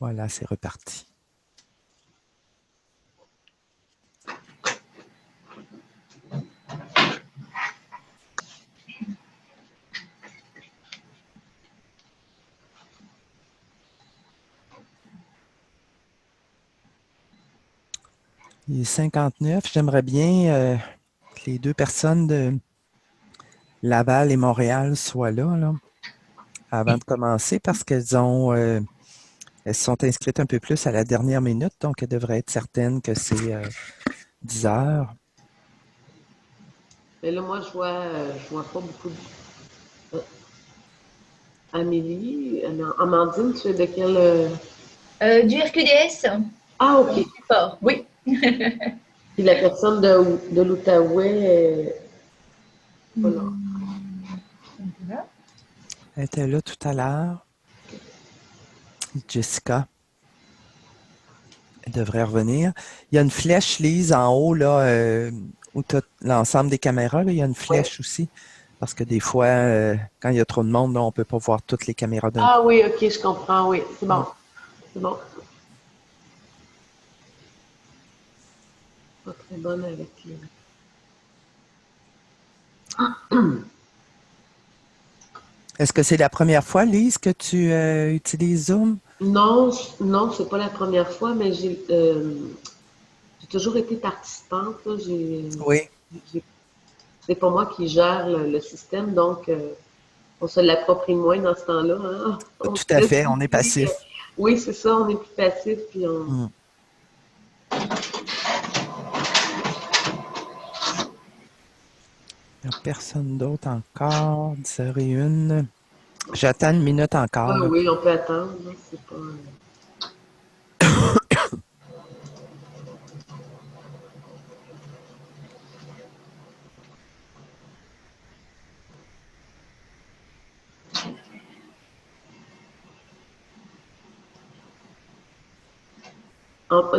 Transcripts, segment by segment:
Voilà, c'est reparti. Il est 59. J'aimerais bien que les deux personnes de Laval et Montréal soient là, avant de commencer parce elles se sont inscrites un peu plus à la dernière minute, donc elles devraient être certaines que c'est 10 heures. Mais là, moi, je vois pas beaucoup de... Amélie, non, Amandine, tu es de quel... Du RQDS. Ah, OK. Fort, oui. Puis la personne de l'Outaouais, voilà. Elle était là tout à l'heure. Jessica. Elle devrait revenir. Il y a une flèche, Lise, en haut, là, où tu as l'ensemble des caméras. Là, il y a une flèche aussi. Parce que des fois, quand il y a trop de monde, là, on ne peut pas voir toutes les caméras d'un coup. Ah oui, OK, je comprends, oui. C'est bon. C'est bon. Pas très bonne avec les... Est-ce que c'est la première fois, Lise, que tu utilises Zoom? Non, non, c'est pas la première fois, mais j'ai toujours été participante. Là. Oui, C'est pas moi qui gère le système, donc on se l'approprie moins dans ce temps-là. Hein? On tout se à laisse fait. On est guider. passif. Oui, c'est ça, on est plus passif, puis on... Hmm. Il n'y a personne d'autre encore. 10h01. J'attends une minute encore. Ah Là. oui, on peut attendre. Là, c'est pas...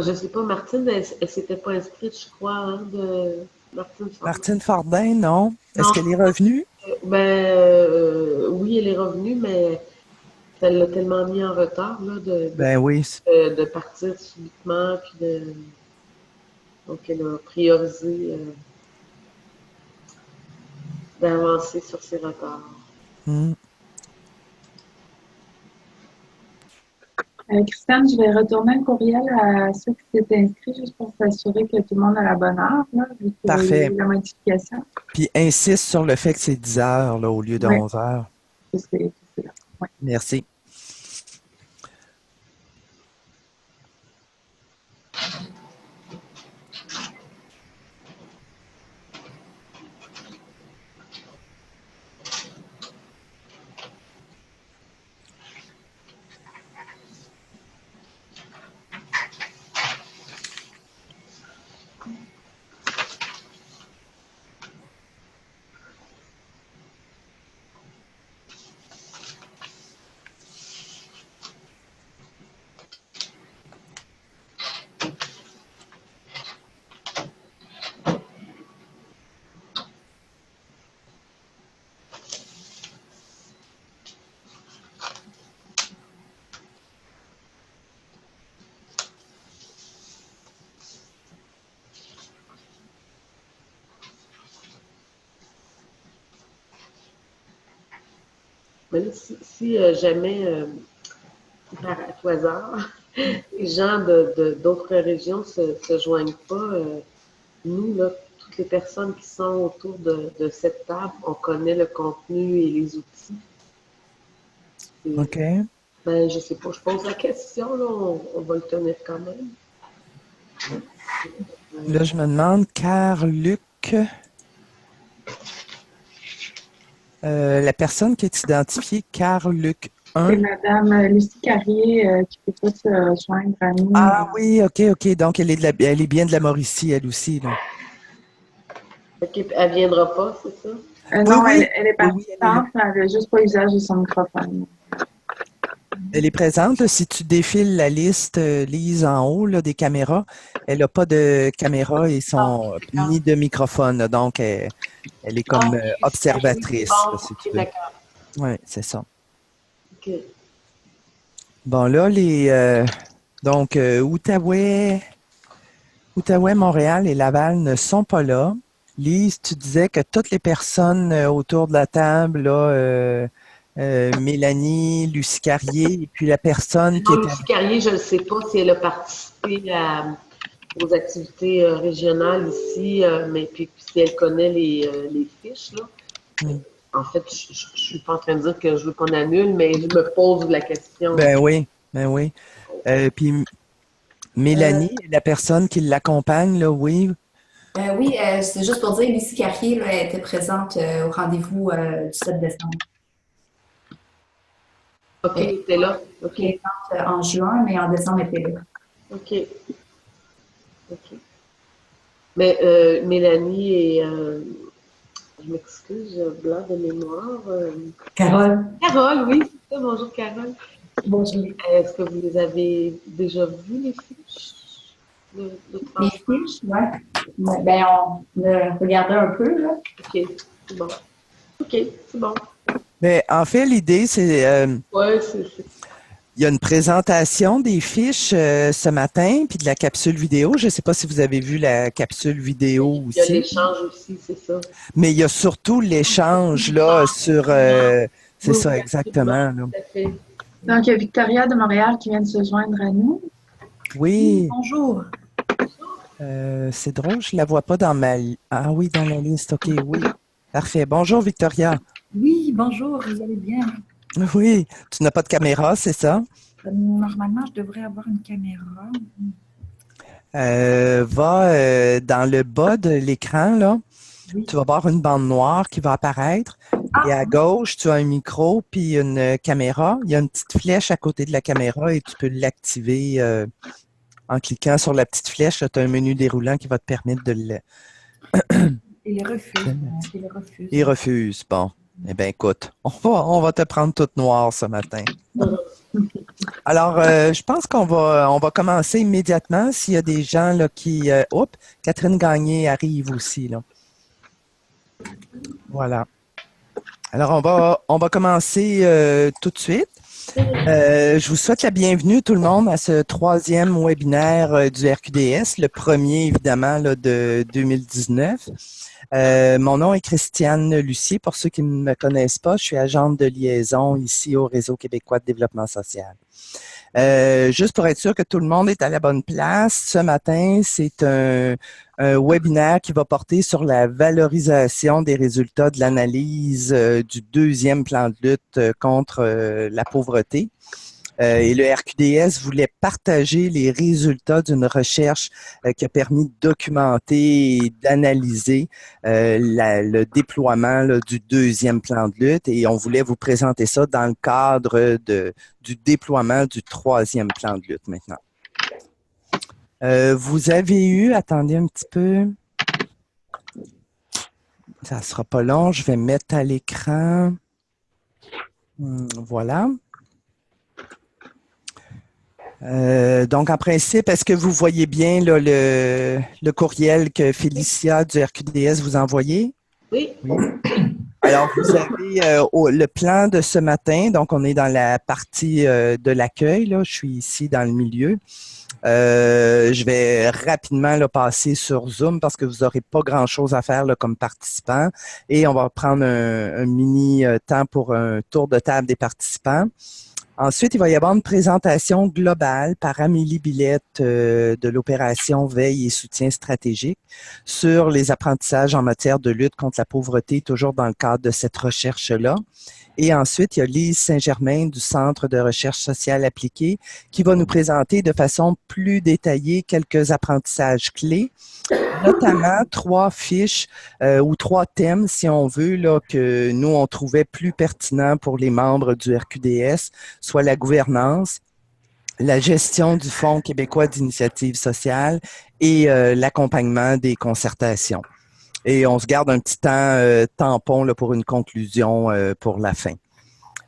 je sais pas, Martine, elle s'était pas inscrite, je crois, hein, de Martine Fordin. Martine Fordin, non? Non, Est-ce qu'elle est revenue? oui, elle est revenue, mais ça l'a tellement mis en retard là, Ben oui. de partir subitement, puis donc elle a priorisé d'avancer sur ses retards. Hmm. Christiane, je vais retourner le courriel à ceux qui s'étaient inscrits juste pour s'assurer que tout le monde a la bonne heure, là, vu qu'il y a Parfait. eu la modification. Puis insiste sur le fait que c'est 10 heures là, au lieu de Oui. 11 heures. C'est là. Ouais. Merci. Mais là, si jamais, par à tout hasard, les gens d'autres régions se joignent pas, nous, là, toutes les personnes qui sont autour de cette table, on connaît le contenu et les outils. Et, OK. ben, je sais pas, je pose la question, là, on va le tenir quand même. Là, je me demande, Carl-Luc, la personne qui est identifiée, Carl-Luc C'est 1. Madame Lucie Carrier qui ne peut pas se joindre à nous. Ah oui, OK. Donc, elle est bien de la Mauricie, elle aussi. Là. OK, elle viendra pas, c'est ça? Non, Oui. elle est Oui, elle est là. partante, mais elle n'a juste pas usage de son microphone. Elle est présente. Là, si tu défiles la liste, Lise, en haut là, des caméras, elle n'a pas de caméra et ni de microphone. Là, donc, elle est comme observatrice, là, si tu veux. D'accord. Oui, c'est ça. OK. Bon, là, Outaouais, Montréal et Laval ne sont pas là. Lise, tu disais que toutes les personnes autour de la table, là, Mélanie, Lucie Carrier, et puis la personne qui Non, est Lucie Carrier, je ne sais pas si elle a participé aux activités régionales ici, mais puis si elle connaît les fiches, là. Hmm. En fait, je ne suis pas en train de dire que je veux qu'on annule, mais je me pose la question. Ben oui, ben oui. Puis Mélanie, la personne qui l'accompagne, là, oui. Oui, c'est juste pour dire, Lucie Carrier là, elle était présente au rendez-vous du 7 décembre. OK, elle était là. OK. Elle est présente en juin, mais en décembre, elle était là. OK. OK. Mais Mélanie et je m'excuse, j'ai un blanc de mémoire. Carole. Carole, oui, c'est ça. Bonjour, Carole. Bonjour. Est-ce que vous les avez déjà vues, les fiches de Les transport? fiches, oui. Ben, on a regardé un peu, là. OK, c'est bon. OK, c'est bon. Mais en fait, l'idée, c'est Ouais, c'est il y a une présentation des fiches ce matin, puis de la capsule vidéo. Je ne sais pas si vous avez vu la capsule vidéo il y a aussi, l'échange aussi, c'est ça. mais il y a surtout l'échange là sur c'est Oui, ça oui, absolument, exactement là. tout à fait. Donc, il y a Victoria de Montréal qui vient de se joindre à nous. Oui, Bonjour. c'est drôle, je la vois pas dans ah oui, dans la liste. OK, oui. Parfait. Bonjour Victoria. Oui, bonjour, vous allez bien? Oui, tu n'as pas de caméra, c'est ça? Normalement, je devrais avoir une caméra. Va dans le bas de l'écran là. Oui. Tu vas voir une bande noire qui va apparaître. Et à gauche, tu as un micro puis une caméra. Il y a une petite flèche à côté de la caméra et tu peux l'activer en cliquant sur la petite flèche. Tu as un menu déroulant qui va te permettre de le... Il les refuse. Il les refuse. Il refuse. Bon. Eh bien, écoute, on va te prendre toute noire ce matin. Alors, je pense on va commencer immédiatement. S'il y a des gens là, qui... Oups, Catherine Gagné arrive aussi. Là. Voilà. Alors, on va commencer tout de suite. Je vous souhaite la bienvenue tout le monde à ce troisième webinaire du RQDS, le premier évidemment là, de 2019. Mon nom est Christiane Lucier. Pour ceux qui ne me connaissent pas, je suis agente de liaison ici au Réseau québécois de développement social. Juste pour être sûr que tout le monde est à la bonne place, ce matin, c'est un webinaire qui va porter sur la valorisation des résultats de l'analyse du deuxième plan de lutte contre la pauvreté. Et le RQDS voulait partager les résultats d'une recherche qui a permis de documenter et d'analyser le déploiement là, du deuxième plan de lutte et on voulait vous présenter ça dans le cadre du déploiement du troisième plan de lutte maintenant. Vous avez eu, attendez un petit peu, ça ne sera pas long, je vais mettre à l'écran, voilà. Donc, en principe, est-ce que vous voyez bien là, le courriel que Félicia du RQDS vous a envoyé? Oui. Oui. Alors, vous avez le plan de ce matin. Donc, on est dans la partie de l'accueil. Là. Je suis ici dans le milieu. Je vais rapidement là, passer sur Zoom parce que vous n'aurez pas grand-chose à faire là, comme participant. Et on va prendre un mini temps pour un tour de table des participants. Ensuite, il va y avoir une présentation globale par Amélie Billette de l'opération Veille et soutien stratégique sur les apprentissages en matière de lutte contre la pauvreté, toujours dans le cadre de cette recherche-là. Et ensuite, il y a Lise Saint-Germain du Centre de recherche sociale appliquée qui va nous présenter de façon plus détaillée quelques apprentissages clés, notamment 3 fiches ou 3 thèmes, si on veut, là, que nous, on trouvait plus pertinents pour les membres du RQDS, soit la gouvernance, la gestion du Fonds québécois d'initiative sociale et l'accompagnement des concertations. Et on se garde un petit temps tampon là, pour une conclusion pour la fin.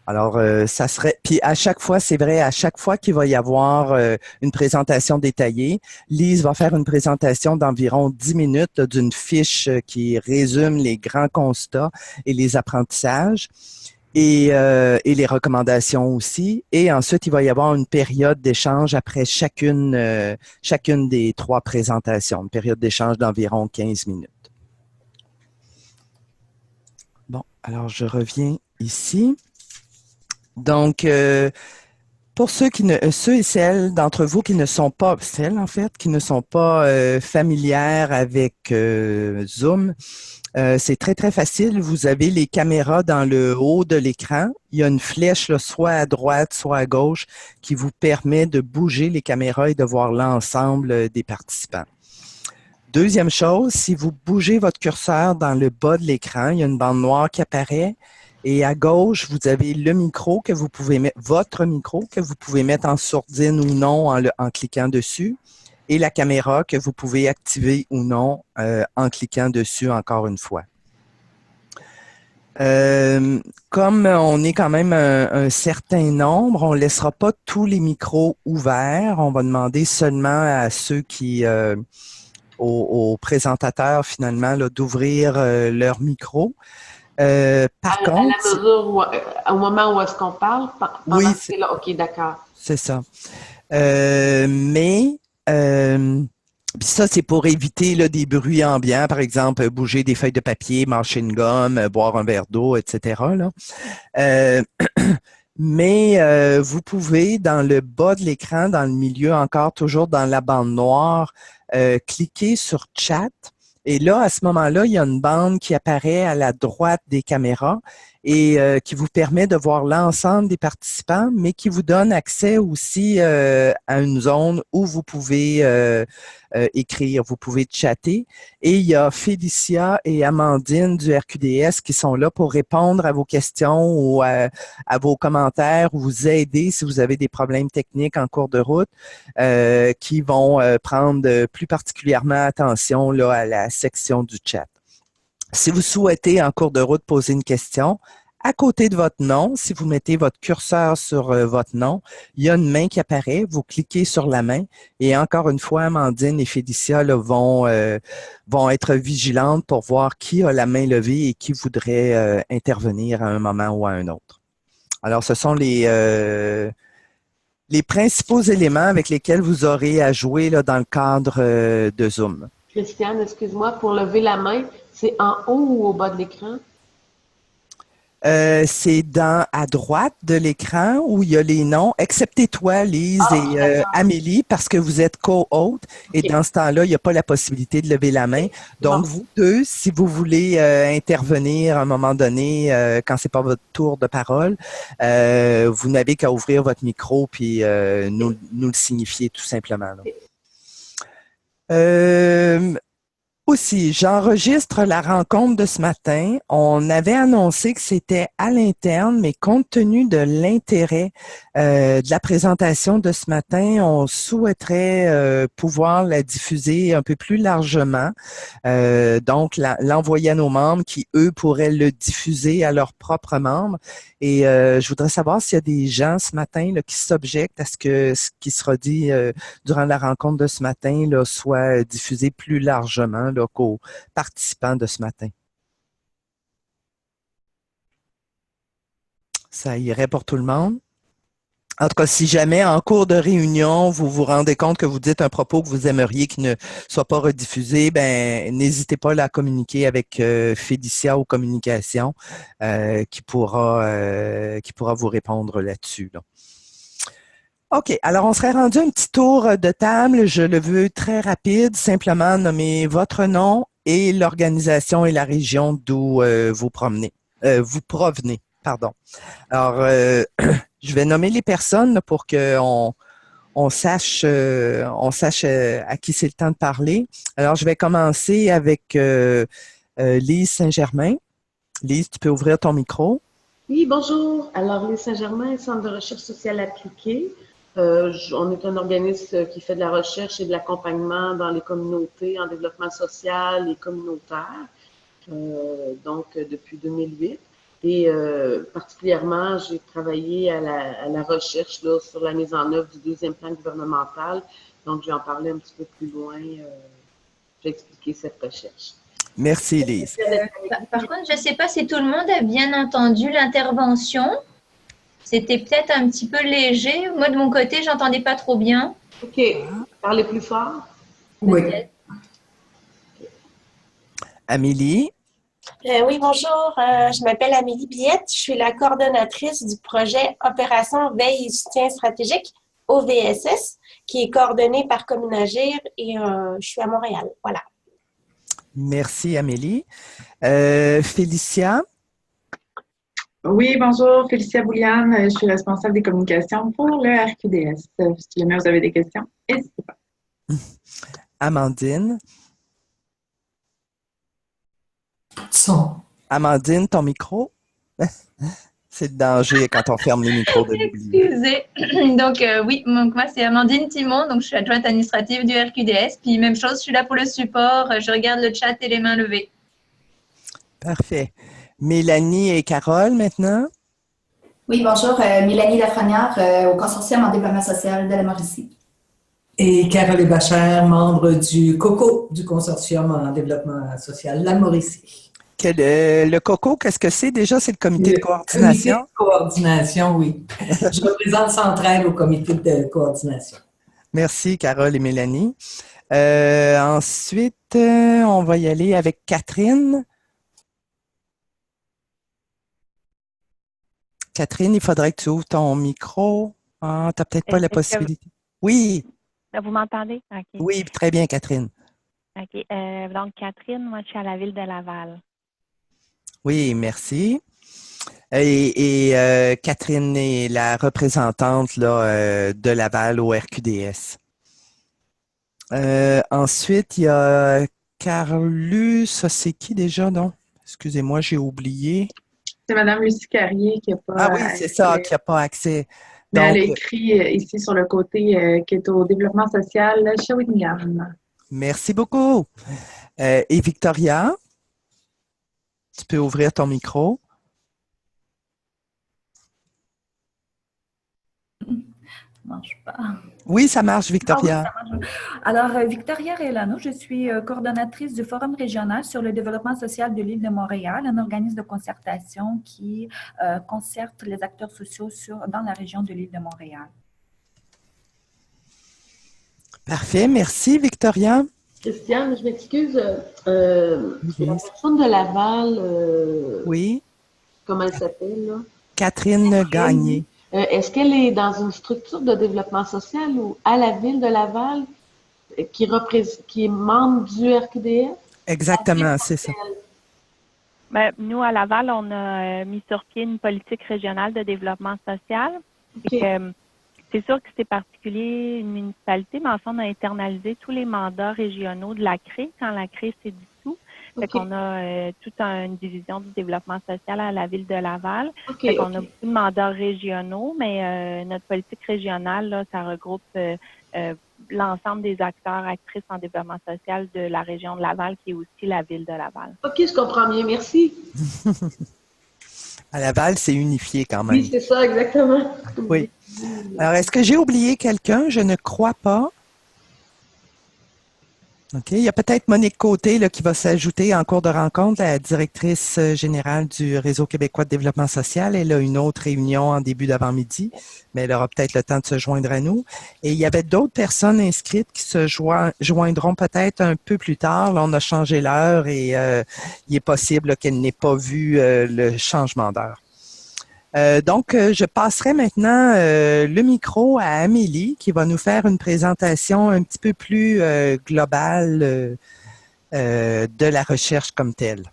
Alors, ça serait... Puis à chaque fois, c'est vrai, à chaque fois qu'il va y avoir une présentation détaillée, Lise va faire une présentation d'environ 10 minutes d'une fiche qui résume les grands constats et les apprentissages. et les recommandations aussi. Et ensuite, il va y avoir une période d'échange après chacune des 3 présentations, une période d'échange d'environ 15 minutes. Bon, alors je reviens ici. Donc, pour ceux et celles d'entre vous qui ne sont pas, celles en fait, qui ne sont pas familières avec Zoom, c'est très, très facile. Vous avez les caméras dans le haut de l'écran. Il y a une flèche, là, soit à droite, soit à gauche, qui vous permet de bouger les caméras et de voir l'ensemble des participants. Deuxième chose, si vous bougez votre curseur dans le bas de l'écran, il y a une bande noire qui apparaît. Et à gauche, vous avez le micro que vous pouvez mettre, votre micro que vous pouvez mettre en sourdine ou non en cliquant dessus. Et la caméra que vous pouvez activer ou non en cliquant dessus encore une fois. Comme on est quand même un certain nombre, on ne laissera pas tous les micros ouverts. On va demander seulement à ceux aux présentateurs finalement d'ouvrir leur micro. Par contre, à la mesure où, au moment où est-ce qu'on parle, pendant oui, que c'est là, ok, d'accord. C'est ça. Puis ça, c'est pour éviter là, des bruits ambiants, par exemple, bouger des feuilles de papier, mâcher une gomme, boire un verre d'eau, etc. Là. Mais vous pouvez, dans le bas de l'écran, dans le milieu, encore toujours dans la bande noire, cliquer sur Chat. Et là, à ce moment-là, il y a une bande qui apparaît à la droite des caméras et qui vous permet de voir l'ensemble des participants, mais qui vous donne accès aussi à une zone où vous pouvez écrire, vous pouvez chatter. Et il y a Félicia et Amandine du RQDS qui sont là pour répondre à vos questions ou à vos commentaires ou vous aider si vous avez des problèmes techniques en cours de route, qui vont prendre plus particulièrement attention là, à la section du chat. Si vous souhaitez en cours de route poser une question, à côté de votre nom, si vous mettez votre curseur sur votre nom, il y a une main qui apparaît, vous cliquez sur la main et encore une fois, Amandine et Félicia là, vont être vigilantes pour voir qui a la main levée et qui voudrait intervenir à un moment ou à un autre. Alors, ce sont les principaux éléments avec lesquels vous aurez à jouer là, dans le cadre de Zoom. Christiane, excuse-moi, pour lever la main, c'est en haut ou au bas de l'écran? C'est à droite de l'écran où il y a les noms, excepté toi, Lise et Amélie, parce que vous êtes co-hôtes. Et dans ce temps-là, il n'y a pas la possibilité de lever la main. Donc, vous deux, si vous voulez intervenir à un moment donné, quand c'est pas votre tour de parole, vous n'avez qu'à ouvrir votre micro puis nous le signifier tout simplement. Aussi, j'enregistre la rencontre de ce matin. On avait annoncé que c'était à l'interne, mais compte tenu de l'intérêt de la présentation de ce matin, on souhaiterait pouvoir la diffuser un peu plus largement. Donc, l'envoyer à nos membres qui, eux, pourraient le diffuser à leurs propres membres. Et je voudrais savoir s'il y a des gens ce matin là, qui s'objectent à ce qui sera dit durant la rencontre de ce matin là, soit diffusé plus largement là, qu'aux participants de ce matin. Ça irait pour tout le monde? En tout cas, si jamais en cours de réunion, vous vous rendez compte que vous dites un propos que vous aimeriez qu'il ne soit pas rediffusé, ben n'hésitez pas à la communiquer avec Félicia aux communications qui pourra vous répondre là-dessus. Là. OK, alors on serait rendu un petit tour de table. Je le veux très rapide, simplement nommer votre nom et l'organisation et la région d'où vous provenez. Pardon. Alors, je vais nommer les personnes pour qu'on sache à qui c'est le temps de parler. Alors, je vais commencer avec Lise Saint-Germain. Lise, tu peux ouvrir ton micro. Oui, bonjour. Alors, Lise Saint-Germain, Centre de recherche sociale appliquée. On est un organisme qui fait de la recherche et de l'accompagnement dans les communautés en développement social et communautaire, donc depuis 2008. Et particulièrement, j'ai travaillé à la recherche là, sur la mise en œuvre du deuxième plan gouvernemental. Donc, je vais en parler un petit peu plus loin. Je vais expliquer cette recherche. Merci, Lise. Par contre, je ne sais pas si tout le monde a bien entendu l'intervention. C'était peut-être un petit peu léger. Moi, de mon côté, j'entendais pas trop bien. OK. Parlez plus fort. Oui. Peut-être. Amélie, Oui, bonjour. Je m'appelle Amélie Billette. Je suis la coordonnatrice du projet Opération Veille et Soutien Stratégique, OVSS, qui est coordonné par Communagir et je suis à Montréal. Voilà. merci Amélie. Félicia, Oui, bonjour, Félicia Bouliane. Je suis responsable des communications pour le RQDS. Si jamais vous avez des questions, n'hésitez pas. Amandine. Son. Amandine, ton micro. C'est le danger quand on ferme les micros de l'oublier. Excusez. Donc, oui, donc moi, c'est Amandine Timon. Donc, je suis adjointe administrative du RQDS. Puis, même chose, je suis là pour le support. Je regarde le chat et les mains levées. Parfait. Mélanie et Carole maintenant. Oui, bonjour, Mélanie Lafrenière au Consortium en développement social de la Mauricie. Et Carole Bachère, membre du COCO, du Consortium en développement social La Mauricie. Le COCO, qu'est-ce que c'est déjà? C'est le comité de coordination? Comité de coordination, oui. Je représente Centraide au comité de coordination. Merci, Carole et Mélanie. Ensuite, on va y aller avec Catherine. Catherine, il faudrait que tu ouvres ton micro. Ah, tu n'as peut-être pas la possibilité. Oui. Vous m'entendez? OK. Oui, très bien, Catherine. OK. Donc, Catherine, moi, je suis à la ville de Laval. Oui, merci. Et Catherine est la représentante là, de Laval au RQDS. Ensuite, il y a Carlu, ça c'est qui déjà, non? Excusez-moi, j'ai oublié. C'est Mme Lucie Carrier qui n'a pas Ah oui, c'est ça, qui n'a pas accès. Mais Donc, elle a écrit ici sur le côté qui est au développement social Shawinigan. merci beaucoup. Et Victoria, tu peux ouvrir ton micro. Ça ne marche pas. Oui, ça marche, Victoria. Ah oui, ça marche. Alors, Victoria Relano, je suis coordonnatrice du Forum régional sur le développement social de l'île de Montréal, un organisme de concertation qui concerte les acteurs sociaux dans la région de l'île de Montréal. Parfait, merci, Victoria. Christiane, je m'excuse. La personne de Laval, Oui. comment elle s'appelle, là? Catherine Gagné. Est-ce qu'elle est dans une structure de développement social ou à la ville de Laval qui est membre du RQDS? Exactement, c'est ça. Ben, nous, à Laval, on a mis sur pied une politique régionale de développement social. Okay. C'est sûr que c'est particulier une municipalité, mais en fait, on a internalisé tous les mandats régionaux de la CRE quand la CRE s'est dissoute. Fait qu'on a toute une division du développement social à la ville de Laval. Fait qu'on a beaucoup de mandats régionaux, mais notre politique régionale, là, ça regroupe l'ensemble des acteurs, actrices en développement social de la région de Laval, qui est aussi la ville de Laval. OK, je comprends bien. Merci. À Laval, c'est unifié quand même. Oui, c'est ça, exactement. Oui. Alors, est-ce que j'ai oublié quelqu'un? Je ne crois pas. OK. Il y a peut-être Monique Côté là, qui va s'ajouter en cours de rencontre, la directrice générale du Réseau québécois de développement social. Elle a une autre réunion en début d'avant-midi, mais elle aura peut-être le temps de se joindre à nous. Et il y avait d'autres personnes inscrites qui se joindront peut-être un peu plus tard. Là, on a changé l'heure et il est possible là, qu'elle n'ait pas vu le changement d'heure. Donc, je passerai maintenant le micro à Amélie qui va nous faire une présentation un petit peu plus globale de la recherche comme telle.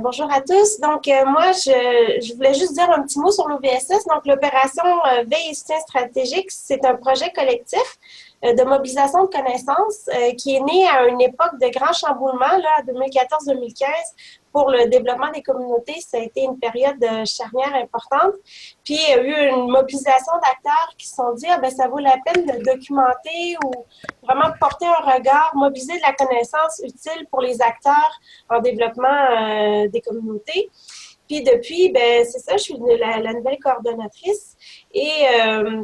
Bonjour à tous. Donc, moi, je voulais juste dire un petit mot sur l'OVSS. Donc, l'opération Veille et Soutien stratégique, c'est un projet collectif de mobilisation de connaissances qui est né à une époque de grand chamboulement, là, 2014-2015, pour le développement des communautés. Ça a été une période charnière importante. Puis, il y a eu une mobilisation d'acteurs qui se sont dit, ah, ben, ça vaut la peine de documenter ou vraiment porter un regard, mobiliser de la connaissance utile pour les acteurs en développement des communautés. Puis depuis, ben c'est ça, je suis la nouvelle coordonnatrice. Et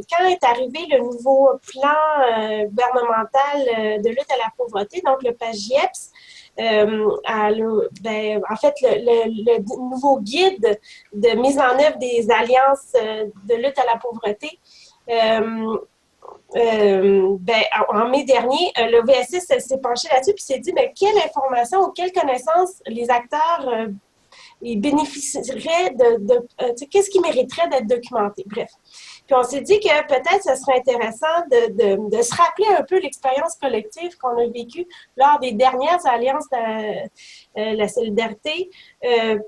quand est arrivé le nouveau plan gouvernemental de lutte à la pauvreté, donc le PAGIEPS, en fait, le nouveau guide de mise en œuvre des alliances de lutte à la pauvreté. En mai dernier, le VSS s'est penché là-dessus et s'est dit quelle information ou quelle connaissance les acteurs ils bénéficieraient qu'est-ce qui mériterait d'être documenté. Bref. Puis on s'est dit que peut-être ce serait intéressant de se rappeler un peu l'expérience collective qu'on a vécue lors des dernières alliances de la solidarité. On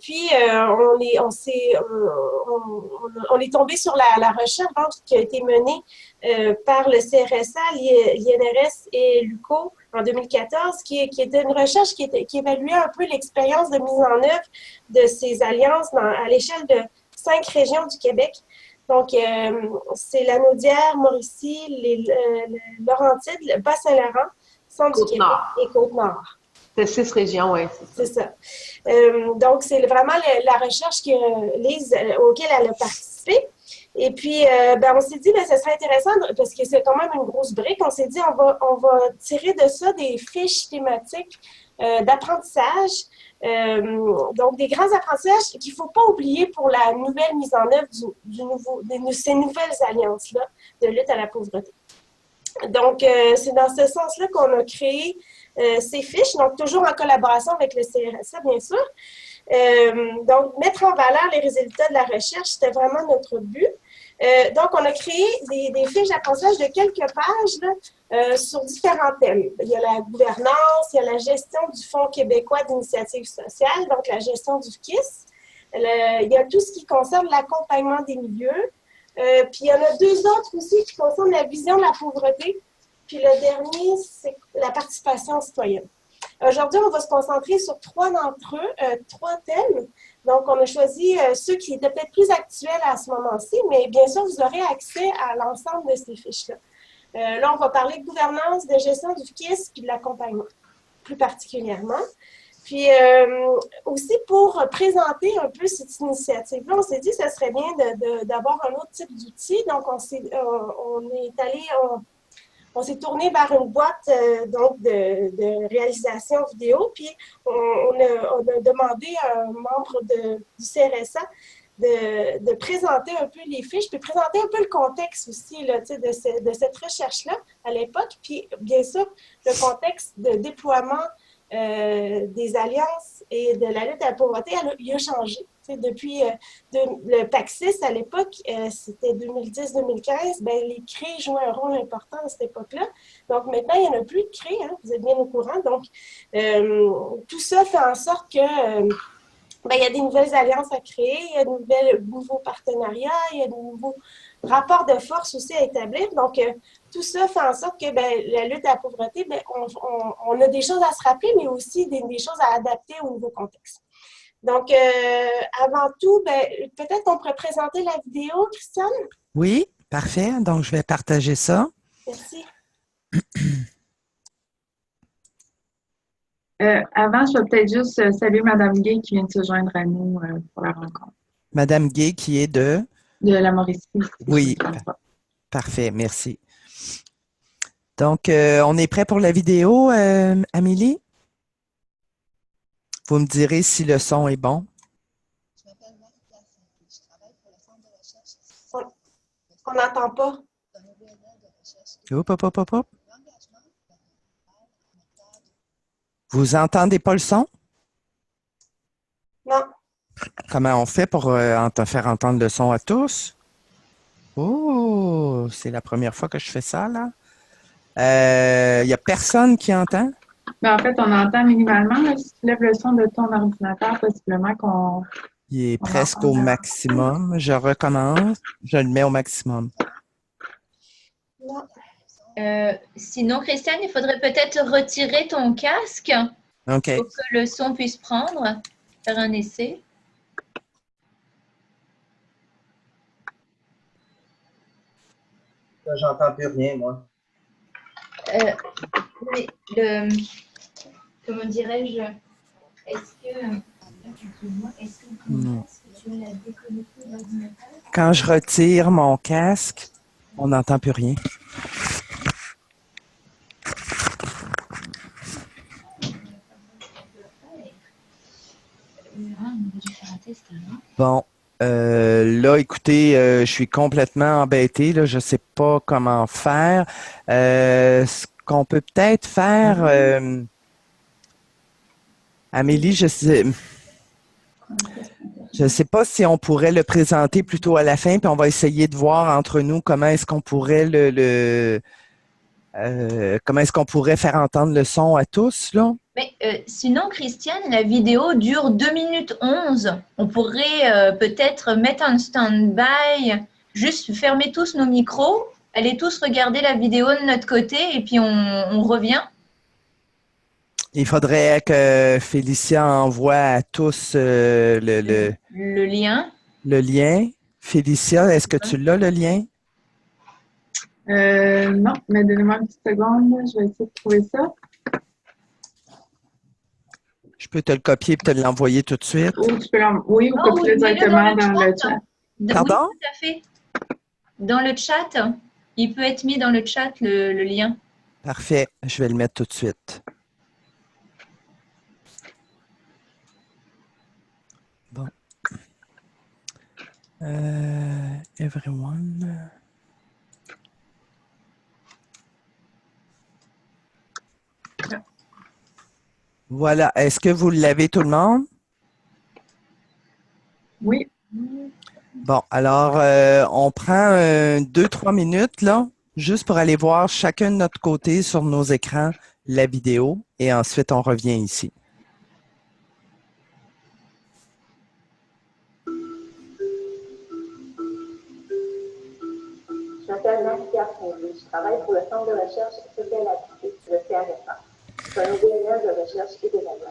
est tombé sur la recherche qui a été menée par le CRSA, l'INRS et l'UQO en 2014, qui était une recherche qui évaluait un peu l'expérience de mise en œuvre de ces alliances à l'échelle de 5 régions du Québec. Donc, c'est la Naudière, Mauricie, les Laurentides, le Bas-Saint-Laurent, Centre du Québec et Côte-Nord. C'est 6 régions, oui. C'est ça. Donc, c'est vraiment la recherche auquel elle a participé. Et puis, on s'est dit, ce serait intéressant, parce que c'est quand même une grosse brique, on s'est dit, on va tirer de ça des fiches thématiques d'apprentissage. Donc, des grands apprentissages qu'il ne faut pas oublier pour la nouvelle mise en œuvre de ces nouvelles alliances-là de lutte à la pauvreté. Donc, c'est dans ce sens-là qu'on a créé ces fiches, donc toujours en collaboration avec le CRSA, bien sûr. Donc, mettre en valeur les résultats de la recherche, c'était vraiment notre but. Donc, on a créé des fiches d'apprentissage de quelques pages là, sur différents thèmes. Il y a la gouvernance, il y a la gestion du Fonds québécois d'initiative sociale, donc la gestion du KISS. Il y a tout ce qui concerne l'accompagnement des milieux. Puis, il y en a 2 autres aussi qui concernent la vision de la pauvreté. Puis, le dernier, c'est la participation citoyenne. Aujourd'hui, on va se concentrer sur 3 d'entre eux, 3 thèmes. Donc, on a choisi ceux qui étaient peut-être plus actuels à ce moment-ci, mais bien sûr, vous aurez accès à l'ensemble de ces fiches-là. Là, on va parler de gouvernance, de gestion du KISS puis de l'accompagnement, plus particulièrement. Puis, aussi pour présenter un peu cette initiative-là, on s'est dit que ce serait bien d'avoir un autre type d'outil. Donc, on s'est tourné vers une boîte de réalisation vidéo, puis on a demandé à un membre du CRSA de présenter un peu les fiches, puis présenter un peu le contexte aussi là, de cette recherche-là à l'époque, puis bien sûr, le contexte de déploiement des alliances et de la lutte à la pauvreté, il a changé. Depuis le PAC-6 à l'époque, c'était 2010-2015, les CRE jouaient un rôle important à cette époque-là. Donc maintenant, il n'y en a plus de CRE, hein, vous êtes bien au courant. Donc, tout ça fait en sorte que il y a des nouvelles alliances à créer, il y a de nouveaux partenariats, il y a de nouveaux rapports de force aussi à établir. Donc, tout ça fait en sorte que la lutte à la pauvreté, on a des choses à se rappeler, mais aussi des choses à adapter au nouveau contexte. Donc, avant tout, peut-être qu'on pourrait présenter la vidéo, Christiane? Oui, parfait. Donc, je vais partager ça. Merci. Avant, je vais peut-être juste saluer Mme Gay qui vient de se joindre à nous pour la rencontre. Mme Gay qui est de? De la Mauricie. Oui, parfait, merci. Donc, on est prêt pour la vidéo, Amélie? Vous me direz si le son est bon. Je m'appelle Marie-Catherine. Je travaille pour le Centre de recherche. On n'entend pas. Hop. Vous entendez pas le son? Non. Comment on fait pour faire entendre le son à tous? Oh, c'est la première fois que je fais ça, là. Il n'y a personne qui entend? En fait, on entend minimalement. Là, si tu lèves le son de ton ordinateur, possiblement qu'on... Il est presque au maximum. Je recommence. Je le mets au maximum. Sinon, Christiane, il faudrait peut-être retirer ton casque pour que le son puisse prendre. Faire un essai. J'entends plus rien, moi. Comment dirais-je? Est-ce que tu l'as déconnecté de l'ordinateur? Quand je retire mon casque, on n'entend plus rien. Bon. Là, écoutez, je suis complètement embêté. Là, je ne sais pas comment faire. Ce qu'on peut peut-être faire, Amélie, je sais pas si on pourrait le présenter plutôt à la fin, puis on va essayer de voir entre nous comment est-ce qu'on pourrait comment est-ce qu'on pourrait faire entendre le son à tous, là. Mais sinon, Christiane, la vidéo dure 2 minutes 11. On pourrait peut-être mettre en stand-by, juste fermer tous nos micros, aller tous regarder la vidéo de notre côté et puis on revient. Il faudrait que Félicia envoie à tous Le lien. Le lien. Félicia, est-ce que tu l'as, le lien? Non, mais donnez-moi une petite seconde, je vais essayer de trouver ça. Je peux te le copier et te l'envoyer tout de suite. Ou tu peux oui, ou copier directement dans le chat. Pardon? Oui, tout à fait. Dans le chat, il peut être mis dans le chat, le lien. Parfait, je vais le mettre tout de suite. Bon. Everyone. Voilà. Est-ce que vous l'avez tout le monde? Oui. Bon, alors, on prend 2-3 minutes, là, juste pour aller voir chacun de notre côté sur nos écrans la vidéo et ensuite on revient ici. Je m'appelle Marie-Pierre Fondier. Je travaille pour le Centre de recherche sociale appliquée, le CRFA. C'est un OBNL de recherche et d'évaluation.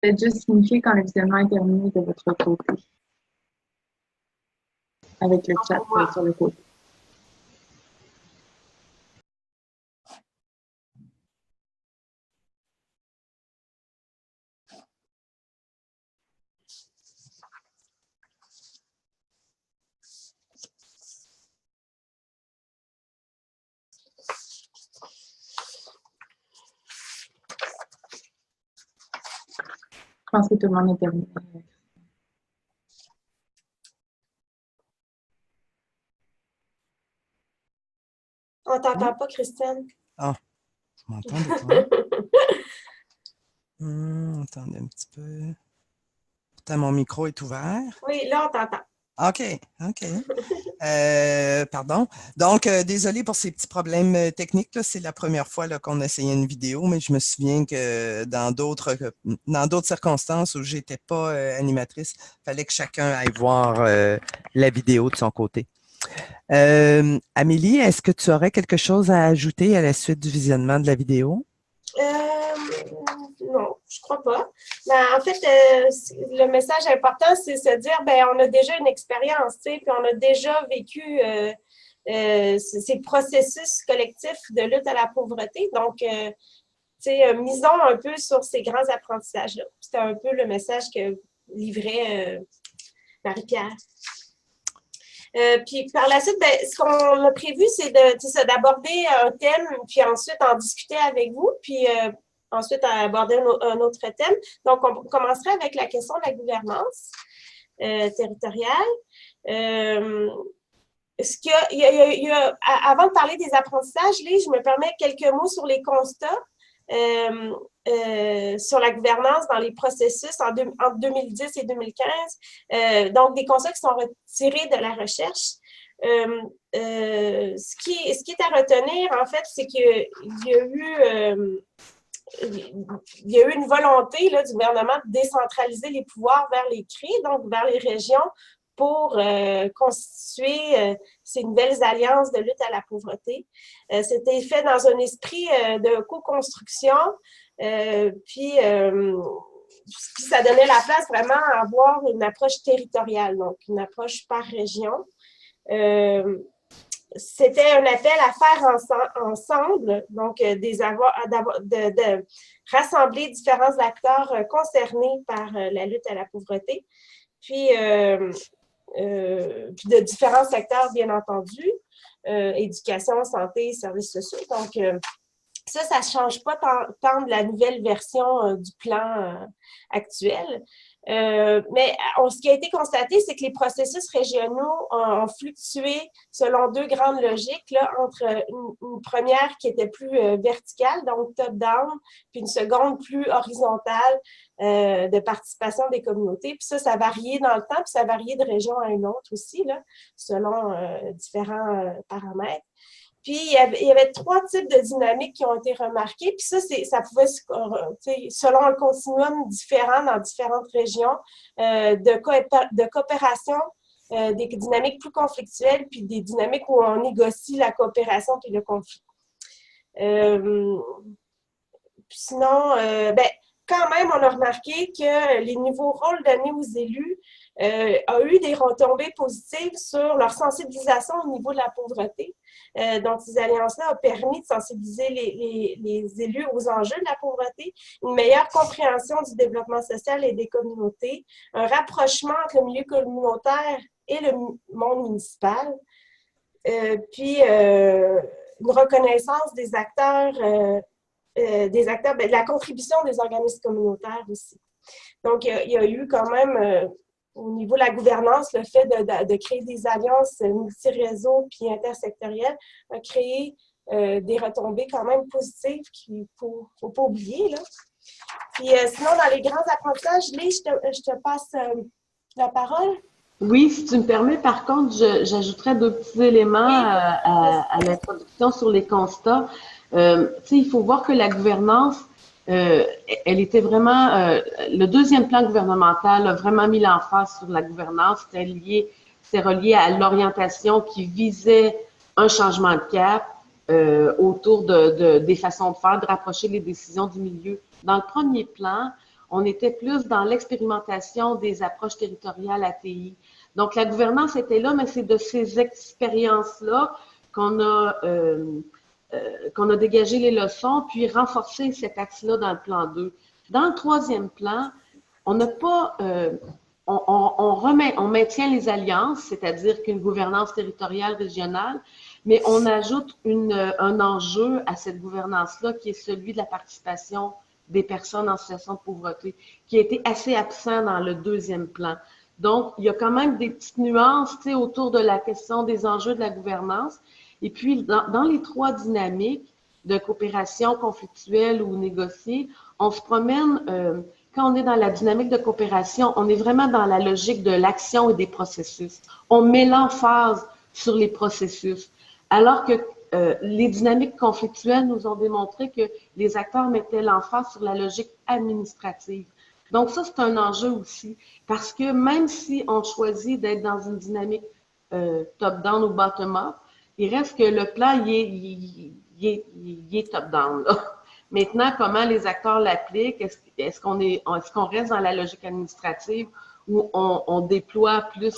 Faites juste signifier quand le visionnement est terminé de votre côté. Avec le chat sur le côté. Je pense que tout le monde est terminé. On t'entend pas, Christiane. Ah, vous m'entendez pas? Attendez un petit peu. Pourtant, mon micro est ouvert. Oui, là, on t'entend. OK, OK. Pardon. Donc, désolé pour ces petits problèmes techniques, là. C'est la première fois là, qu'on essayait une vidéo, mais je me souviens que dans d'autres circonstances où je n'étais pas animatrice, il fallait que chacun aille voir la vidéo de son côté. Amélie, est-ce que tu aurais quelque chose à ajouter à la suite du visionnement de la vidéo? Non, je crois pas. Mais en fait, le message important, c'est se dire, ben, on a déjà une expérience, tu sais, puis on a déjà vécu ces processus collectifs de lutte à la pauvreté. Donc, tu sais, misons un peu sur ces grands apprentissages-là. C'était un peu le message que livrait Marie-Pierre. Puis par la suite, ben, ce qu'on a prévu, c'est d'aborder un thème, puis ensuite en discuter avec vous, puis ensuite aborder un autre thème. Donc, on commencerait avec la question de la gouvernance territoriale. Avant de parler des apprentissages, Lise, je me permets quelques mots sur les constats sur la gouvernance dans les processus entre 2010 et 2015. Donc, des constats qui sont retirés de la recherche. Ce qui est à retenir, en fait, c'est qu'il y a eu une volonté là, du gouvernement de décentraliser les pouvoirs vers les CRI, donc vers les régions, pour constituer ces nouvelles alliances de lutte à la pauvreté. C'était fait dans un esprit de co-construction, puis ça donnait la place vraiment à avoir une approche territoriale, donc une approche par région. C'était un appel à faire ensemble, donc de rassembler différents acteurs concernés par la lutte à la pauvreté, puis de différents secteurs, bien entendu, éducation, santé, services sociaux. Donc, ça ne change pas tant de la nouvelle version du plan actuel. Mais ce qui a été constaté, c'est que les processus régionaux ont fluctué selon deux grandes logiques, là, entre une première qui était plus verticale, donc top-down, puis une seconde plus horizontale de participation des communautés. Puis ça variait dans le temps, puis ça variait de région à une autre aussi, là, selon différents paramètres. Puis, il y avait trois types de dynamiques qui ont été remarquées. Puis ça pouvait, selon un continuum différent dans différentes régions, de coopération, des dynamiques plus conflictuelles, puis des dynamiques où on négocie la coopération puis le conflit. Sinon, quand même, on a remarqué que les nouveaux rôles donnés aux élus ont eu des retombées positives sur leur sensibilisation au niveau de la pauvreté. Donc, ces alliances-là ont permis de sensibiliser les élus aux enjeux de la pauvreté, une meilleure compréhension du développement social et des communautés, un rapprochement entre le milieu communautaire et le monde municipal, puis une reconnaissance des acteurs, de la contribution des organismes communautaires aussi. Donc, il y a eu quand même, au niveau de la gouvernance, le fait de créer des alliances multi-réseaux puis intersectorielles a créé des retombées quand même positives qu'il ne faut pas oublier, là. Puis sinon, dans les grands apprentissages, Lise, je te passe la parole. Oui, si tu me permets, par contre, j'ajouterais deux petits éléments à l'introduction sur les constats. Il faut voir que la gouvernance, elle était vraiment, le deuxième plan gouvernemental a vraiment mis l'emphase sur la gouvernance. C'était relié à l'orientation qui visait un changement de cap autour des façons de faire, de rapprocher les décisions du milieu. Dans le premier plan, on était plus dans l'expérimentation des approches territoriales ATI. Donc, la gouvernance était là, mais c'est de ces expériences-là qu'on a dégagé les leçons, puis renforcé cet axe-là dans le plan 2. Dans le troisième plan, on n'a pas, on maintient les alliances, c'est-à-dire qu'une gouvernance territoriale régionale, mais on ajoute un enjeu à cette gouvernance-là qui est celui de la participation des personnes en situation de pauvreté, qui a été assez absent dans le deuxième plan. Donc, il y a quand même des petites nuances autour de la question des enjeux de la gouvernance. Et puis, dans les trois dynamiques de coopération conflictuelle ou négociée, on se promène quand on est dans la dynamique de coopération, on est vraiment dans la logique de l'action et des processus. On met l'emphase sur les processus, alors que les dynamiques conflictuelles nous ont démontré que les acteurs mettaient l'emphase sur la logique administrative. Donc ça, c'est un enjeu aussi, parce que même si on choisit d'être dans une dynamique top-down ou bottom-up, il reste que le plan, il est top-down. Maintenant, comment les acteurs l'appliquent? Est-ce qu'on reste dans la logique administrative ou on déploie plus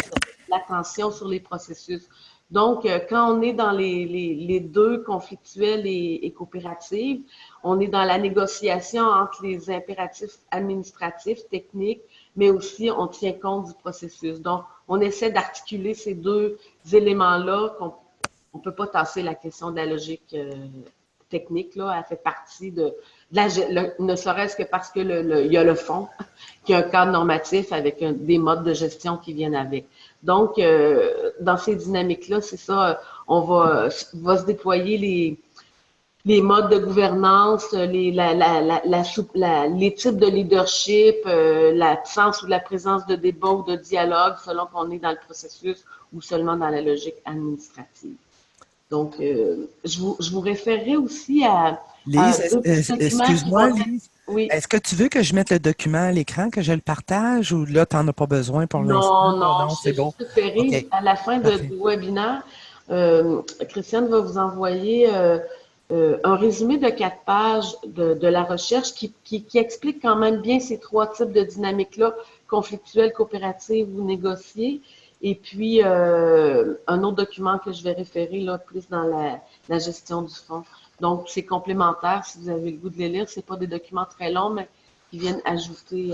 l'attention sur les processus? Donc, quand on est dans les deux, conflictuels et coopératifs, on est dans la négociation entre les impératifs administratifs, techniques, mais aussi on tient compte du processus. Donc, on essaie d'articuler ces deux éléments-là. On ne peut pas tasser la question de la logique technique, là, elle fait partie ne serait-ce que parce que il y a le fond, qu'il y a un cadre normatif avec des modes de gestion qui viennent avec. Donc, dans ces dynamiques-là, c'est ça, on va se déployer les modes de gouvernance, les types de leadership, l'absence ou la présence de débat ou de dialogue selon qu'on est dans le processus ou seulement dans la logique administrative. Donc, je vous référerai aussi à... Lise, excuse-moi, Lise. Oui. Est-ce que tu veux que je mette le document à l'écran, que je le partage, ou là, tu n'en as pas besoin pour l'instant? Non, c'est bon. Okay. À la fin du webinaire, Christiane va vous envoyer un résumé de 4 pages de la recherche qui explique quand même bien ces 3 types de dynamiques-là, conflictuelles, coopératives ou négociées. Et puis, un autre document que je vais référer là, plus dans la gestion du fonds. Donc, c'est complémentaire. Si vous avez le goût de les lire, ce n'est pas des documents très longs, mais qui viennent ajouter.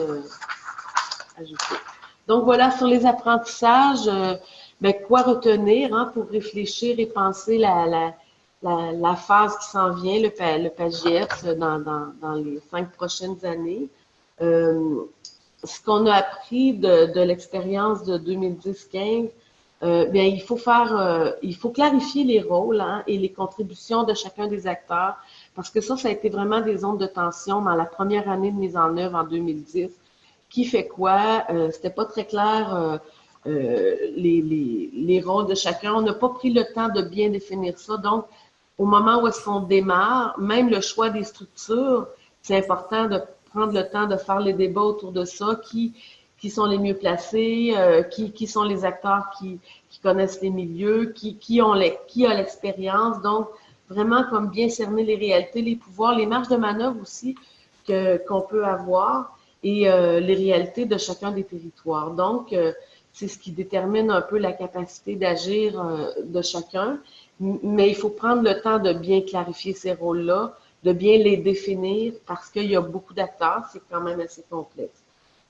Donc, voilà, sur les apprentissages, quoi retenir pour réfléchir et penser la phase qui s'en vient, le PAGIEPS, dans les 5 prochaines années. Ce qu'on a appris de l'expérience de 2010-15, il faut clarifier les rôles et les contributions de chacun des acteurs, parce que ça a été vraiment des zones de tension dans la première année de mise en œuvre en 2010. Qui fait quoi? C'était pas très clair les rôles de chacun. On n'a pas pris le temps de bien définir ça. Donc, au moment où est-ce qu'on démarre, même le choix des structures, c'est important de prendre le temps de faire les débats autour de ça, qui sont les mieux placés, qui sont les acteurs qui connaissent les milieux, qui a l'expérience. Donc, vraiment comme bien cerner les réalités, les pouvoirs, les marges de manœuvre aussi qu'on peut avoir et les réalités de chacun des territoires. Donc, c'est ce qui détermine un peu la capacité d'agir de chacun, mais il faut prendre le temps de bien clarifier ces rôles-là, de bien les définir parce qu'il y a beaucoup d'acteurs, c'est quand même assez complexe.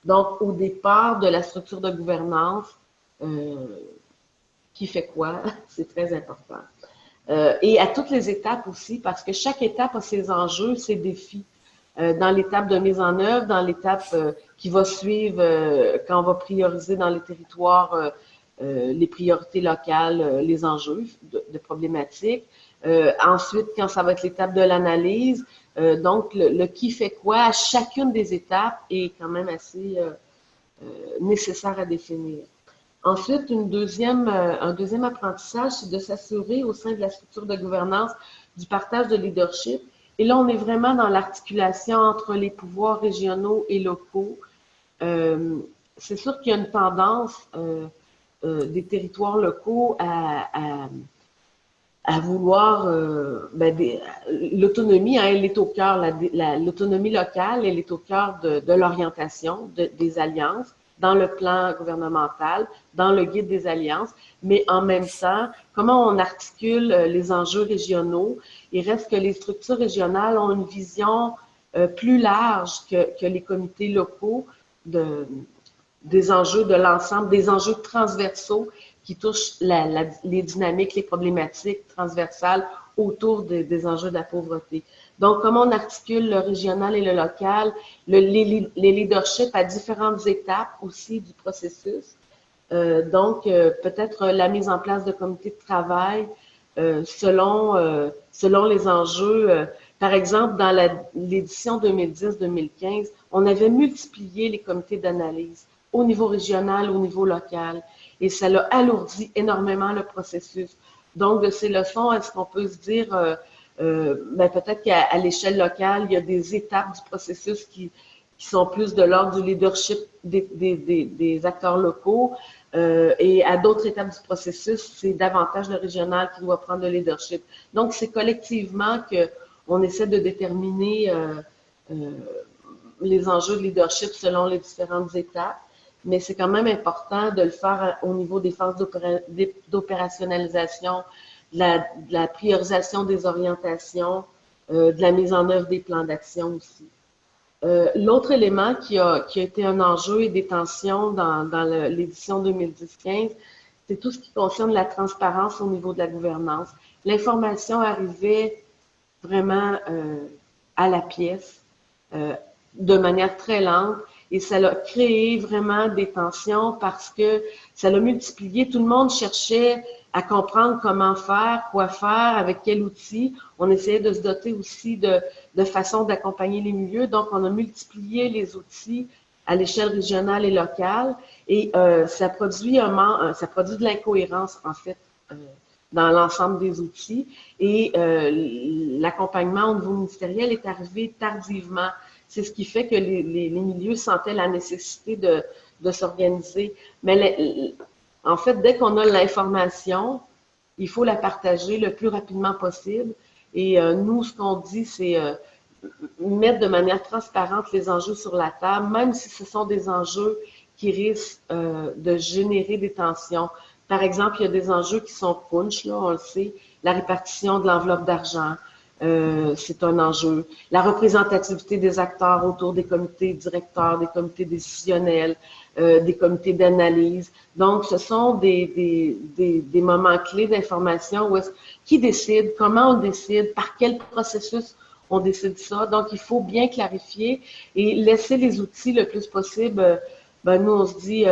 Donc, au départ de la structure de gouvernance, qui fait quoi, c'est très important. Et à toutes les étapes aussi, parce que chaque étape a ses enjeux, ses défis. Dans l'étape de mise en œuvre, dans l'étape qui va suivre quand on va prioriser dans les territoires les priorités locales, les enjeux de problématiques. Ensuite, quand ça va être l'étape de l'analyse, donc le qui fait quoi à chacune des étapes est quand même assez nécessaire à définir. Ensuite, un deuxième apprentissage, c'est de s'assurer au sein de la structure de gouvernance du partage de leadership. Et là, on est vraiment dans l'articulation entre les pouvoirs régionaux et locaux. C'est sûr qu'il y a une tendance des territoires locaux à vouloir l'autonomie, elle est au cœur, l'autonomie locale, elle est au cœur de l'orientation des alliances dans le plan gouvernemental, dans le guide des alliances, mais en même temps, comment on articule les enjeux régionaux. Il reste que les structures régionales ont une vision plus large que les comités locaux des enjeux de l'ensemble, des enjeux transversaux qui touchent les dynamiques, les problématiques transversales autour des enjeux de la pauvreté. Donc, comment on articule le régional et le local, les leaderships à différentes étapes aussi du processus. Donc, peut-être la mise en place de comités de travail selon les enjeux Par exemple, dans l'édition 2010-2015, on avait multiplié les comités d'analyse au niveau régional, au niveau local, et ça l'a alourdi énormément le processus. Donc, de ces leçons, est-ce qu'on peut se dire, ben, peut-être qu'à l'échelle locale, il y a des étapes du processus qui sont plus de l'ordre du leadership des acteurs locaux, et à d'autres étapes du processus, c'est davantage le régional qui doit prendre le leadership. Donc, c'est collectivement qu'on essaie de déterminer les enjeux de leadership selon les différentes étapes, mais c'est quand même important de le faire au niveau des phases d'opérationnalisation, de la priorisation des orientations, de la mise en œuvre des plans d'action aussi. L'autre élément qui a été un enjeu et des tensions dans l'édition 2010-15, c'est tout ce qui concerne la transparence au niveau de la gouvernance. L'information arrivait vraiment à la pièce, de manière très lente, et ça a créé vraiment des tensions parce que ça l'a multiplié. Tout le monde cherchait à comprendre comment faire, quoi faire, avec quel outil. On essayait de se doter aussi de façons d'accompagner les milieux. Donc, on a multiplié les outils à l'échelle régionale et locale. Et ça produit de l'incohérence, en fait, dans l'ensemble des outils. Et l'accompagnement au niveau ministériel est arrivé tardivement. C'est ce qui fait que les milieux sentaient la nécessité de s'organiser. Mais en fait, dès qu'on a l'information, il faut la partager le plus rapidement possible. Et nous, ce qu'on dit, c'est mettre de manière transparente les enjeux sur la table, même si ce sont des enjeux qui risquent de générer des tensions. Par exemple, il y a des enjeux qui sont punch, là, on le sait, la répartition de l'enveloppe d'argent. C'est un enjeu. La représentativité des acteurs autour des comités directeurs, des comités décisionnels, des comités d'analyse. Donc, ce sont des moments clés d'information où qui décide, comment on décide, par quel processus on décide ça. Donc, il faut bien clarifier et laisser les outils le plus possible. Ben, nous, on se dit,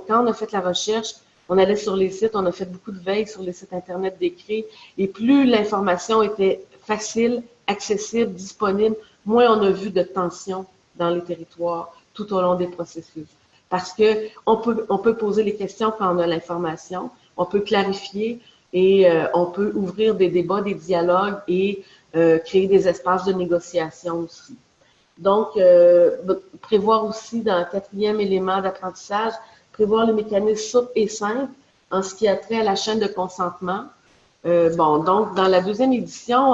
quand on a fait la recherche, on allait sur les sites, on a fait beaucoup de veille sur les sites Internet d'écrit, et plus l'information était facile, accessible, disponible, moins on a vu de tensions dans les territoires tout au long des processus. Parce que on peut poser les questions quand on a l'information, on peut clarifier et on peut ouvrir des débats, des dialogues et créer des espaces de négociation aussi. Donc, prévoir aussi dans le quatrième élément d'apprentissage, prévoir les mécanismes souples et simples en ce qui a trait à la chaîne de consentement. Donc, dans la deuxième édition,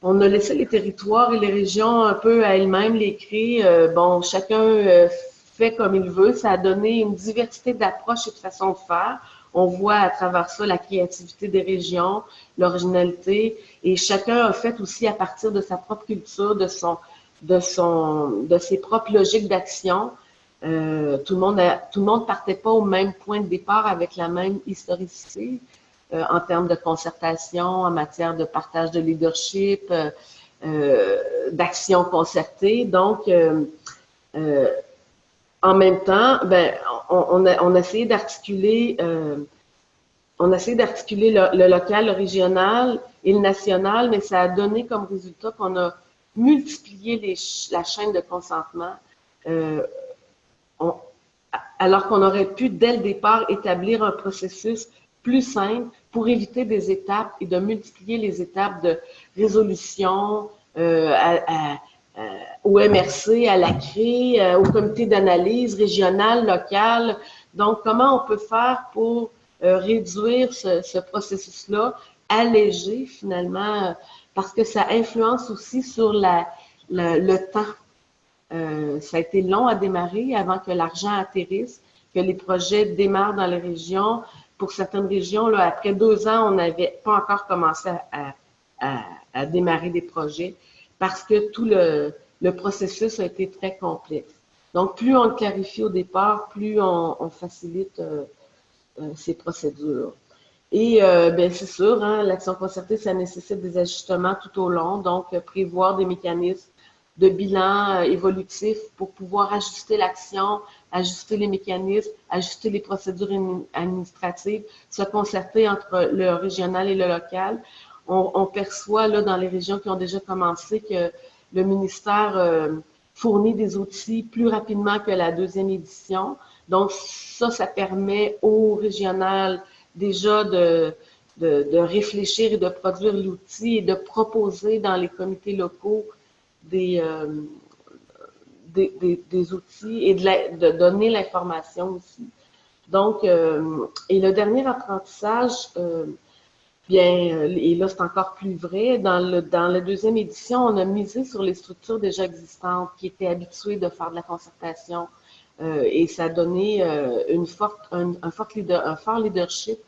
on a laissé les territoires et les régions un peu à elles-mêmes l'écrire. Chacun fait comme il veut. Ça a donné une diversité d'approches et de façons de faire. On voit à travers ça la créativité des régions, l'originalité, et chacun a fait aussi à partir de sa propre culture, de ses propres logiques d'action. Tout le monde partait pas au même point de départ avec la même historicité. En termes de concertation, en matière de partage de leadership, d'action concertée. Donc, en même temps, on a essayé d'articuler le local, le régional et le national, mais ça a donné comme résultat qu'on a multiplié la chaîne de consentement, alors qu'on aurait pu, dès le départ, établir un processus plus simple pour éviter des étapes et de multiplier les étapes de résolution au MRC, à la CRE, au comité d'analyse régional, local. Donc, comment on peut faire pour réduire ce processus-là, alléger finalement, parce que ça influence aussi sur le temps. Ça a été long à démarrer avant que l'argent atterrisse, que les projets démarrent dans les régions. Pour certaines régions, là, après 2 ans, on n'avait pas encore commencé à démarrer des projets parce que tout le processus a été très complexe. Donc, plus on le clarifie au départ, plus on facilite ces procédures. Et c'est sûr, hein, l'action concertée, ça nécessite des ajustements tout au long, donc prévoir des mécanismes de bilan évolutif pour pouvoir ajuster l'action, ajuster les mécanismes, ajuster les procédures administratives, se concerter entre le régional et le local. on perçoit là, dans les régions qui ont déjà commencé que le ministère fournit des outils plus rapidement que la deuxième édition. Donc, ça permet aux régionales déjà de réfléchir et de produire l'outil et de proposer dans les comités locaux des outils et de donner l'information aussi. Donc, et le dernier apprentissage, et là c'est encore plus vrai, dans la deuxième édition, on a misé sur les structures déjà existantes qui étaient habituées de faire de la concertation et ça a donné un fort leadership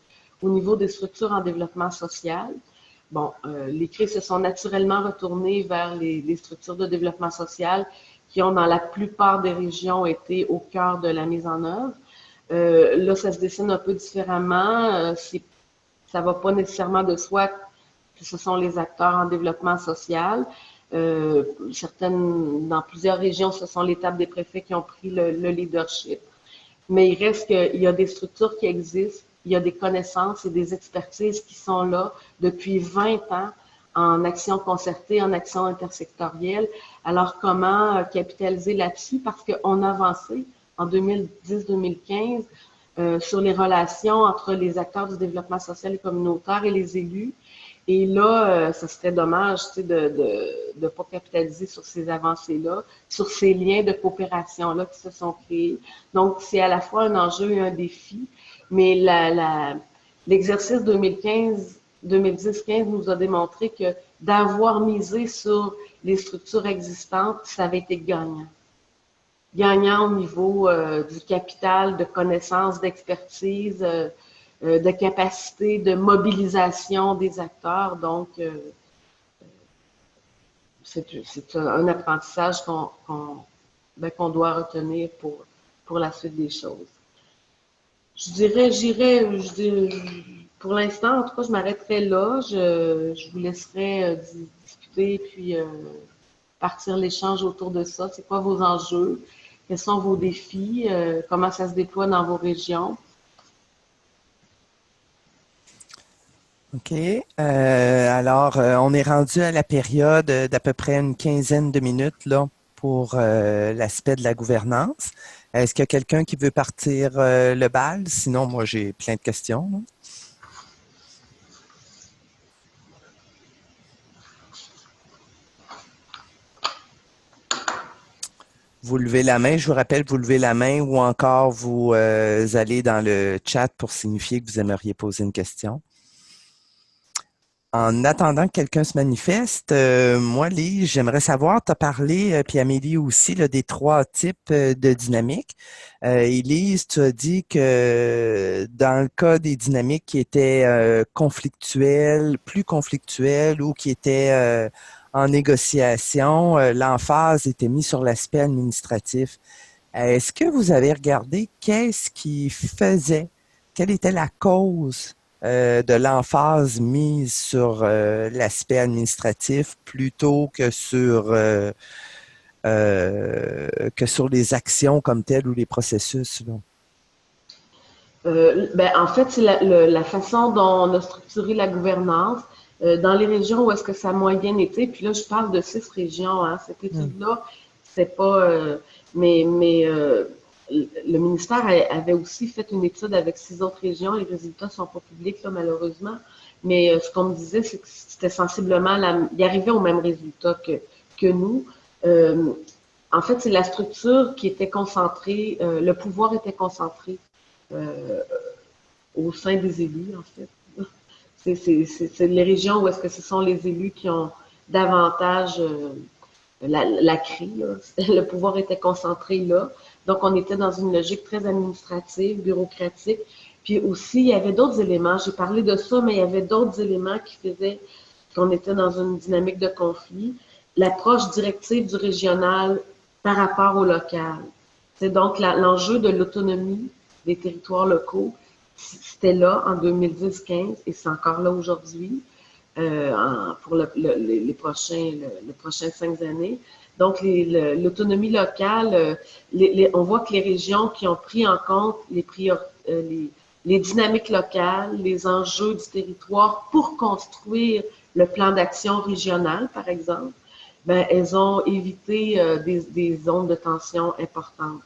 au niveau des structures en développement social. Bon, les CRI se sont naturellement retournés vers les structures de développement social qui ont dans la plupart des régions été au cœur de la mise en œuvre. Là, ça se dessine un peu différemment. Ça ne va pas nécessairement de soi que ce sont les acteurs en développement social. Dans plusieurs régions, ce sont les tables des préfets qui ont pris le leadership. Mais il reste qu'il y a des structures qui existent, il y a des connaissances et des expertises qui sont là depuis 20 ans en action concertée, en action intersectorielle. Alors, comment capitaliser là-dessus? Parce qu'on a avancé en 2010-2015 sur les relations entre les acteurs du développement social et communautaire et les élus. Et là, ça serait dommage de ne pas capitaliser sur ces avancées-là, sur ces liens de coopération-là qui se sont créés. Donc, c'est à la fois un enjeu et un défi, mais l'exercice 2010-15 nous a démontré que d'avoir misé sur les structures existantes, ça avait été gagnant. Gagnant au niveau du capital, de connaissances, d'expertise, de capacité de mobilisation des acteurs. Donc, c'est un apprentissage qu'on doit retenir pour la suite des choses. Pour l'instant, en tout cas, je m'arrêterai là. Je vous laisserai discuter puis partir l'échange autour de ça. C'est quoi vos enjeux? Quels sont vos défis? Comment ça se déploie dans vos régions? OK. Alors, on est rendu à la période d'à peu près une quinzaine de minutes là, pour l'aspect de la gouvernance. Est-ce qu'il y a quelqu'un qui veut partir le bal? Sinon, moi, j'ai plein de questions. Là. Vous levez la main, je vous rappelle, vous levez la main ou encore vous allez dans le chat pour signifier que vous aimeriez poser une question. En attendant que quelqu'un se manifeste, moi, Lise, j'aimerais savoir, tu as parlé, puis Amélie aussi, là, des 3 types de dynamiques. Lise, tu as dit que dans le cas des dynamiques qui étaient plus conflictuelles ou qui étaient en négociation, l'emphase était mise sur l'aspect administratif. Est-ce que vous avez regardé qu'est-ce qui faisait, quelle était la cause de l'emphase mise sur l'aspect administratif plutôt que sur les actions comme telles ou les processus? Là? En fait, c'est la façon dont on a structuré la gouvernance. Dans les régions où est-ce que ça a moyenne été, puis là, je parle de 6 régions, hein, cette étude-là, c'est pas... le ministère avait aussi fait une étude avec 6 autres régions. Les résultats ne sont pas publics, là, malheureusement. Mais ce qu'on me disait, c'est que c'était sensiblement... il arrivait au même résultat que nous. En fait, c'est la structure qui était concentrée, le pouvoir était concentré au sein des élus, en fait. C'est les régions où est-ce que ce sont les élus qui ont davantage la CRI. Là. Le pouvoir était concentré là. Donc, on était dans une logique très administrative, bureaucratique. Puis aussi, il y avait d'autres éléments. J'ai parlé de ça, mais il y avait d'autres éléments qui faisaient qu'on était dans une dynamique de conflit. L'approche directive du régional par rapport au local. C'est donc l'enjeu de l'autonomie des territoires locaux. C'était là en 2010-15 et c'est encore là aujourd'hui pour les prochaines 5 années. Donc, l'autonomie locale, on voit que les régions qui ont pris en compte les dynamiques locales, les enjeux du territoire pour construire le plan d'action régional, par exemple, ben, elles ont évité des zones de tension importantes.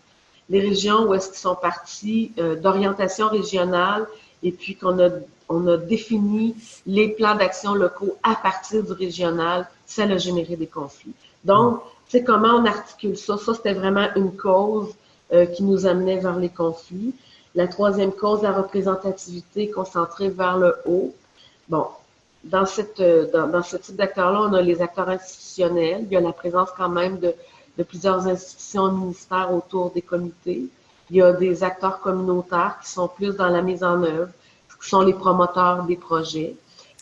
Les régions où est-ce qu'ils sont partis d'orientation régionale et puis qu'on a défini les plans d'action locaux à partir du régional, ça a généré des conflits. Donc, c'est comment on articule ça. Ça, c'était vraiment une cause qui nous amenait vers les conflits. La troisième cause, la représentativité concentrée vers le haut. Bon, dans ce type d'acteurs-là, on a les acteurs institutionnels. Il y a la présence quand même de plusieurs institutions ministères autour des comités. Il y a des acteurs communautaires qui sont plus dans la mise en œuvre, qui sont les promoteurs des projets.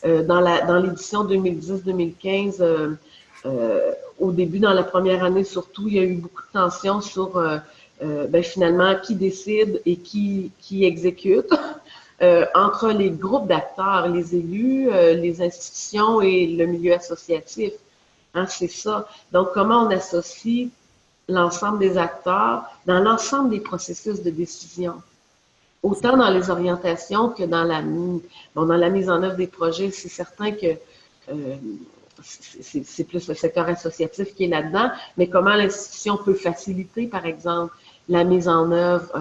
Dans l'édition 2010-2015, au début, dans la première année surtout, il y a eu beaucoup de tensions sur finalement qui décide et qui exécute entre les groupes d'acteurs, les élus, les institutions et le milieu associatif. Hein, c'est ça. Donc, comment on associe l'ensemble des acteurs dans l'ensemble des processus de décision? Autant dans les orientations que dans la mise en œuvre des projets. C'est certain que c'est plus le secteur associatif qui est là-dedans, mais comment l'institution peut faciliter, par exemple, la mise en œuvre.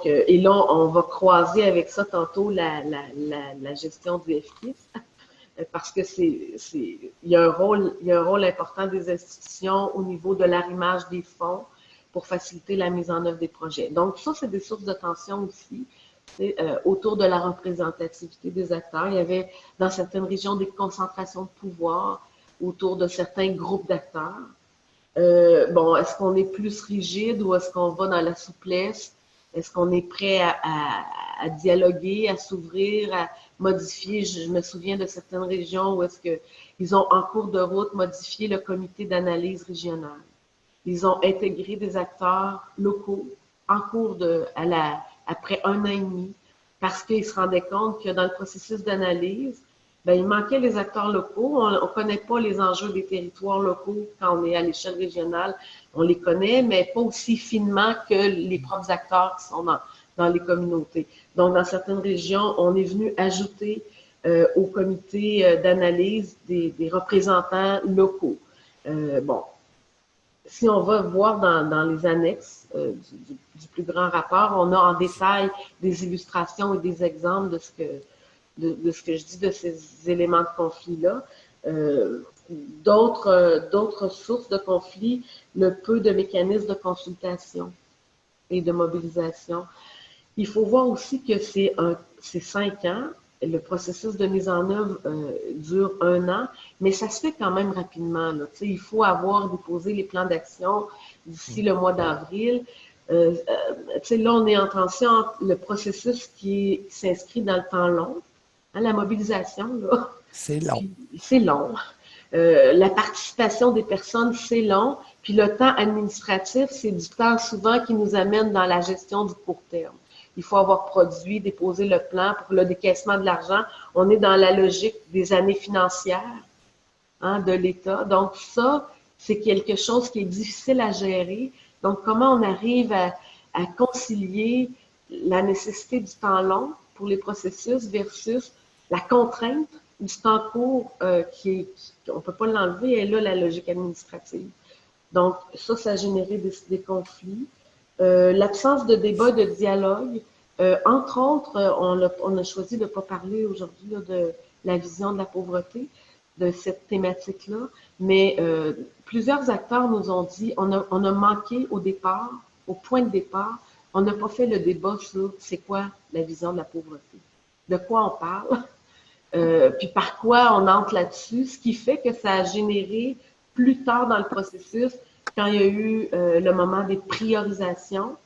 Et là, on va croiser avec ça tantôt la gestion du FKIS, parce que il y a un rôle important des institutions au niveau de l'arrimage des fonds pour faciliter la mise en œuvre des projets. Donc, ça, c'est des sources de tension aussi. Autour de la représentativité des acteurs. Il y avait dans certaines régions des concentrations de pouvoir autour de certains groupes d'acteurs. Est-ce qu'on est plus rigide ou est-ce qu'on va dans la souplesse? Est-ce qu'on est prêt à dialoguer, à s'ouvrir, à modifier? Je me souviens de certaines régions où est-ce qu'ils ont en cours de route modifié le comité d'analyse régionale. Ils ont intégré des acteurs locaux en cours après 1 an et demi, parce qu'ils se rendaient compte que dans le processus d'analyse, il manquait les acteurs locaux. On ne connaît pas les enjeux des territoires locaux quand on est à l'échelle régionale. On les connaît, mais pas aussi finement que les propres acteurs qui sont dans les communautés. Donc, dans certaines régions, on est venu ajouter au comité d'analyse des représentants locaux. Si on va voir dans les annexes du plus grand rapport, on a en détail des illustrations et des exemples de ce que je dis de ces éléments de conflit-là. D'autres sources de conflit, le peu de mécanismes de consultation et de mobilisation. Il faut voir aussi que c'est 5 ans. Le processus de mise en œuvre dure 1 an, mais ça se fait quand même rapidement. Là. Il faut avoir déposé les plans d'action d'ici le mois d'avril. Là, on est en tension entre le processus qui s'inscrit dans le temps long. Hein, la mobilisation, là. C'est long. C'est long. La participation des personnes, c'est long. Puis le temps administratif, c'est du temps souvent qui nous amène dans la gestion du court terme. Il faut avoir produit, déposé le plan pour le décaissement de l'argent. On est dans la logique des années financières de l'État. Donc ça, c'est quelque chose qui est difficile à gérer. Donc comment on arrive à concilier la nécessité du temps long pour les processus versus la contrainte du temps court on ne peut pas l'enlever, elle est là, la logique administrative. Donc ça a généré des conflits. L'absence de débat, de dialogue. Entre autres, on a choisi de ne pas parler aujourd'hui de la vision de la pauvreté, de cette thématique-là, mais plusieurs acteurs nous ont dit on a manqué au départ, au point de départ, on n'a pas fait le débat sur c'est quoi la vision de la pauvreté, de quoi on parle, puis par quoi on entre là-dessus, ce qui fait que ça a généré plus tard dans le processus, quand il y a eu le moment des priorisations,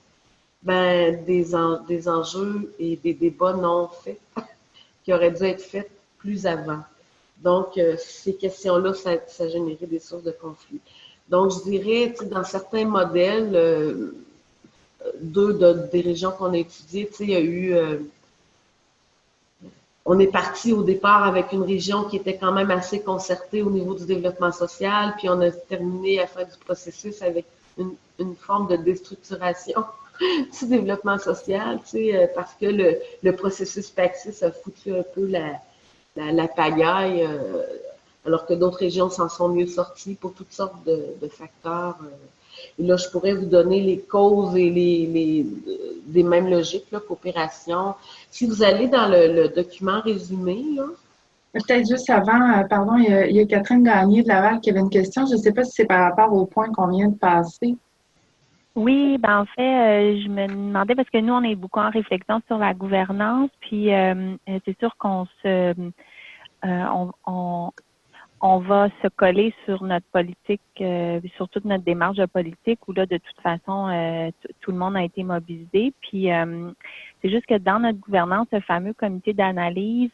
des enjeux et des débats non faits qui auraient dû être faits plus avant. Donc, ces questions-là, ça a généré des sources de conflit. Donc, je dirais, dans certains modèles, des régions qu'on a étudiées, il y a eu... on est parti au départ avec une région qui était quand même assez concertée au niveau du développement social, puis on a terminé à faire du processus avec une forme de déstructuration du développement social, parce que le processus PACSIS a foutu un peu la pagaille, alors que d'autres régions s'en sont mieux sorties pour toutes sortes de facteurs. Et là, je pourrais vous donner les causes et des mêmes logiques, là, coopération. Si vous allez dans le document résumé, là, peut-être juste avant, pardon, il y a Catherine Gagné de Laval qui avait une question. Je ne sais pas si c'est par rapport au point qu'on vient de passer. Oui, ben en fait, je me demandais parce que nous, on est beaucoup en réflexion sur la gouvernance, puis c'est sûr qu'on on va se coller sur notre politique, sur toute notre démarche de politique, où là, de toute façon, tout le monde a été mobilisé. Puis c'est juste que dans notre gouvernance, le fameux comité d'analyse,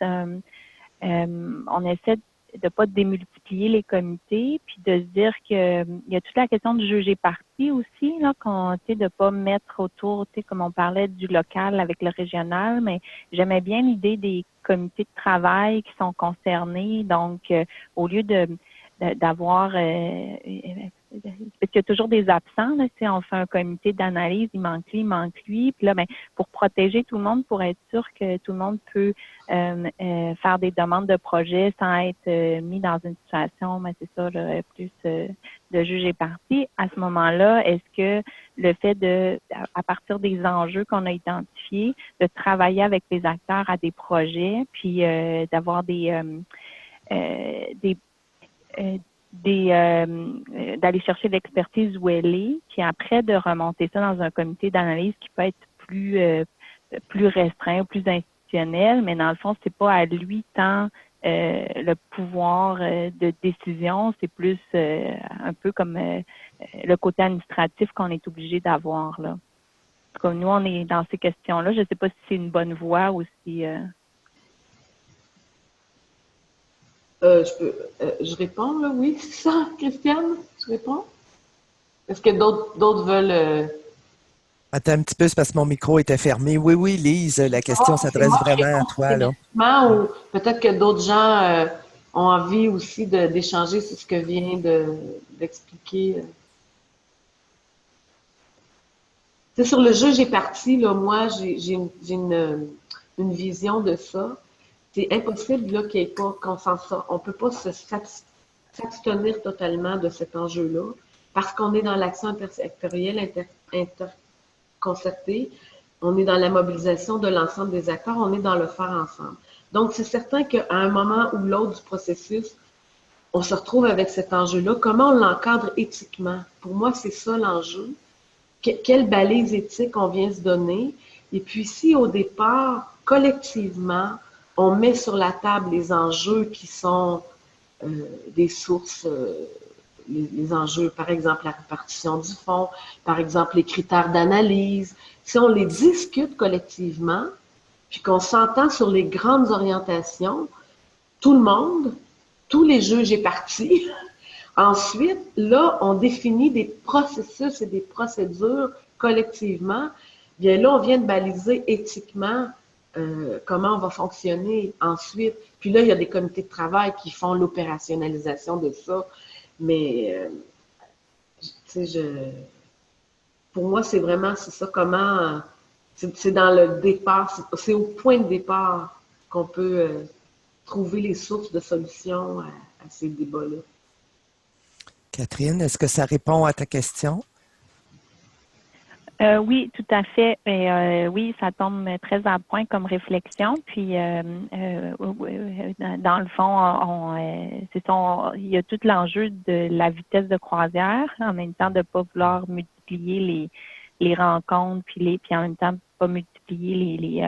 on essaie de pas démultiplier les comités, puis de se dire que il y a toute la question du juger parti aussi, là, de pas mettre autour, comme on parlait du local avec le régional, mais j'aimais bien l'idée des comités de travail qui sont concernés. Donc, au lieu d'avoir parce qu'il y a toujours des absents, là, on fait un comité d'analyse, il manque lui, puis là, ben, pour protéger tout le monde, pour être sûr que tout le monde peut faire des demandes de projet sans être mis dans une situation, mais c'est ça, là, plus de juger parti. À ce moment-là, est-ce que le fait à partir des enjeux qu'on a identifiés, de travailler avec les acteurs à des projets, puis d'avoir d'aller chercher l'expertise où elle est, puis après de remonter ça dans un comité d'analyse qui peut être plus restreint, plus institutionnel, mais dans le fond, c'est pas à lui tant le pouvoir de décision, c'est plus un peu comme le côté administratif qu'on est obligé d'avoir là. Comme nous, on est dans ces questions-là, je sais pas si c'est une bonne voie ou si je réponds, là, oui, c'est ça, Christiane? Je réponds? Est-ce que d'autres veulent... Attends un petit peu, c'est parce que mon micro était fermé. Oui, Lise, la question s'adresse vraiment à toi, là. Ou peut-être que d'autres gens ont envie aussi d'échanger sur ce que vient d'expliquer. C'est sur le juge est parti, là, moi, j'ai une vision de ça. C'est impossible là, qu'il n'y ait pas qu'on s'en sort. On ne peut pas s'abstenir totalement de cet enjeu-là parce qu'on est dans l'action intersectorielle, interconcertée, on est dans la mobilisation de l'ensemble des acteurs, on est dans le faire ensemble. Donc, c'est certain qu'à un moment ou l'autre du processus, on se retrouve avec cet enjeu-là. Comment on l'encadre éthiquement? Pour moi, c'est ça l'enjeu. Quelle balise éthique on vient se donner? Et puis, si au départ, collectivement, on met sur la table les enjeux qui sont des sources, les enjeux, par exemple, la répartition du fonds, par exemple, les critères d'analyse. Si on les discute collectivement, puis qu'on s'entend sur les grandes orientations, tout le monde, tous les juges et parties, ensuite, là, on définit des processus et des procédures collectivement. Bien là, on vient de baliser éthiquement comment on va fonctionner ensuite. Puis là, il y a des comités de travail qui font l'opérationnalisation de ça. Mais, tu sais, pour moi, c'est vraiment, c'est ça, comment, c'est dans le départ, c'est au point de départ qu'on peut trouver les sources de solutions à ces débats-là. Catherine, est-ce que ça répond à ta question? Oui, tout à fait. Et, oui, ça tombe très à point comme réflexion. Puis, dans le fond, il y a tout l'enjeu de la vitesse de croisière, en même temps de ne pas vouloir multiplier les rencontres, puis en même temps pas multiplier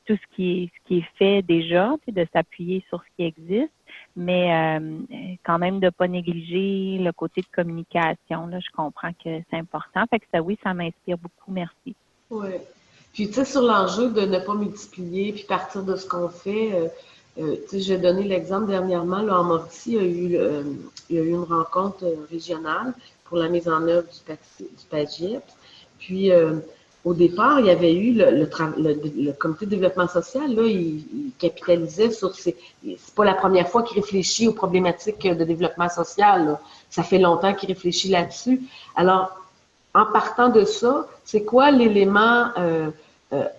tout ce qui est fait déjà, de s'appuyer sur ce qui existe, mais quand même de pas négliger le côté de communication. Là, je comprends que c'est important. Fait que ça, oui, ça m'inspire beaucoup. Merci. Oui. Puis, tu sais, sur l'enjeu de ne pas multiplier, puis partir de ce qu'on fait, tu sais, j'ai donné l'exemple dernièrement, là, en Mauricie, il y a eu une rencontre régionale pour la mise en œuvre du PAGIEP. Puis, au départ, il y avait eu le comité de développement social, là, il capitalisait sur c'est pas la première fois qu'il réfléchit aux problématiques de développement social, là. Ça fait longtemps qu'il réfléchit là-dessus. Alors, en partant de ça, c'est quoi l'élément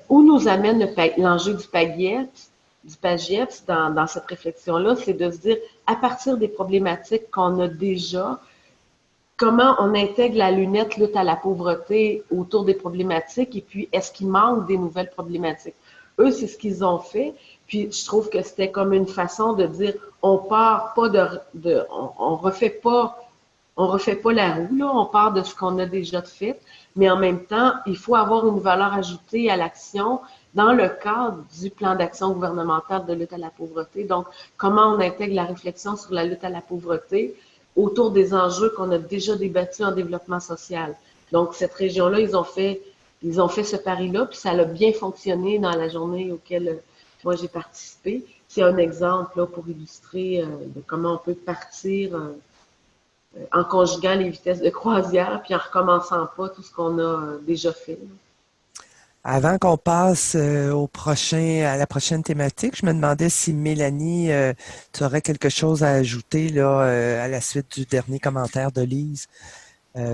où nous amène l'enjeu du PAGIEPS dans cette réflexion-là, c'est de se dire, à partir des problématiques qu'on a déjà, comment on intègre la lunette lutte à la pauvreté autour des problématiques et puis est-ce qu'il manque des nouvelles problématiques? Eux, c'est ce qu'ils ont fait. Puis je trouve que c'était comme une façon de dire on part pas on refait pas la roue, là, on part de ce qu'on a déjà fait, mais en même temps, il faut avoir une valeur ajoutée à l'action dans le cadre du plan d'action gouvernemental de lutte à la pauvreté. Donc, comment on intègre la réflexion sur la lutte à la pauvreté autour des enjeux qu'on a déjà débattus en développement social. Donc, cette région-là, ils ont fait ce pari-là, puis ça a bien fonctionné dans la journée auquel moi j'ai participé. C'est un exemple là, pour illustrer de comment on peut partir en conjuguant les vitesses de croisière, puis en recommençant pas tout ce qu'on a déjà fait. Avant qu'on passe à la prochaine thématique, je me demandais si Mélanie, tu aurais quelque chose à ajouter là, à la suite du dernier commentaire de Lise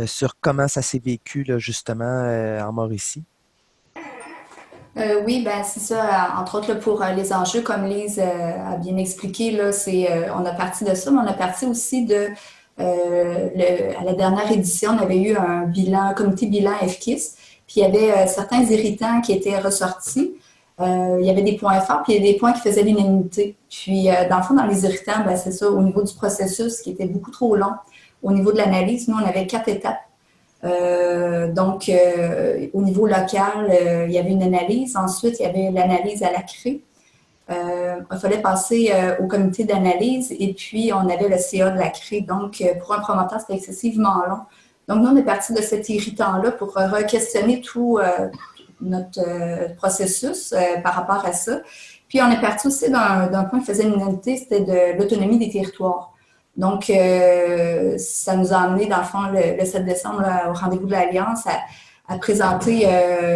sur comment ça s'est vécu là, justement en Mauricie. Oui, ben c'est ça. Entre autres, là, pour les enjeux, comme Lise a bien expliqué, là, on a parti de ça, mais on a parti aussi de à la dernière édition, on avait eu un comité bilan FKIS. Puis il y avait certains irritants qui étaient ressortis. Il y avait des points forts, puis il y avait des points qui faisaient l'unanimité. Puis, dans le fond, dans les irritants, ben, c'est ça, au niveau du processus qui était beaucoup trop long. Au niveau de l'analyse, nous, on avait 4 étapes. Donc, au niveau local, il y avait une analyse. Ensuite, il y avait l'analyse à la CRE. Il fallait passer au comité d'analyse et puis on avait le CA de la CRE. Donc, pour un promoteur, c'était excessivement long. Donc, nous, on est parti de cet irritant-là pour re-questionner tout notre processus par rapport à ça. Puis, on est parti aussi d'un point qui faisait l'unanimité, c'était de l'autonomie des territoires. Donc, ça nous a amené, dans le fond, le 7 décembre, là, au rendez-vous de l'Alliance, à présenter,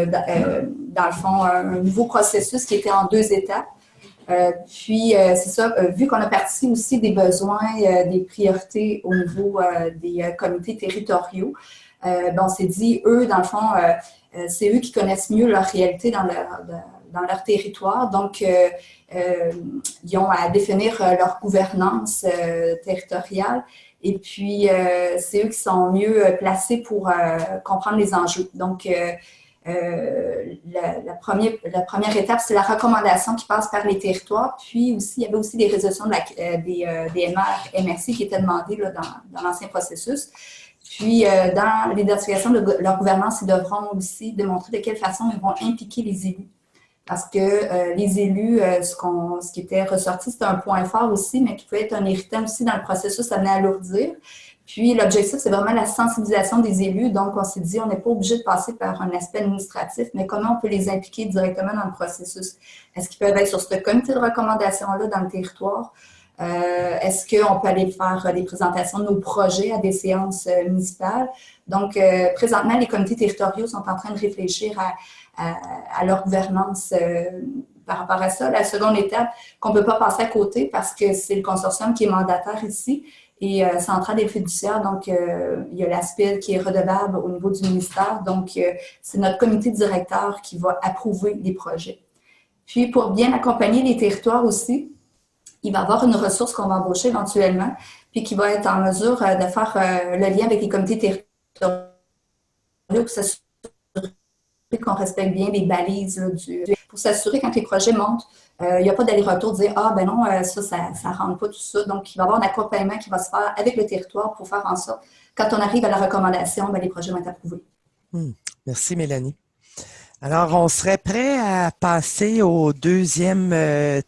dans le fond, un nouveau processus qui était en 2 étapes. Puis, c'est ça, vu qu'on a parti aussi des besoins, des priorités au niveau des comités territoriaux, on s'est dit, eux, dans le fond, c'est eux qui connaissent mieux leur réalité dans leur territoire. Donc, ils ont à définir leur gouvernance territoriale. Et puis, c'est eux qui sont mieux placés pour comprendre les enjeux. Donc, la première étape, c'est la recommandation qui passe par les territoires. Puis aussi, il y avait aussi des résolutions des MRC qui étaient demandées là, dans l'ancien processus. Puis, dans l'identification de leur gouvernance, ils devront aussi démontrer de quelle façon ils vont impliquer les élus. Parce que les élus, ce qui était ressorti, c'était un point fort aussi, mais qui pouvait être un irritant aussi dans le processus, ça venait alourdir. Puis, l'objectif, c'est vraiment la sensibilisation des élus. Donc, on s'est dit, on n'est pas obligé de passer par un aspect administratif, mais comment on peut les impliquer directement dans le processus? Est-ce qu'ils peuvent être sur ce comité de recommandation-là dans le territoire? Est-ce qu'on peut aller faire des présentations de nos projets à des séances municipales? Donc, présentement, les comités territoriaux sont en train de réfléchir à leur gouvernance par rapport à ça. La seconde étape, qu'on ne peut pas passer à côté parce que c'est le consortium qui est mandataire ici et central et fiduciaire. Donc, il y a l'aspect qui est redevable au niveau du ministère. Donc, c'est notre comité directeur qui va approuver les projets. Puis, pour bien accompagner les territoires aussi, il va y avoir une ressource qu'on va embaucher éventuellement, puis qui va être en mesure de faire le lien avec les comités territoriaux pour s'assurer qu'on respecte bien les balises là, pour s'assurer quand les projets montent, il n'y a pas d'aller-retour dire « Ah, ben non, ça ne rentre pas, tout ça. » Donc, il va y avoir un accompagnement qui va se faire avec le territoire pour faire en sorte, quand on arrive à la recommandation, ben, les projets vont être approuvés. Merci, Mélanie. Alors, on serait prêt à passer au deuxième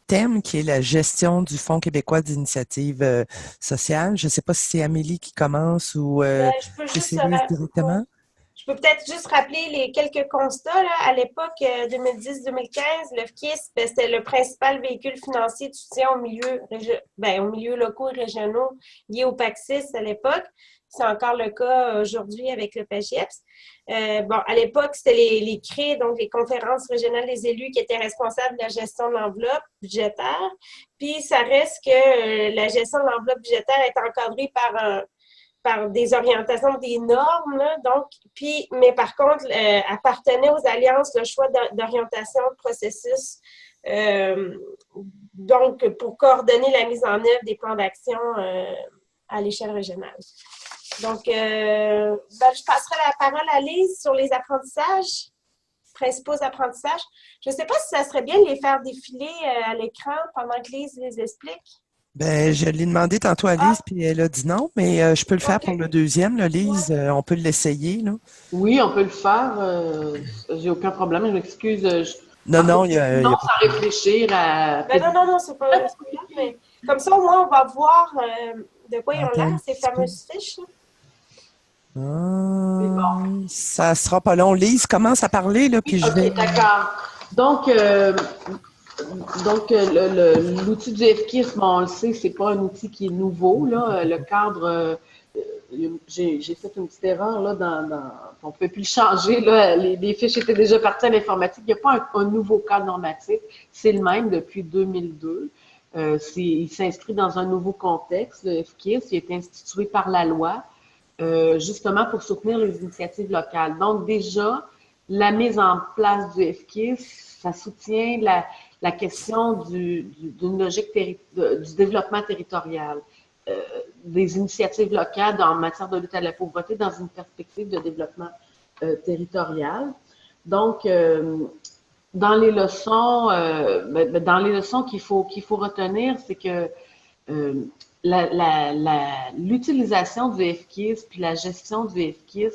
thème, qui est la gestion du Fonds québécois d'initiative sociale. Je ne sais pas si c'est Amélie qui commence ou c'est Lise directement. Je peux peut-être juste rappeler les quelques constats. Là. À l'époque 2010-2015, le FKIS, c'était le principal véhicule financier de soutien aux milieux locaux et régionaux liés au PAC-6 à l'époque. C'est encore le cas aujourd'hui avec le PAGIEPS. À l'époque, c'était les CRE, donc les conférences régionales des élus, qui étaient responsables de la gestion de l'enveloppe budgétaire. Puis, ça reste que la gestion de l'enveloppe budgétaire est encadrée par par des orientations, des normes, là, donc, puis, mais par contre, appartenait aux alliances le choix d'orientation, de processus, donc pour coordonner la mise en œuvre des plans d'action à l'échelle régionale. Donc, je passerai la parole à Lise sur les apprentissages, principaux apprentissages. Je ne sais pas si ça serait bien de les faire défiler à l'écran pendant que Lise les explique. Ben, je l'ai demandé tantôt à Lise, puis elle a dit non, mais je peux le faire pour le deuxième. Là, Lise, on peut l'essayer. Oui, on peut le faire. J'ai aucun problème. Je m'excuse. Non, il y a... sans réfléchir à... Ben non, c'est pas grave, mais comme ça, au moins, on va voir de quoi ils ont l'air, ces fameuses fiches. Ça sera pas long. Lise commence à parler, là, puis je vais... D'accord. Donc, l'outil du FKIS, on le sait, c'est pas un outil qui est nouveau. Là. Le cadre, j'ai fait une petite erreur là, on ne peut plus le changer. Là. Les fiches étaient déjà parties à l'informatique. Il n'y a pas un nouveau cadre normatif. C'est le même depuis 2002. Il s'inscrit dans un nouveau contexte. Le FKIS, il a été institué par la loi, justement pour soutenir les initiatives locales. Donc, déjà, la mise en place du FKIS, ça soutient la question d'une logique du développement territorial, des initiatives locales en matière de lutte à la pauvreté dans une perspective de développement territorial. Donc, dans les leçons qu'il faut retenir, c'est que l'utilisation du FKIS puis la gestion du FKIS,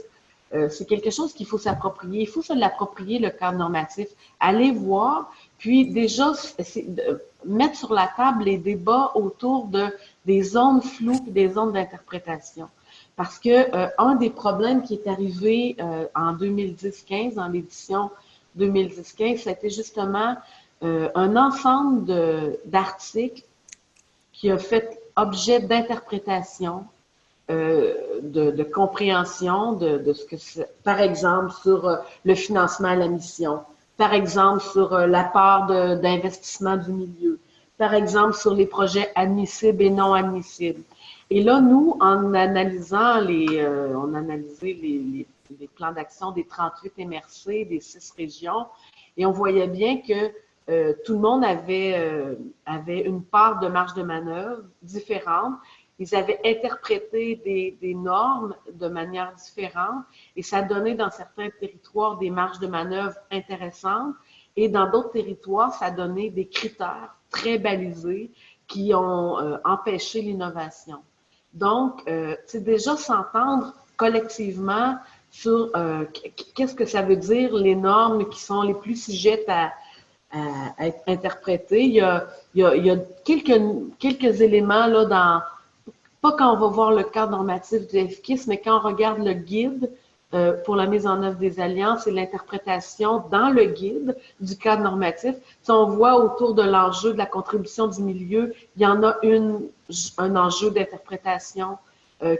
c'est quelque chose qu'il faut s'approprier. Il faut se l'approprier, le cadre normatif. Aller voir, puis déjà mettre sur la table les débats autour des zones floues et des zones d'interprétation. Parce que un des problèmes qui est arrivé en 2010-15, dans l'édition 2010-15, c'était justement un ensemble d'articles qui a fait objet d'interprétation, de compréhension de ce que c'est, par exemple, sur le financement à la mission, par exemple, sur la part d'investissement du milieu, par exemple, sur les projets admissibles et non admissibles. Et là, nous, en analysant on analysait les plans d'action des 38 MRC, des 6 régions, et on voyait bien que tout le monde avait une part de marge de manœuvre différente. Ils avaient interprété des normes de manière différente et ça donnait dans certains territoires des marges de manœuvre intéressantes et dans d'autres territoires, ça donnait des critères très balisés qui ont empêché l'innovation. Donc, c'est déjà s'entendre collectivement sur qu'est-ce que ça veut dire les normes qui sont les plus sujettes à être interprétées. Il y a quelques éléments là pas quand on va voir le cadre normatif du FKIS, mais quand on regarde le guide pour la mise en œuvre des alliances et l'interprétation dans le guide du cadre normatif, si on voit autour de l'enjeu de la contribution du milieu, il y en a un enjeu d'interprétation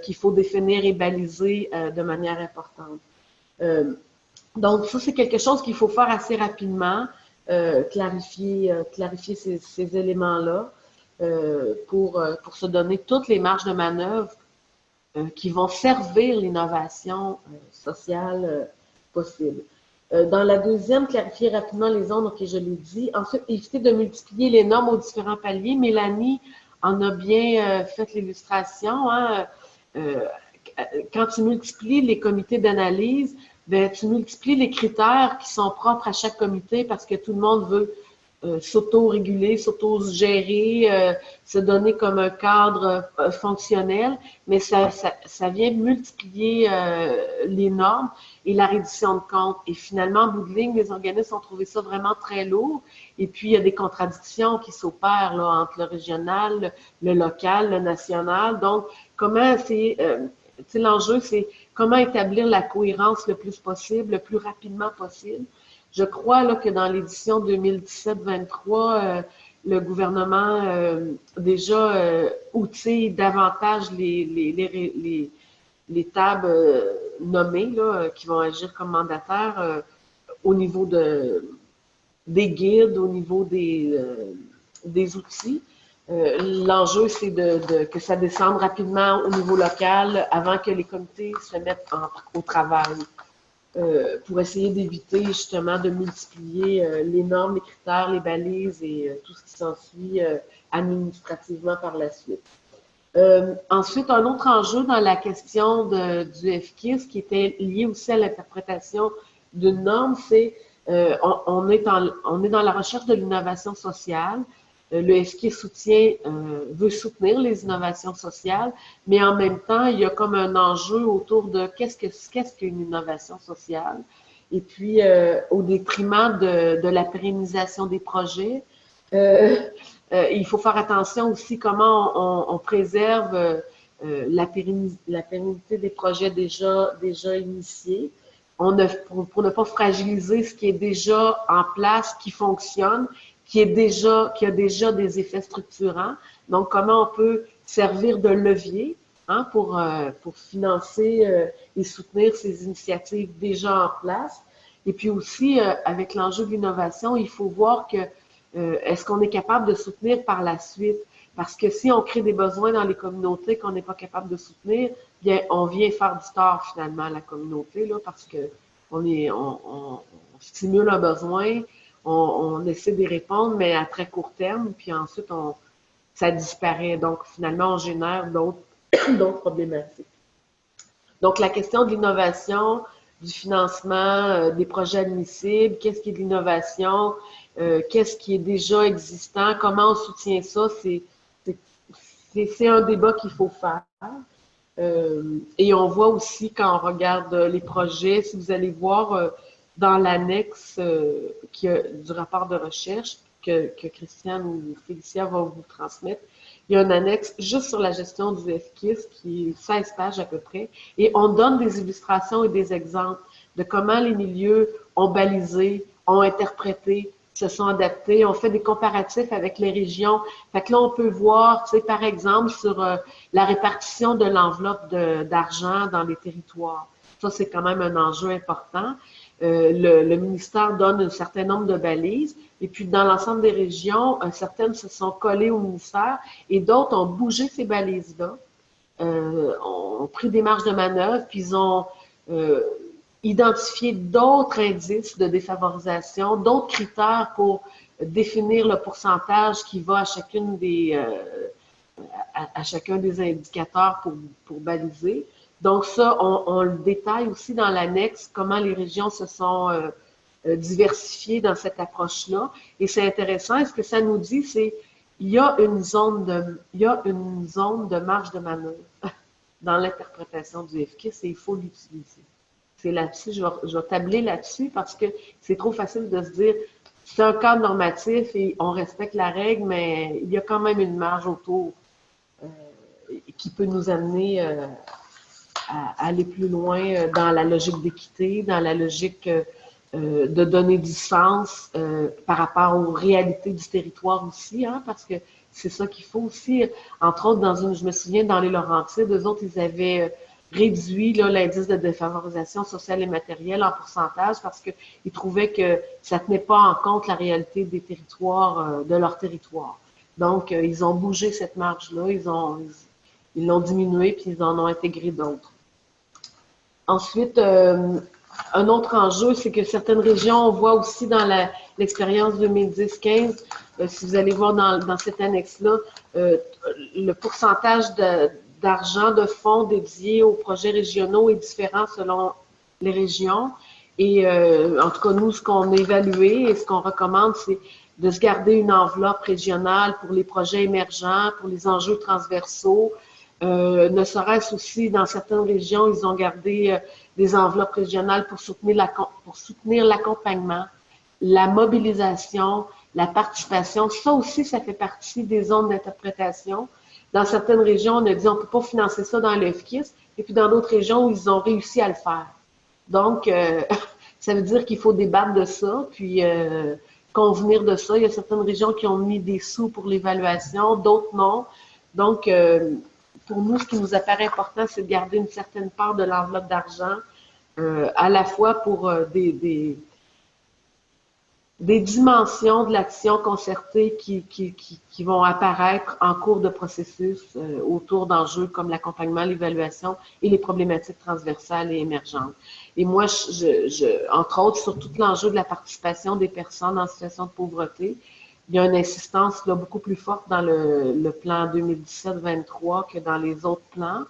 qu'il faut définir et baliser de manière importante. Donc, ça, c'est quelque chose qu'il faut faire assez rapidement, clarifier ces éléments-là. Pour se donner toutes les marges de manœuvre qui vont servir l'innovation sociale possible. Dans la deuxième, clarifier rapidement les zones, ok, je l'ai dit. Ensuite, éviter de multiplier les normes aux différents paliers. Mélanie en a bien fait l'illustration. Hein. Quand tu multiplies les comités d'analyse, ben, tu multiplies les critères qui sont propres à chaque comité parce que tout le monde veut s'auto-réguler, s'auto-gérer, se donner comme un cadre fonctionnel, mais ça vient multiplier les normes et la reddition de comptes. Et finalement, en bout de ligne, les organismes ont trouvé ça vraiment très lourd. Et puis, il y a des contradictions qui s'opèrent là, entre le régional, le local, le national. Donc, comment l'enjeu, c'est comment établir la cohérence le plus possible, le plus rapidement possible. Je crois là, que dans l'édition 2017-23, le gouvernement déjà outille davantage les tables nommées là, qui vont agir comme mandataires au niveau des guides, au niveau des outils. L'enjeu, c'est que ça descende rapidement au niveau local avant que les comités se mettent au travail pour essayer d'éviter justement de multiplier les normes, les critères, les balises et tout ce qui s'ensuit administrativement par la suite. Ensuite, un autre enjeu dans la question du FKIS qui était lié aussi à l'interprétation d'une norme, c'est on est dans la recherche de l'innovation sociale. Le FKIS veut soutenir les innovations sociales, mais en même temps, il y a comme un enjeu autour de qu'est-ce qu'une innovation sociale. Et puis, au détriment de la pérennisation des projets, il faut faire attention aussi comment on préserve la pérennité des projets déjà initiés, pour ne pas fragiliser ce qui est déjà en place, qui fonctionne, qui a déjà des effets structurants. Donc, comment on peut servir de levier pour financer et soutenir ces initiatives déjà en place. Et puis aussi, avec l'enjeu de l'innovation, il faut voir que est-ce qu'on est capable de soutenir par la suite? Parce que si on crée des besoins dans les communautés qu'on n'est pas capable de soutenir, bien, on vient faire du tort finalement à la communauté, là, parce que on stimule un besoin, on essaie d'y répondre, mais à très court terme, puis ensuite, ça disparaît. Donc, finalement, on génère d'autres problématiques. Donc, la question de l'innovation, du financement, des projets admissibles, qu'est-ce qui est de l'innovation, qu'est-ce qui est déjà existant, comment on soutient ça, c'est un débat qu'il faut faire. Et on voit aussi quand on regarde les projets, si vous allez voir dans l'annexe du rapport de recherche que Christiane ou Félicia va vous transmettre, il y a une annexe juste sur la gestion du FKIS qui est 16 pages à peu près, et on donne des illustrations et des exemples de comment les milieux ont balisé, ont interprété, se sont adaptés, on fait des comparatifs avec les régions. Fait que là, on peut voir, tu sais, par exemple, sur la répartition de l'enveloppe d'argent dans les territoires. Ça, c'est quand même un enjeu important. Le ministère donne un certain nombre de balises, et puis dans l'ensemble des régions, certaines se sont collées au ministère, et d'autres ont bougé ces balises-là, ont pris des marges de manœuvre, puis ils ont identifié d'autres indices de défavorisation, d'autres critères pour définir le pourcentage qui va à chacun des indicateurs pour baliser. Donc ça, on le détaille aussi dans l'annexe, comment les régions se sont diversifiées dans cette approche-là. Et c'est intéressant. Et ce que ça nous dit, c'est qu'il y a une zone de marge de manœuvre dans l'interprétation du FKIS et il faut l'utiliser. C'est là-dessus, je vais tabler là-dessus parce que c'est trop facile de se dire c'est un cadre normatif et on respecte la règle, mais il y a quand même une marge autour qui peut nous amener à aller plus loin dans la logique d'équité, dans la logique de donner du sens par rapport aux réalités du territoire aussi, parce que c'est ça qu'il faut aussi. Entre autres, je me souviens, dans les Laurentides, eux autres, ils avaient réduit l'indice de défavorisation sociale et matérielle en pourcentage parce qu'ils trouvaient que ça ne tenait pas en compte la réalité des territoires, de leur territoire. Donc, ils ont bougé cette marge-là, ils l'ont diminuée, puis ils en ont intégré d'autres. Ensuite, un autre enjeu, c'est que certaines régions, on voit aussi dans l'expérience 2010-15, si vous allez voir dans cette annexe-là, le pourcentage d'argent, de fonds dédiés aux projets régionaux est différent selon les régions. Et en tout cas, nous, ce qu'on a évalué et ce qu'on recommande, c'est de se garder une enveloppe régionale pour les projets émergents, pour les enjeux transversaux. Ne serait-ce aussi, dans certaines régions, ils ont gardé des enveloppes régionales pour soutenir l'accompagnement, la mobilisation, la participation. Ça aussi, ça fait partie des zones d'interprétation. Dans certaines régions, on a dit on ne peut pas financer ça dans le FKIS, et puis dans d'autres régions, ils ont réussi à le faire. Donc, ça veut dire qu'il faut débattre de ça, puis convenir de ça. Il y a certaines régions qui ont mis des sous pour l'évaluation, d'autres non. Donc, pour nous, ce qui nous apparaît important, c'est de garder une certaine part de l'enveloppe d'argent, à la fois pour des dimensions de l'action concertée qui vont apparaître en cours de processus autour d'enjeux comme l'accompagnement, l'évaluation et les problématiques transversales et émergentes. Et moi, entre autres, sur tout l'enjeu de la participation des personnes en situation de pauvreté, il y a une insistance là, beaucoup plus forte dans le plan 2017-23 que dans les autres plans.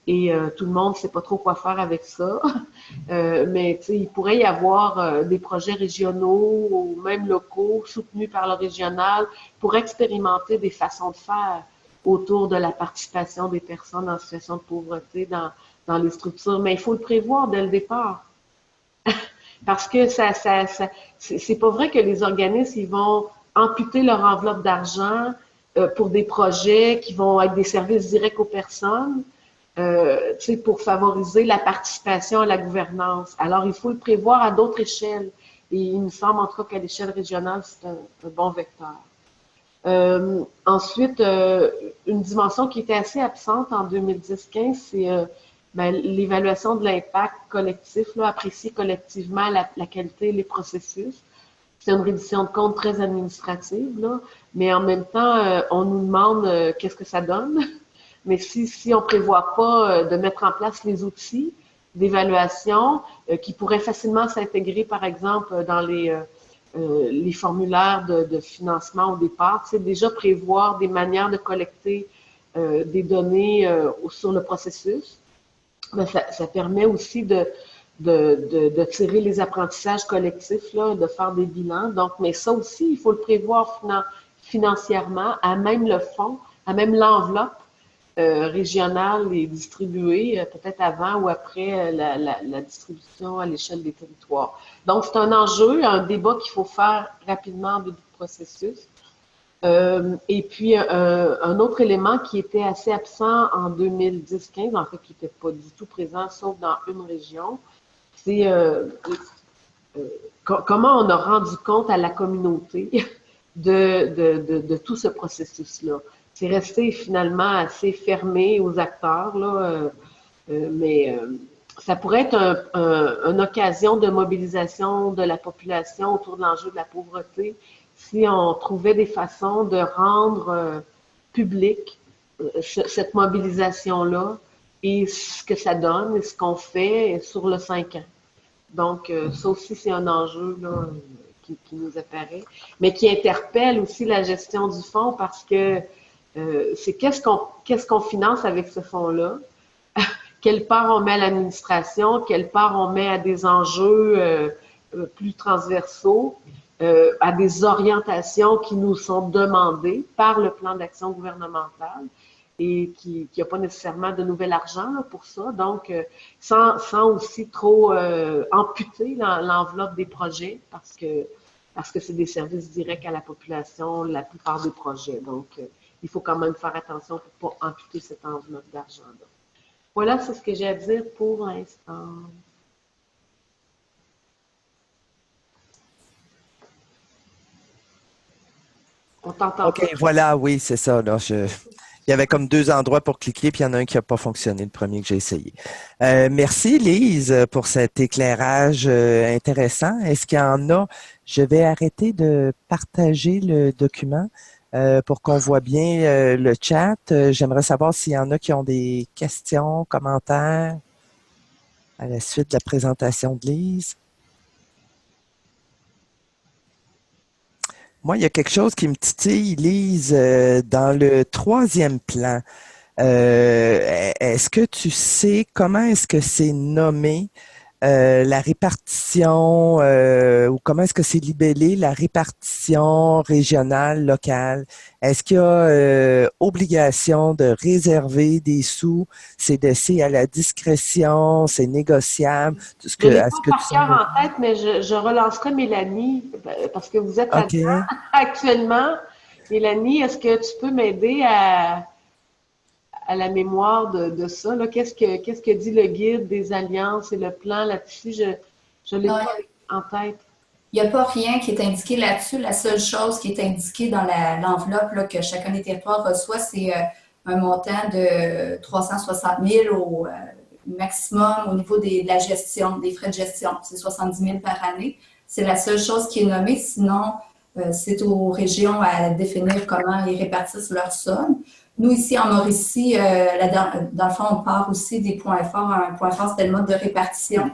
Et tout le monde ne sait pas trop quoi faire avec ça. Mais il pourrait y avoir des projets régionaux ou même locaux soutenus par le régional pour expérimenter des façons de faire autour de la participation des personnes en situation de pauvreté dans les structures. Mais il faut le prévoir dès le départ. Parce que c'est pas vrai que les organismes ils vont amputer leur enveloppe d'argent pour des projets qui vont être des services directs aux personnes. Pour favoriser la participation à la gouvernance. Alors, il faut le prévoir à d'autres échelles. Et il me semble, en tout cas, qu'à l'échelle régionale, c'est un bon vecteur. Ensuite, une dimension qui était assez absente en 2010-15, c'est l'évaluation de l'impact collectif, là, apprécier collectivement la qualité et les processus. C'est une reddition de comptes très administrative, là, mais en même temps, on nous demande qu'est-ce que ça donne. Mais si on ne prévoit pas de mettre en place les outils d'évaluation qui pourraient facilement s'intégrer, par exemple, dans les formulaires de financement au départ, déjà prévoir des manières de collecter des données sur le processus, ben, ça permet aussi de tirer les apprentissages collectifs, là, de faire des bilans. Donc, mais ça aussi, il faut le prévoir financièrement, à même le fonds, à même l'enveloppe régionale et distribuée, peut-être avant ou après la distribution à l'échelle des territoires. Donc, c'est un enjeu, un débat qu'il faut faire rapidement en début de processus. Et puis, un autre élément qui était assez absent en 2010-15, en fait, qui n'était pas du tout présent, sauf dans une région, c'est comment on a rendu compte à la communauté de tout ce processus-là. C'est resté finalement assez fermé aux acteurs, là, mais ça pourrait être une occasion de mobilisation de la population autour de l'enjeu de la pauvreté si on trouvait des façons de rendre publique cette mobilisation-là et ce que ça donne et ce qu'on fait sur le 5 ans. Donc, ça aussi, c'est un enjeu là, qui nous apparaît, mais qui interpelle aussi la gestion du fonds parce que c'est qu'est-ce qu'on finance avec ce fonds-là, quelle part on met à l'administration, quelle part on met à des enjeux plus transversaux, à des orientations qui nous sont demandées par le plan d'action gouvernemental et qui n'a pas nécessairement de nouvel argent là, pour ça, donc sans aussi trop amputer l'enveloppe des projets parce que c'est des services directs à la population, la plupart des projets, donc il faut quand même faire attention pour ne pas amputer cette enveloppe d'argent-là. Voilà, c'est ce que j'ai à dire pour l'instant. On t'entend. OK, voilà, oui, c'est ça. Là, il y avait comme 2 endroits pour cliquer, puis il y en a un qui n'a pas fonctionné, le premier que j'ai essayé. Merci, Lise, pour cet éclairage intéressant. Est-ce qu'il y en a? Je vais arrêter de partager le document pour qu'on voit bien le chat. J'aimerais savoir s'il y en a qui ont des questions, commentaires à la suite de la présentation de Lise. Moi, il y a quelque chose qui me titille, Lise, dans le 3e plan. Est-ce que tu sais comment est-ce que c'est nommé la répartition ou comment est-ce que c'est libellé la répartition régionale, locale? Est-ce qu'il y a obligation de réserver des sous? C'est laissé à la discrétion? C'est négociable? Je n'ai pas par cœur en tête, mais je relancerai Mélanie parce que vous êtes là-dedans actuellement. Mélanie, est-ce que tu peux m'aider à la mémoire de ça? Qu'est-ce que dit le guide des alliances et le plan là-dessus? Je l'ai pas en tête. Il n'y a pas rien qui est indiqué là-dessus. La seule chose qui est indiquée dans l'enveloppe que chacun des territoires reçoit, c'est un montant de 360 000 au maximum au niveau de la gestion, des frais de gestion. C'est 70 000 par année. C'est la seule chose qui est nommée. Sinon, c'est aux régions à définir comment ils répartissent leur somme. Nous, ici, en Mauricie, dans le fond, on part aussi des points forts. Un point fort, c'était le mode de répartition.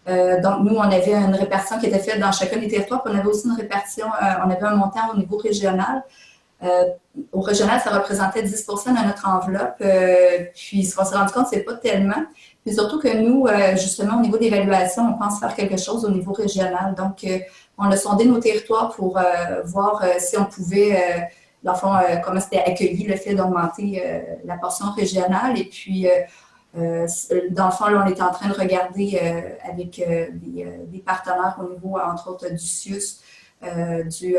Donc, nous, on avait une répartition qui était faite dans chacun des territoires, puis on avait aussi une répartition, on avait un montant au niveau régional. Au régional, ça représentait 10 de notre enveloppe. Puis, ce qu'on s'est rendu compte, c'est pas tellement. Puis surtout que nous, justement, au niveau d'évaluation, on pense faire quelque chose au niveau régional. Donc, on a sondé nos territoires pour voir si on pouvait, dans le fond, comment c'était accueilli le fait d'augmenter la portion régionale. Et puis, dans le fond, là, on est en train de regarder avec des partenaires au niveau, entre autres, du CIUS, du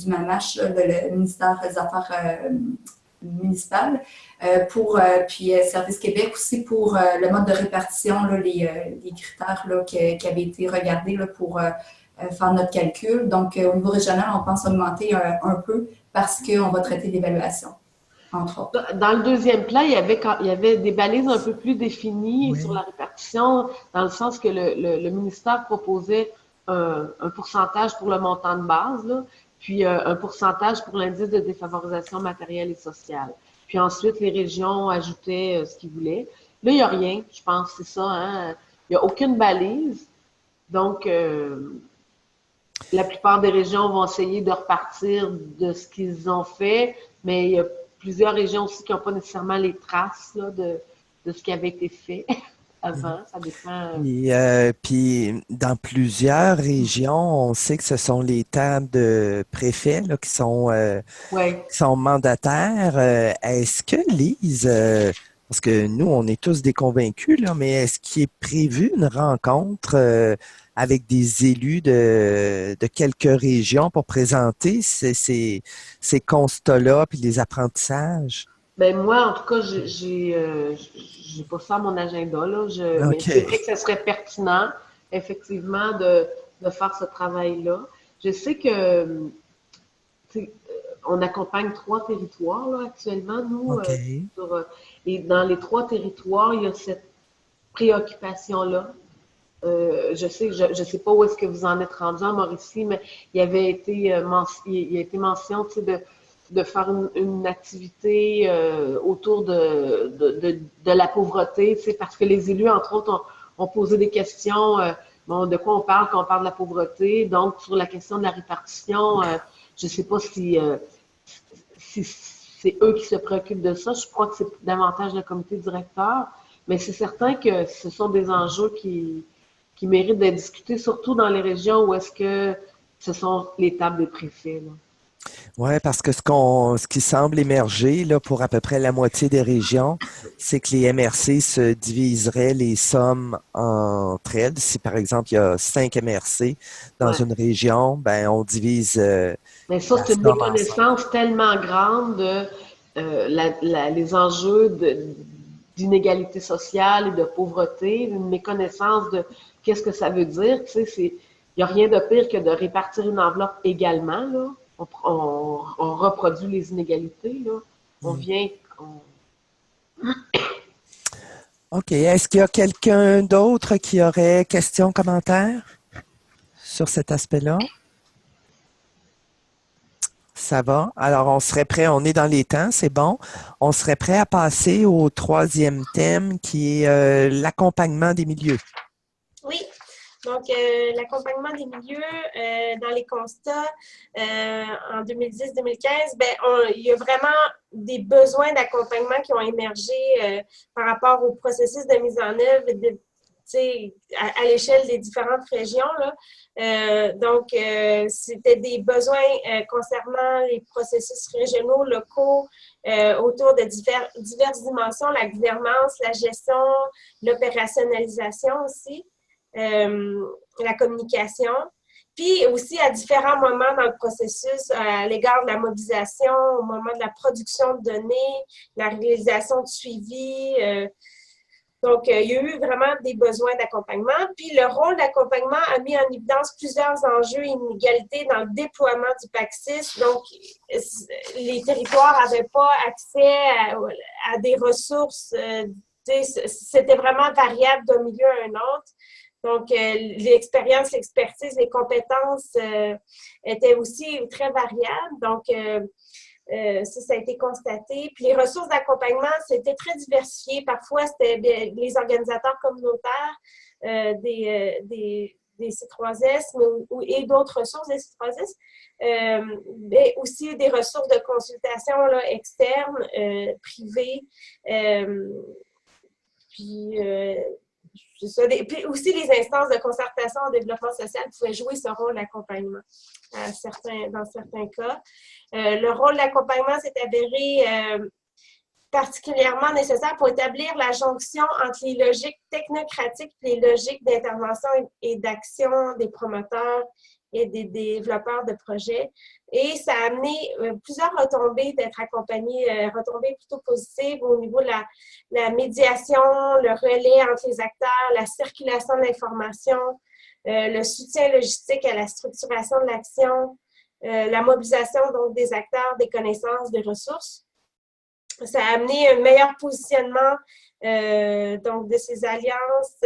MAMACH, le ministère des Affaires municipales, puis Service Québec aussi pour le mode de répartition, là, les critères là, qui avaient été regardés là, pour faire notre calcul. Donc, au niveau régional, on pense augmenter un peu parce qu'on va traiter d'évaluation. Dans le deuxième plan, il y avait des balises un peu plus définies sur la répartition, dans le sens que le ministère proposait un pourcentage pour le montant de base, là, puis un pourcentage pour l'indice de défavorisation matérielle et sociale. Puis ensuite, les régions ajoutaient ce qu'ils voulaient. Là, il n'y a rien, je pense, c'est ça. Hein? Il n'y a aucune balise. Donc, la plupart des régions vont essayer de repartir de ce qu'ils ont fait, mais il y a plusieurs régions aussi qui n'ont pas nécessairement les traces là, de ce qui avait été fait avant. Ça dépend. Puis, dans plusieurs régions, on sait que ce sont les tables de préfets là, qui sont mandataires. Est-ce que, Lise, parce que nous, on est tous des convaincus, là, mais est-ce qu'il est prévu une rencontre avec des élus de quelques régions pour présenter ces constats-là puis les apprentissages? Ben moi, en tout cas, j'ai pas ça à mon agenda, là. Mais c'est vrai que ce serait pertinent, effectivement, de faire ce travail-là. Je sais que on accompagne 3 territoires là, actuellement, nous. Et dans les 3 territoires, il y a cette préoccupation-là. Je sais pas où est-ce que vous en êtes rendu en Mauricie, mais il a été mention, tu sais, de faire une activité autour de la pauvreté, tu sais, parce que les élus, entre autres, ont posé des questions. De quoi on parle quand on parle de la pauvreté? Donc, sur la question de la répartition, je sais pas si c'est eux qui se préoccupent de ça. Je crois que c'est davantage le comité directeur, mais c'est certain que ce sont des enjeux qui méritent d'être discutés, surtout dans les régions où est-ce que ce sont les tables des préfets. Oui, parce que ce qui semble émerger là, pour à peu près la moitié des régions, c'est que les MRC se diviseraient les sommes entre elles. Si, par exemple, il y a 5 MRC dans une région, ben on divise... Mais ça, c'est une méconnaissance tellement grande de les enjeux d'inégalité sociale et de pauvreté, une méconnaissance de qu'est-ce que ça veut dire. Tu sais, il n'y a rien de pire que de répartir une enveloppe également, là. On reproduit les inégalités, là. On vient... OK. Est-ce qu'il y a quelqu'un d'autre qui aurait questions, commentaires sur cet aspect-là? Ça va. Alors, on serait prêt, on est dans les temps, c'est bon. On serait prêt à passer au 3e thème qui est l'accompagnement des milieux. Oui. Donc, l'accompagnement des milieux dans les constats en 2010-2015, il y a vraiment des besoins d'accompagnement qui ont émergé par rapport au processus de mise en œuvre à l'échelle des différentes régions. Là. Donc, c'était des besoins concernant les processus régionaux, locaux, autour de diverses dimensions, la gouvernance, la gestion, l'opérationnalisation aussi. La communication, puis aussi à différents moments dans le processus, à l'égard de la mobilisation, au moment de la production de données, la réalisation de suivi. Donc, il y a eu vraiment des besoins d'accompagnement. Puis, le rôle d'accompagnement a mis en évidence plusieurs enjeux et inégalités dans le déploiement du PAC-6. Donc, les territoires n'avaient pas accès à des ressources. C'était vraiment variable d'un milieu à un autre. Donc, l'expérience, l'expertise, les compétences étaient aussi très variables. Donc, ça a été constaté. Puis les ressources d'accompagnement, c'était très diversifié. Parfois, c'était les organisateurs communautaires des C3S et d'autres ressources des C3S, mais aussi des ressources de consultation là, externes, privées. Puis aussi, les instances de concertation en développement social pouvaient jouer ce rôle d'accompagnement dans certains cas. Le rôle d'accompagnement s'est avéré particulièrement nécessaire pour établir la jonction entre les logiques technocratiques et les logiques d'intervention et d'action des promoteurs et des développeurs de projets. Et ça a amené plusieurs retombées d'être accompagné, retombées plutôt positives au niveau de la médiation, le relais entre les acteurs, la circulation de l'information, le soutien logistique à la structuration de l'action, la mobilisation donc, des acteurs, des connaissances, des ressources. Ça a amené un meilleur positionnement donc de ces alliances,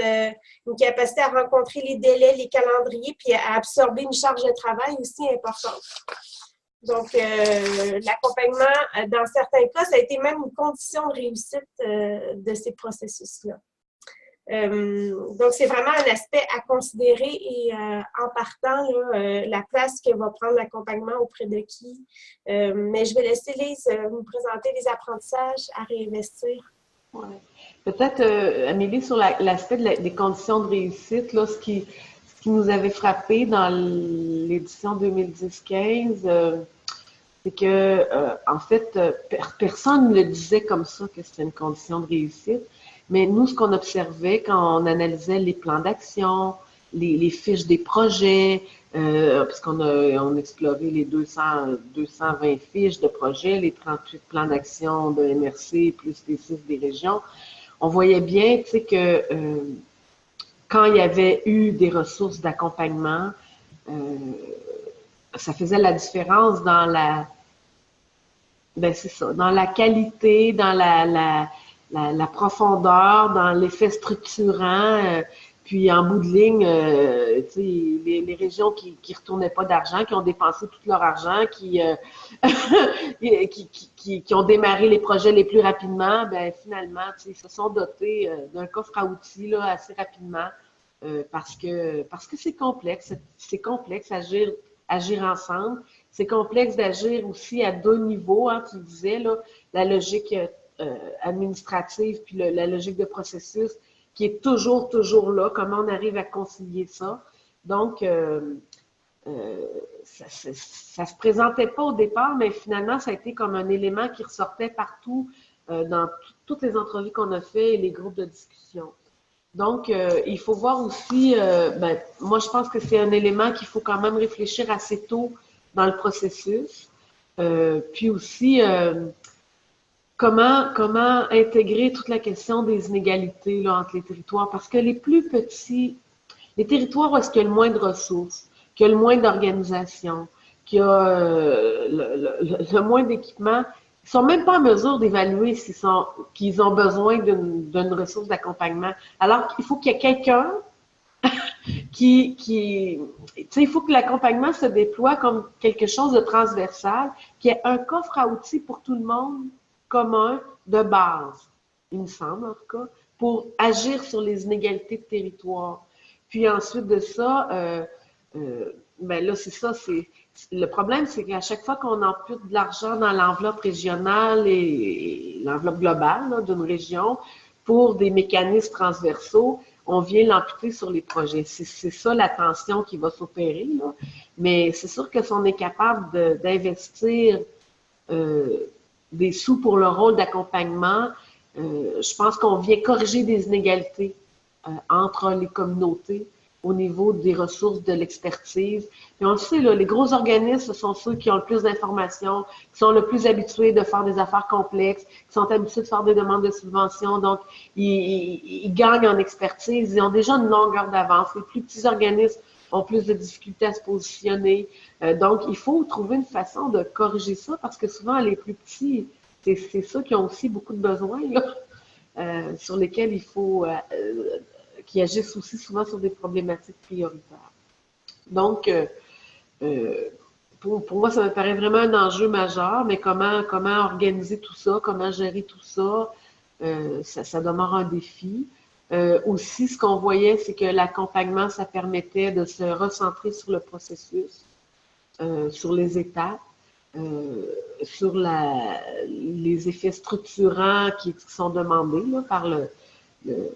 une capacité à rencontrer les délais, les calendriers, puis à absorber une charge de travail aussi importante. Donc, l'accompagnement, dans certains cas, ça a été même une condition de réussite de ces processus-là. Donc, c'est vraiment un aspect à considérer et en partant, là, la place que va prendre l'accompagnement auprès de qui. Mais je vais laisser Lise nous présenter les apprentissages à réinvestir. Ouais. Peut-être, Amélie, sur l'aspect des conditions de réussite, là, ce qui nous avait frappé dans l'édition 2010-15, c'est que, en fait, personne ne le disait comme ça que c'était une condition de réussite. Mais nous, ce qu'on observait quand on analysait les plans d'action, les fiches des projets, puisqu'on a exploré les 220 fiches de projets, les 38 plans d'action de MRC, plus les 6 des régions, on voyait bien, tu sais, que quand il y avait eu des ressources d'accompagnement, ça faisait la différence dans dans la qualité, dans la profondeur, dans l'effet structurant, puis en bout de ligne, les régions qui retournaient pas d'argent, qui ont dépensé tout leur argent, qui ont démarré les projets les plus rapidement, ben finalement, se sont dotés d'un coffre à outils là, assez rapidement parce que c'est complexe. C'est complexe agir ensemble. C'est complexe d'agir aussi à deux niveaux, hein, tu disais, là, la logique administrative puis la logique de processus qui est toujours là, comment on arrive à concilier ça. Donc, ça se présentait pas au départ, mais finalement, ça a été comme un élément qui ressortait partout dans toutes les entrevues qu'on a fait et les groupes de discussion. Donc, il faut voir aussi, moi, je pense que c'est un élément qu'il faut quand même réfléchir assez tôt dans le processus. Puis aussi, comment intégrer toute la question des inégalités là, entre les territoires? Parce que les plus petits, les territoires où est-ce qu'il y a le moins de ressources, qu'il y a le moins d'organisation, qu'il y a le moins d'équipements, ils sont même pas en mesure d'évaluer qu'ils ont besoin d'une ressource d'accompagnement. Alors qu'il faut qu'il y ait quelqu'un tu sais, il faut que l'accompagnement se déploie comme quelque chose de transversal, qu'il y ait un coffre à outils pour tout le monde commun de base, il me semble en tout cas, pour agir sur les inégalités de territoire. Puis ensuite de ça, là, c'est ça, le problème, c'est qu'à chaque fois qu'on ampute de l'argent dans l'enveloppe régionale et l'enveloppe globale d'une région pour des mécanismes transversaux, on vient l'amputer sur les projets. C'est ça la tension qui va s'opérer. Mais c'est sûr que si on est capable d'investir des sous pour le rôle d'accompagnement, je pense qu'on vient corriger des inégalités entre les communautés au niveau des ressources, de l'expertise. Et on le sait, là, les gros organismes, ce sont ceux qui ont le plus d'informations, qui sont le plus habitués de faire des affaires complexes, qui sont habitués de faire des demandes de subventions. Donc, ils gagnent en expertise, ils ont déjà une longueur d'avance. Les plus petits organismes ont plus de difficultés à se positionner. Donc, il faut trouver une façon de corriger ça parce que souvent, les plus petits, c'est ceux qui ont aussi beaucoup de besoins, là, sur lesquels il faut qui agissent aussi souvent sur des problématiques prioritaires. Donc, pour moi, ça me paraît vraiment un enjeu majeur, mais comment organiser tout ça, comment gérer tout ça, ça demeure un défi. Aussi, ce qu'on voyait, c'est que l'accompagnement, ça permettait de se recentrer sur le processus, sur les étapes, sur les effets structurants qui sont demandés là, par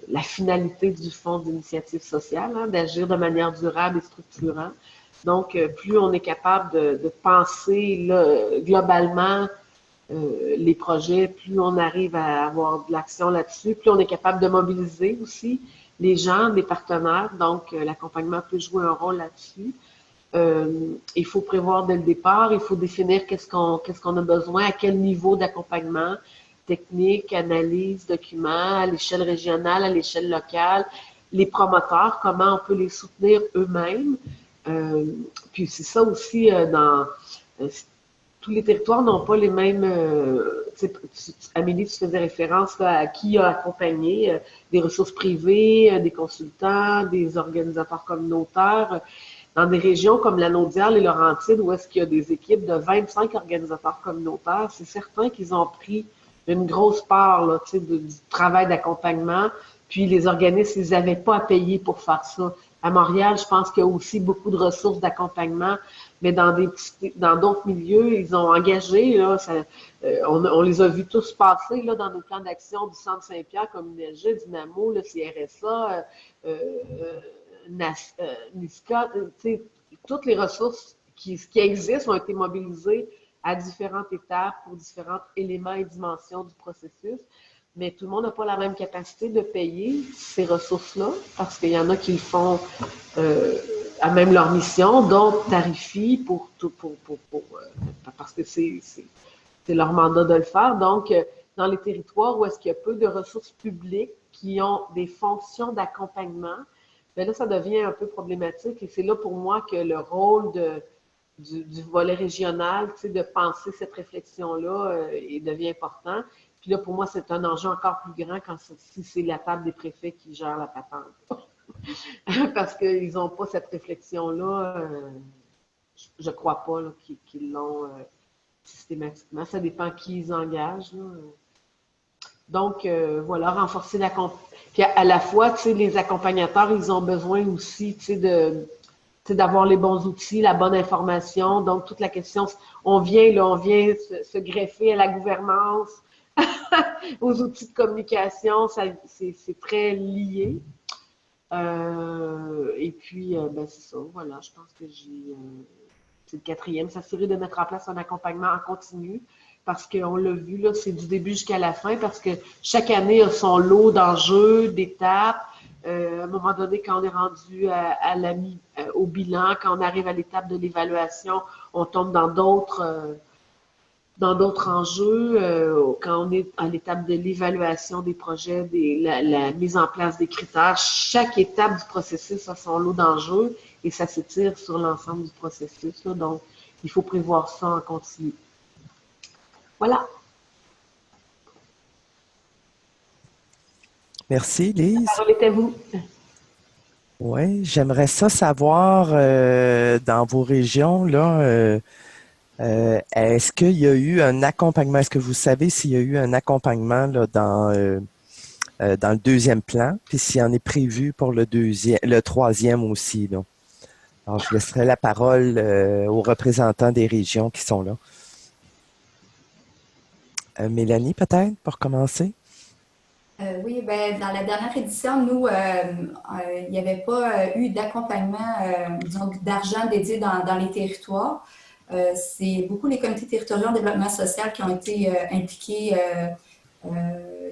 la finalité du Fonds d'initiative sociale, hein, d'agir de manière durable et structurante. Donc, plus on est capable de penser là, globalement les projets, plus on arrive à avoir de l'action là-dessus, plus on est capable de mobiliser aussi les gens, les partenaires. Donc, l'accompagnement peut jouer un rôle là-dessus. Il faut prévoir dès le départ, il faut définir qu'est-ce qu'on a besoin, à quel niveau d'accompagnement, technique, analyse, documents, à l'échelle régionale, à l'échelle locale, les promoteurs, comment on peut les soutenir eux-mêmes. Puis c'est ça aussi, tous les territoires n'ont pas les mêmes... Amélie, tu faisais référence là, à qui a accompagné, des ressources privées, des consultants, des organisateurs communautaires. Dans des régions comme la Naudière, les Laurentides, où est-ce qu'il y a des équipes de 25 organisateurs communautaires, c'est certain qu'ils ont pris une grosse part là, du travail d'accompagnement, puis les organismes, ils n'avaient pas à payer pour faire ça. À Montréal, je pense qu'il y a aussi beaucoup de ressources d'accompagnement, mais dans d'autres milieux, ils ont engagé, là, on les a vus tous passer là, dans nos plans d'action du Centre Saint-Pierre, comme INEG, Dynamo, le CRSA, NISCA, toutes les ressources qui existent ont été mobilisées à différentes étapes pour différents éléments et dimensions du processus. Mais tout le monde n'a pas la même capacité de payer ces ressources-là, parce qu'il y en a qui le font à même leur mission, d'autres tarifient parce que c'est leur mandat de le faire. Donc, dans les territoires où est-ce qu'il y a peu de ressources publiques qui ont des fonctions d'accompagnement, bien là, ça devient un peu problématique et c'est là pour moi que le rôle du volet régional, de penser cette réflexion-là, devient important. Puis là, pour moi, c'est un enjeu encore plus grand si c'est la table des préfets qui gère la patente. Parce qu'ils n'ont pas cette réflexion-là, je ne crois pas qu'ils l'ont systématiquement. Ça dépend qui ils engagent. Là. Donc, voilà, renforcer l'accompagnement. Puis à la fois, les accompagnateurs, ils ont besoin aussi d'avoir les bons outils, la bonne information. Donc, toute la question, on vient se greffer à la gouvernance, aux outils de communication, c'est très lié. Et puis, c'est ça, voilà, je pense que c'est le quatrième, s'assurer de mettre en place un accompagnement en continu, parce qu'on l'a vu, là, c'est du début jusqu'à la fin, parce que chaque année a son lot d'enjeux, d'étapes. À un moment donné, quand on est rendu au bilan, quand on arrive à l'étape de l'évaluation, on tombe dans d'autres enjeux. Quand on est à l'étape de l'évaluation des projets, la mise en place des critères, chaque étape du processus a son lot d'enjeux et ça s'étire sur l'ensemble du processus. Là, donc, il faut prévoir ça en continu. Voilà. Merci, Lise. La parole est à vous. Oui, j'aimerais ça savoir dans vos régions, là, est-ce qu'il y a eu un accompagnement? Est-ce que vous savez s'il y a eu un accompagnement là, dans le deuxième plan, puis s'il y en est prévu pour le troisième aussi, là? Alors, je laisserai la parole aux représentants des régions qui sont là. Mélanie, peut-être, pour commencer? Oui, ben, dans la dernière édition, nous, il n'y avait pas eu d'accompagnement, disons, d'argent dédié dans les territoires. C'est beaucoup les comités territoriaux en développement social qui ont été impliqués.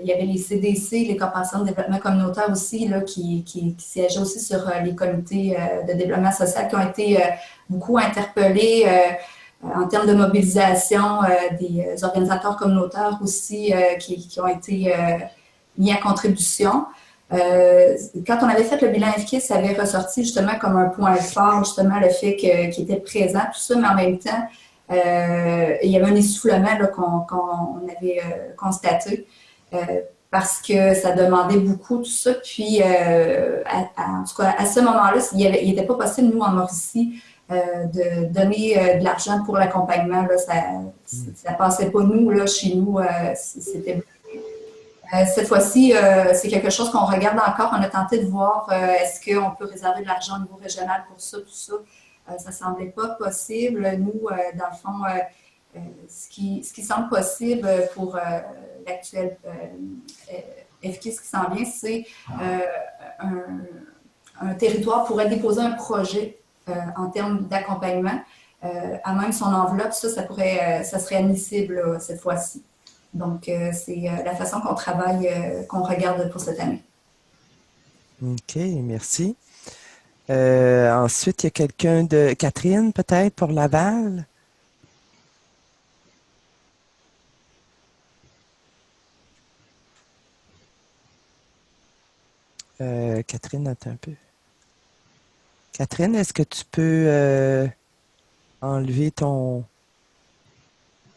Il y avait les CDC, les corporations de développement communautaire aussi, là, qui siégeaient aussi sur les comités de développement social, qui ont été beaucoup interpellés en termes de mobilisation des organisateurs communautaires aussi qui ont été mis à contribution. Quand on avait fait le bilan efficace, ça avait ressorti justement comme un point fort, justement, le fait qu'il était présent, tout ça, mais en même temps, il y avait un essoufflement qu'on avait constaté. parce que ça demandait beaucoup, tout ça. Puis, en tout cas, à ce moment-là, il n'était pas possible, nous, en Mauricie, de donner de l'argent pour l'accompagnement. Ça passait pas, nous, là, chez nous. C'était cette fois-ci, c'est quelque chose qu'on regarde encore. On a tenté de voir est-ce qu'on peut réserver de l'argent au niveau régional pour ça, tout ça. Ça ne semblait pas possible. Nous, dans le fond, ce qui semble possible pour l'actuel FKIS qui s'en vient, c'est un territoire pourrait déposer un projet en termes d'accompagnement. À même son enveloppe, ça serait admissible là, cette fois-ci. Donc, c'est la façon qu'on travaille, qu'on regarde pour cette année. OK, merci. Ensuite, il y a quelqu'un de Catherine, peut-être, pour Laval? Catherine, attends un peu. Catherine, est-ce que tu peux enlever ton...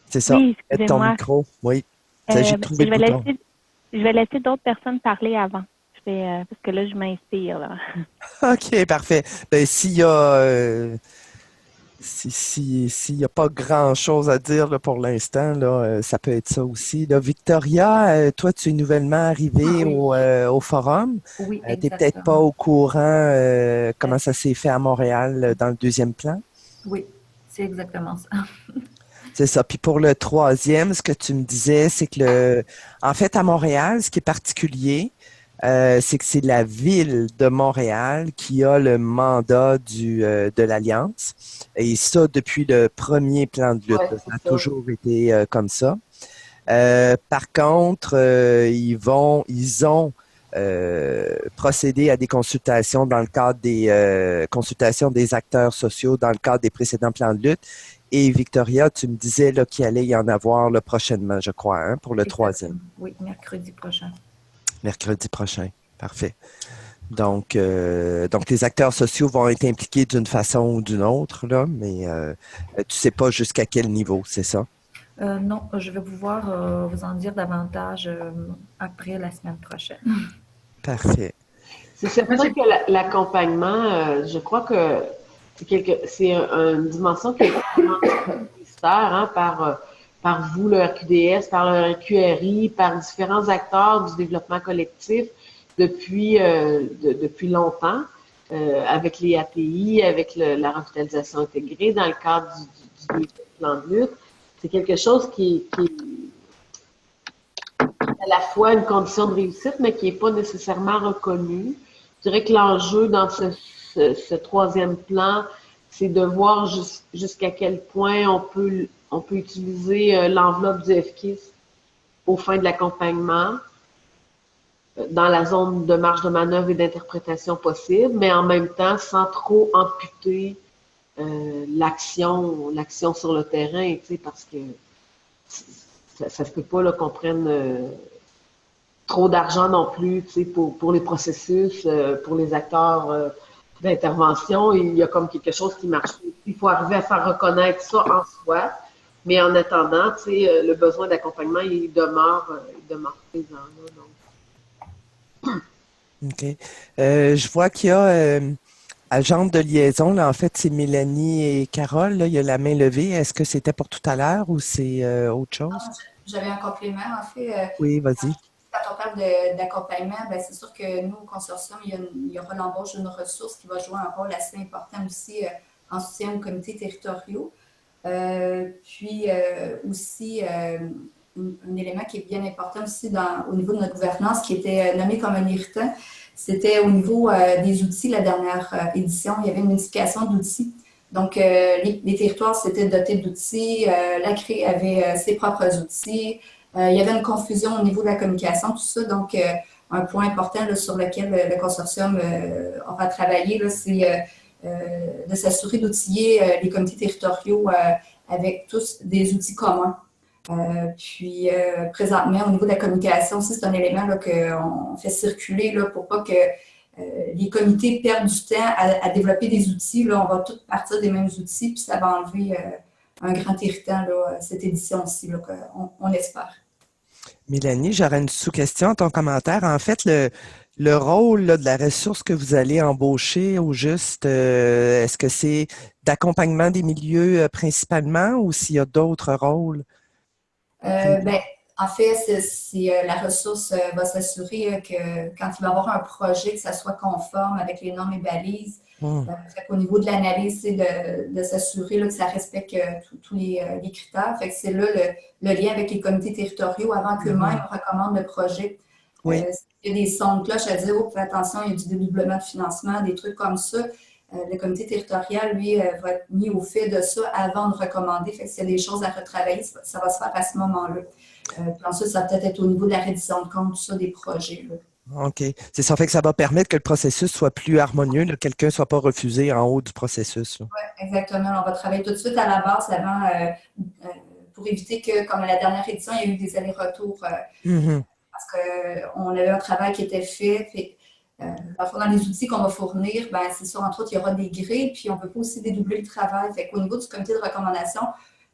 C'est ça, oui, ton micro. Oui, j'ai trouvé le bouton. Je vais laisser d'autres personnes parler avant. Parce que là, je m'inspire. Là. OK, parfait. Ben, s'il y a pas grand-chose à dire là, pour l'instant, là, ça peut être ça aussi. Là, Victoria, toi, tu es nouvellement arrivée au forum. Oui, tu n'es peut-être pas au courant comment ça s'est fait à Montréal dans le deuxième plan. Oui, c'est exactement ça. C'est ça. Puis pour le troisième, ce que tu me disais, c'est que en fait, à Montréal, ce qui est particulier, c'est que c'est la ville de Montréal qui a le mandat de l'Alliance. Et ça, depuis le premier plan de lutte. Ouais, ça a toujours été comme ça. Par contre, ils ont procédé à des consultations dans le cadre des consultations des acteurs sociaux dans le cadre des précédents plans de lutte. Et Victoria, tu me disais qu'il allait y en avoir là, prochainement, je crois, hein, pour le troisième. Oui, mercredi prochain. Mercredi prochain, parfait. Donc, les acteurs sociaux vont être impliqués d'une façon ou d'une autre, là, mais tu ne sais pas jusqu'à quel niveau, c'est ça? Non, je vais pouvoir vous en dire davantage après la semaine prochaine. Parfait. C'est certain que l'accompagnement, je crois que c'est une dimension qui est publicitaire hein, par vous, le RQDS, par le RQRI, par différents acteurs du développement collectif depuis longtemps, avec les API, avec la revitalisation intégrée dans le cadre du plan de lutte. C'est quelque chose qui est à la fois une condition de réussite, mais qui n'est pas nécessairement reconnu. Je dirais que l'enjeu dans ce troisième plan, c'est de voir jusqu'à quel point on peut utiliser l'enveloppe du FKIS aux fins de l'accompagnement dans la zone de marge de manœuvre et d'interprétation possible, mais en même temps sans trop amputer l'action sur le terrain, parce que ça se peut pas qu'on prenne trop d'argent non plus pour les processus, pour les acteurs d'intervention. Il y a comme quelque chose qui marche. Il faut arriver à faire reconnaître ça en soi, mais en attendant, le besoin d'accompagnement, il demeure présent. Là, donc. OK. Je vois qu'il y a agente de liaison, là, en fait, c'est Mélanie et Carole, là, il y a la main levée. Est-ce que c'était pour tout à l'heure ou c'est autre chose? J'avais un complément, en fait. Oui, vas-y. Quand on parle d'accompagnement, c'est sûr que nous, au consortium, il y aura l'embauche d'une ressource qui va jouer un rôle assez important aussi en soutien aux comités territoriaux. Puis aussi, un élément qui est bien important aussi au niveau de notre gouvernance, qui était nommé comme un irritant, c'était au niveau des outils. La dernière édition, il y avait une multiplication d'outils. Donc, les territoires s'étaient dotés d'outils, la CRE avait ses propres outils, il y avait une confusion au niveau de la communication, tout ça. Donc, un point important là, sur lequel le consortium aura travaillé, c'est de s'assurer d'outiller les comités territoriaux avec tous des outils communs. Puis, présentement, au niveau de la communication aussi, c'est un élément qu'on fait circuler là, pour pas que les comités perdent du temps à développer des outils. Là, on va tous partir des mêmes outils, puis ça va enlever un grand irritant là, cette édition-ci, on espère. Mélanie, j'aurais une sous-question à ton commentaire. En fait, le rôle là, de la ressource que vous allez embaucher au juste, est-ce que c'est d'accompagnement des milieux principalement ou s'il y a d'autres rôles? Ben, en fait, la ressource va s'assurer que quand il va y avoir un projet, que ça soit conforme avec les normes et balises. Au niveau de l'analyse, c'est de s'assurer que ça respecte tous les critères. Fait que c'est là le lien avec les comités territoriaux avant qu'eux-mêmes recommandent le projet. Oui. S'il y a des sons de cloche à dire, oh, fais attention, il y a du dédoublement de financement, des trucs comme ça. Le comité territorial, lui, va être mis au fait de ça avant de recommander. Fait que s'il y a des choses à retravailler, ça va se faire à ce moment-là. Puis ensuite, ça va peut-être être au niveau de la reddition de compte, tout ça, des projets. Là. OK. C'est ça, fait que ça va permettre que le processus soit plus harmonieux, que quelqu'un ne soit pas refusé en haut du processus. Oui, exactement. On va travailler tout de suite à la base avant pour éviter que, comme à la dernière édition, il y a eu des allers-retours parce qu'on avait un travail qui était fait. Puis, dans les outils qu'on va fournir, ben, c'est sûr, entre autres, il y aura des grilles, puis on ne peut pas aussi dédoubler le travail. Fait qu'au niveau du comité de recommandation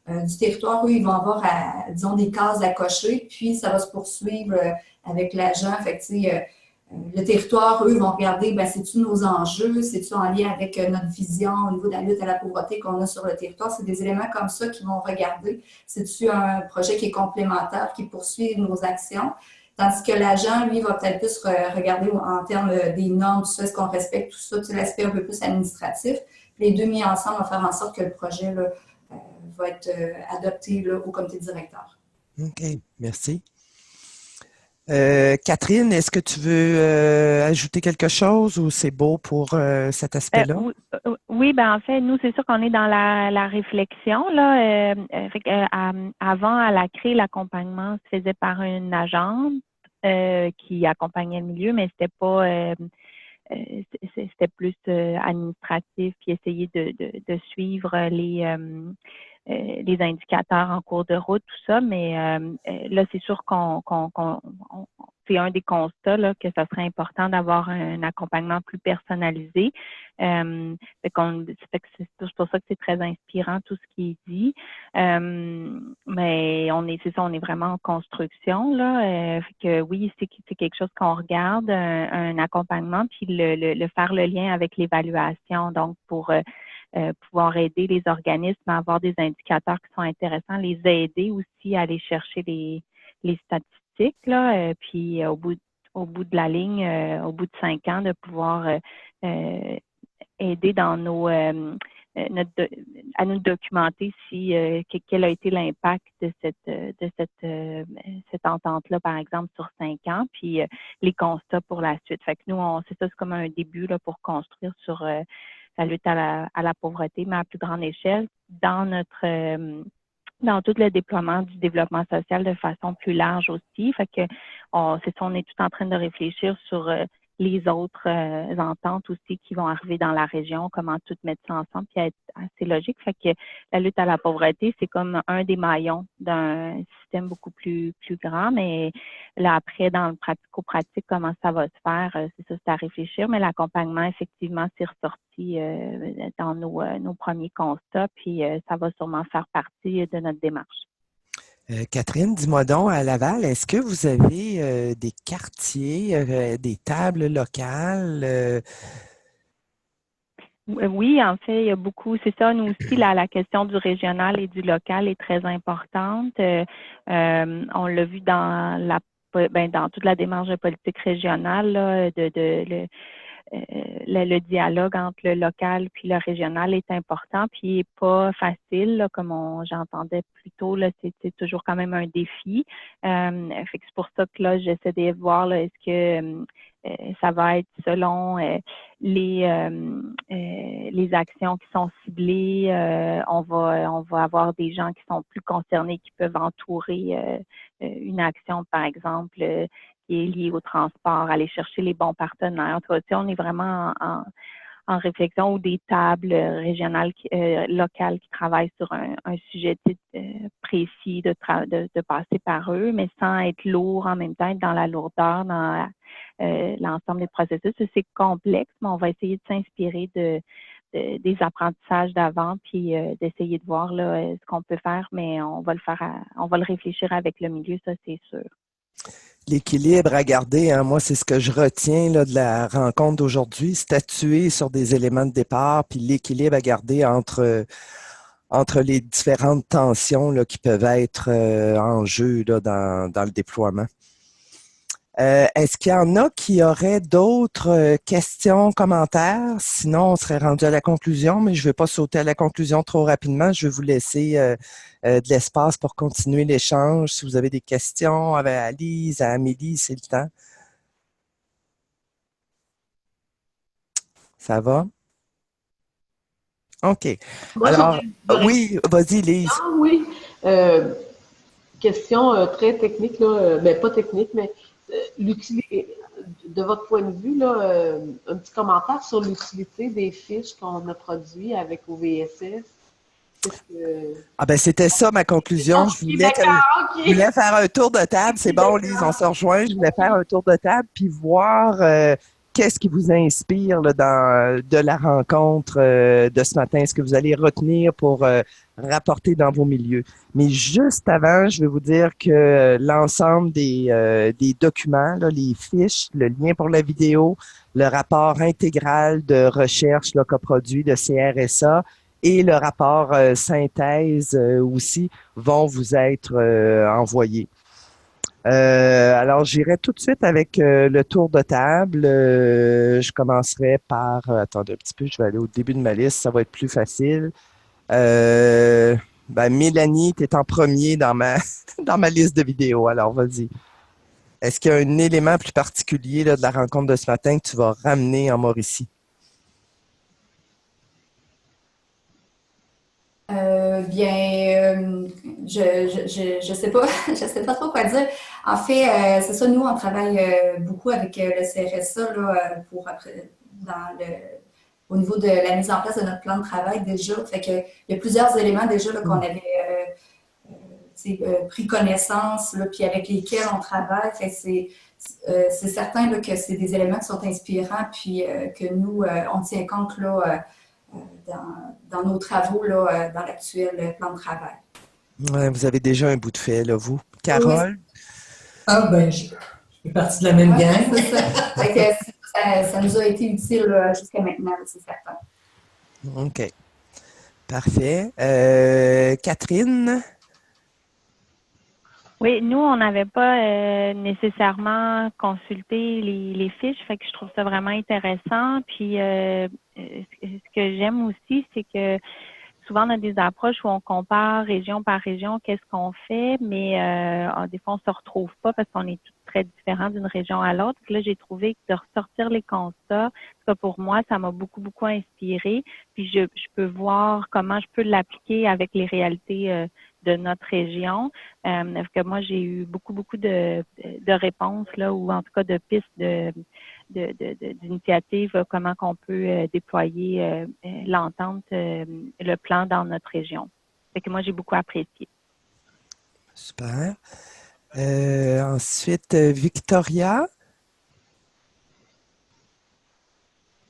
du territoire, eux, ils vont avoir, disons, des cases à cocher, puis ça va se poursuivre avec l'agent. Fait que, le territoire, eux, vont regarder, ben, c'est-tu nos enjeux, c'est-tu en lien avec notre vision au niveau de la lutte à la pauvreté qu'on a sur le territoire. C'est des éléments comme ça qu'ils vont regarder. C'est-tu un projet qui est complémentaire, qui poursuit nos actions. Tandis que l'agent, lui, va peut-être plus regarder en termes des normes, tout ça, est-ce qu'on respecte tout ça, l'aspect un peu plus administratif. Puis les deux mis ensemble vont faire en sorte que le projet là, va être adopté là, au comité directeur. OK, merci. Catherine, est-ce que tu veux ajouter quelque chose ou c'est beau pour cet aspect-là? Oui, ben en fait, nous, c'est sûr qu'on est dans la réflexion. Là, avant, à la CRE, l'accompagnement se faisait par une agente qui accompagnait le milieu, mais c'était pas c'était plus administratif, puis essayer de suivre les indicateurs en cours de route, tout ça, mais là, c'est sûr c'est un des constats là, que ça serait important d'avoir un accompagnement plus personnalisé. C'est pour ça que c'est très inspirant tout ce qui est dit. Mais on est vraiment en construction là. Fait que oui, c'est quelque chose qu'on regarde, un accompagnement, puis le faire le lien avec l'évaluation, donc pour pouvoir aider les organismes à avoir des indicateurs qui sont intéressants, les aider aussi à aller chercher les statistiques, là, puis au bout de la ligne, au bout de 5 ans, de pouvoir aider dans à nous documenter quel a été l'impact de cette entente-là, par exemple, sur 5 ans, puis les constats pour la suite. Fait que nous, c'est comme un début là, pour construire sur la lutte à la pauvreté, mais à plus grande échelle, dans tout le déploiement du développement social de façon plus large aussi. Fait que on est tout en train de réfléchir sur les autres ententes aussi qui vont arriver dans la région, comment tout mettre ça ensemble, puis être assez logique. Fait que la lutte à la pauvreté, c'est comme un des maillons d'un système beaucoup plus grand, mais là, après, dans le pratico-pratique, comment ça va se faire, c'est à réfléchir, mais l'accompagnement, effectivement, c'est ressorti dans nos premiers constats, puis ça va sûrement faire partie de notre démarche. Catherine, dis-moi donc, à Laval, est-ce que vous avez des quartiers, des tables locales? Oui, en fait, il y a beaucoup, c'est ça, nous aussi, la question du régional et du local est très importante. On l'a vu dans toute la démarche de politique régionale, là, le dialogue entre le local puis le régional est important, puis il n'est pas facile, là, comme j'entendais plus tôt, là, c'est toujours quand même un défi. Fait que c'est pour ça que là, j'essaie de voir là, est-ce que ça va être selon les actions qui sont ciblées. On va avoir des gens qui sont plus concernés, qui peuvent entourer une action, par exemple, qui est liée au transport, aller chercher les bons partenaires. En tout cas, on est vraiment en réflexion, ou des tables régionales, locales qui travaillent sur un sujet précis, de passer par eux, mais sans être lourd en même temps, être dans la lourdeur, dans l'ensemble des processus. C'est complexe, mais on va essayer de s'inspirer des apprentissages d'avant, puis d'essayer de voir là, ce qu'on peut faire, mais on va le réfléchir avec le milieu, ça c'est sûr. L'équilibre à garder, hein, moi, c'est ce que je retiens là, de la rencontre d'aujourd'hui, statuer sur des éléments de départ, puis l'équilibre à garder entre les différentes tensions là, qui peuvent être en jeu là, dans le déploiement. Est-ce qu'il y en a qui auraient d'autres questions, commentaires? Sinon, on serait rendu à la conclusion, mais je ne vais pas sauter à la conclusion trop rapidement. Je vais vous laisser de l'espace pour continuer l'échange. Si vous avez des questions à Lise, à Amélie, c'est le temps. Ça va? OK. Moi, Alors, oui, vas-y, Lise. Ah oui. Question très technique, là. Ben, pas technique, mais de votre point de vue, là, un petit commentaire sur l'utilité des fiches qu'on a produites avec OVSS. Ah ben c'était ça ma conclusion. Je voulais faire un tour de table. C'est bon, Lise, on se rejoint. Je voulais faire un tour de table puis voir qu'est-ce qui vous inspire là, de la rencontre de ce matin. Est-ce que vous allez retenir pour rapporter dans vos milieux? Mais juste avant, je vais vous dire que l'ensemble des documents, là, les fiches, le lien pour la vidéo, le rapport intégral de recherche là, qu'a produit le CRSA, et le rapport synthèse aussi vont vous être envoyés. Alors, j'irai tout de suite avec le tour de table. Je commencerai par... attendez un petit peu, je vais aller au début de ma liste, ça va être plus facile. Mélanie, tu es en premier dans ma liste de vidéos, alors vas-y. Est-ce qu'il y a un élément plus particulier là, de la rencontre de ce matin que tu vas ramener en Mauricie? Je sais pas, je sais pas trop quoi dire. En fait, c'est ça, nous, on travaille beaucoup avec le CRSA là, au niveau de la mise en place de notre plan de travail déjà. Fait que, il y a plusieurs éléments déjà là, qu'on avait pris connaissance, là, puis avec lesquels on travaille. Fait que c'est certain là, que c'est des éléments qui sont inspirants, puis que nous, on tient compte là, dans nos travaux là, dans l'actuel plan de travail. Ouais, vous avez déjà un bout de fait, là, vous. Carole? Oui. Ah, ben, je fais partie de la même gang. C'est ça. Ça nous a été utile jusqu'à maintenant, c'est certain. OK. Parfait. Catherine? Oui, nous, on n'avait pas nécessairement consulté les fiches, fait que je trouve ça vraiment intéressant. Puis, ce que j'aime aussi, c'est que souvent, on a des approches où on compare région par région, qu'est-ce qu'on fait, mais des fois, on ne se retrouve pas parce qu'on est tous très différents d'une région à l'autre. Là, j'ai trouvé que de ressortir les constats, ça, pour moi, ça m'a beaucoup, beaucoup inspiré. Puis, je peux voir comment je peux l'appliquer avec les réalités de notre région. Parce que moi, j'ai eu beaucoup, beaucoup de réponses, là, ou en tout cas de pistes d'initiatives, comment qu'on peut déployer l'entente, le plan dans notre région. Fait que moi, j'ai beaucoup apprécié. Super. Ensuite, Victoria.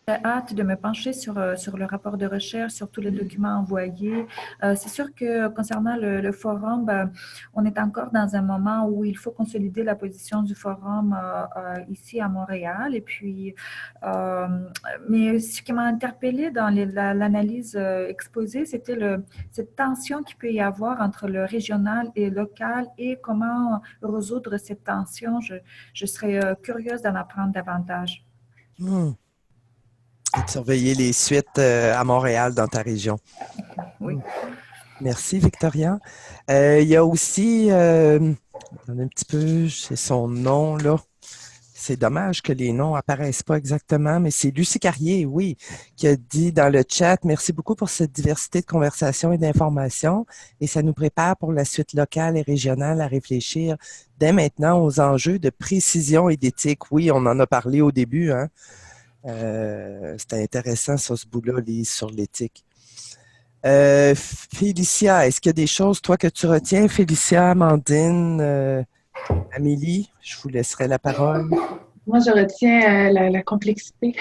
J'ai hâte de me pencher sur le rapport de recherche, sur tous les documents envoyés. C'est sûr que concernant le forum, on est encore dans un moment où il faut consolider la position du forum ici à Montréal. Et puis, mais ce qui m'a interpellée dans l'analyse exposée, c'était cette tension qu'il peut y avoir entre le régional et le local et comment résoudre cette tension. Je serais curieuse d'en apprendre davantage. Et de surveiller les suites à Montréal dans ta région. Oui. Merci, Victoria. Il y a aussi, un petit peu, c'est son nom, là. C'est dommage que les noms apparaissent pas exactement, mais c'est Lucie Carrier, oui, qui a dit dans le chat, merci beaucoup pour cette diversité de conversations et d'informations et ça nous prépare pour la suite locale et régionale à réfléchir dès maintenant aux enjeux de précision et d'éthique. Oui, on en a parlé au début, hein. C'était intéressant sur ce bout-là, Lise, sur l'éthique. Félicia, est-ce qu'il y a des choses, toi, que tu retiens? Félicia, Amandine, Amélie, je vous laisserai la parole. Moi, je retiens la complexité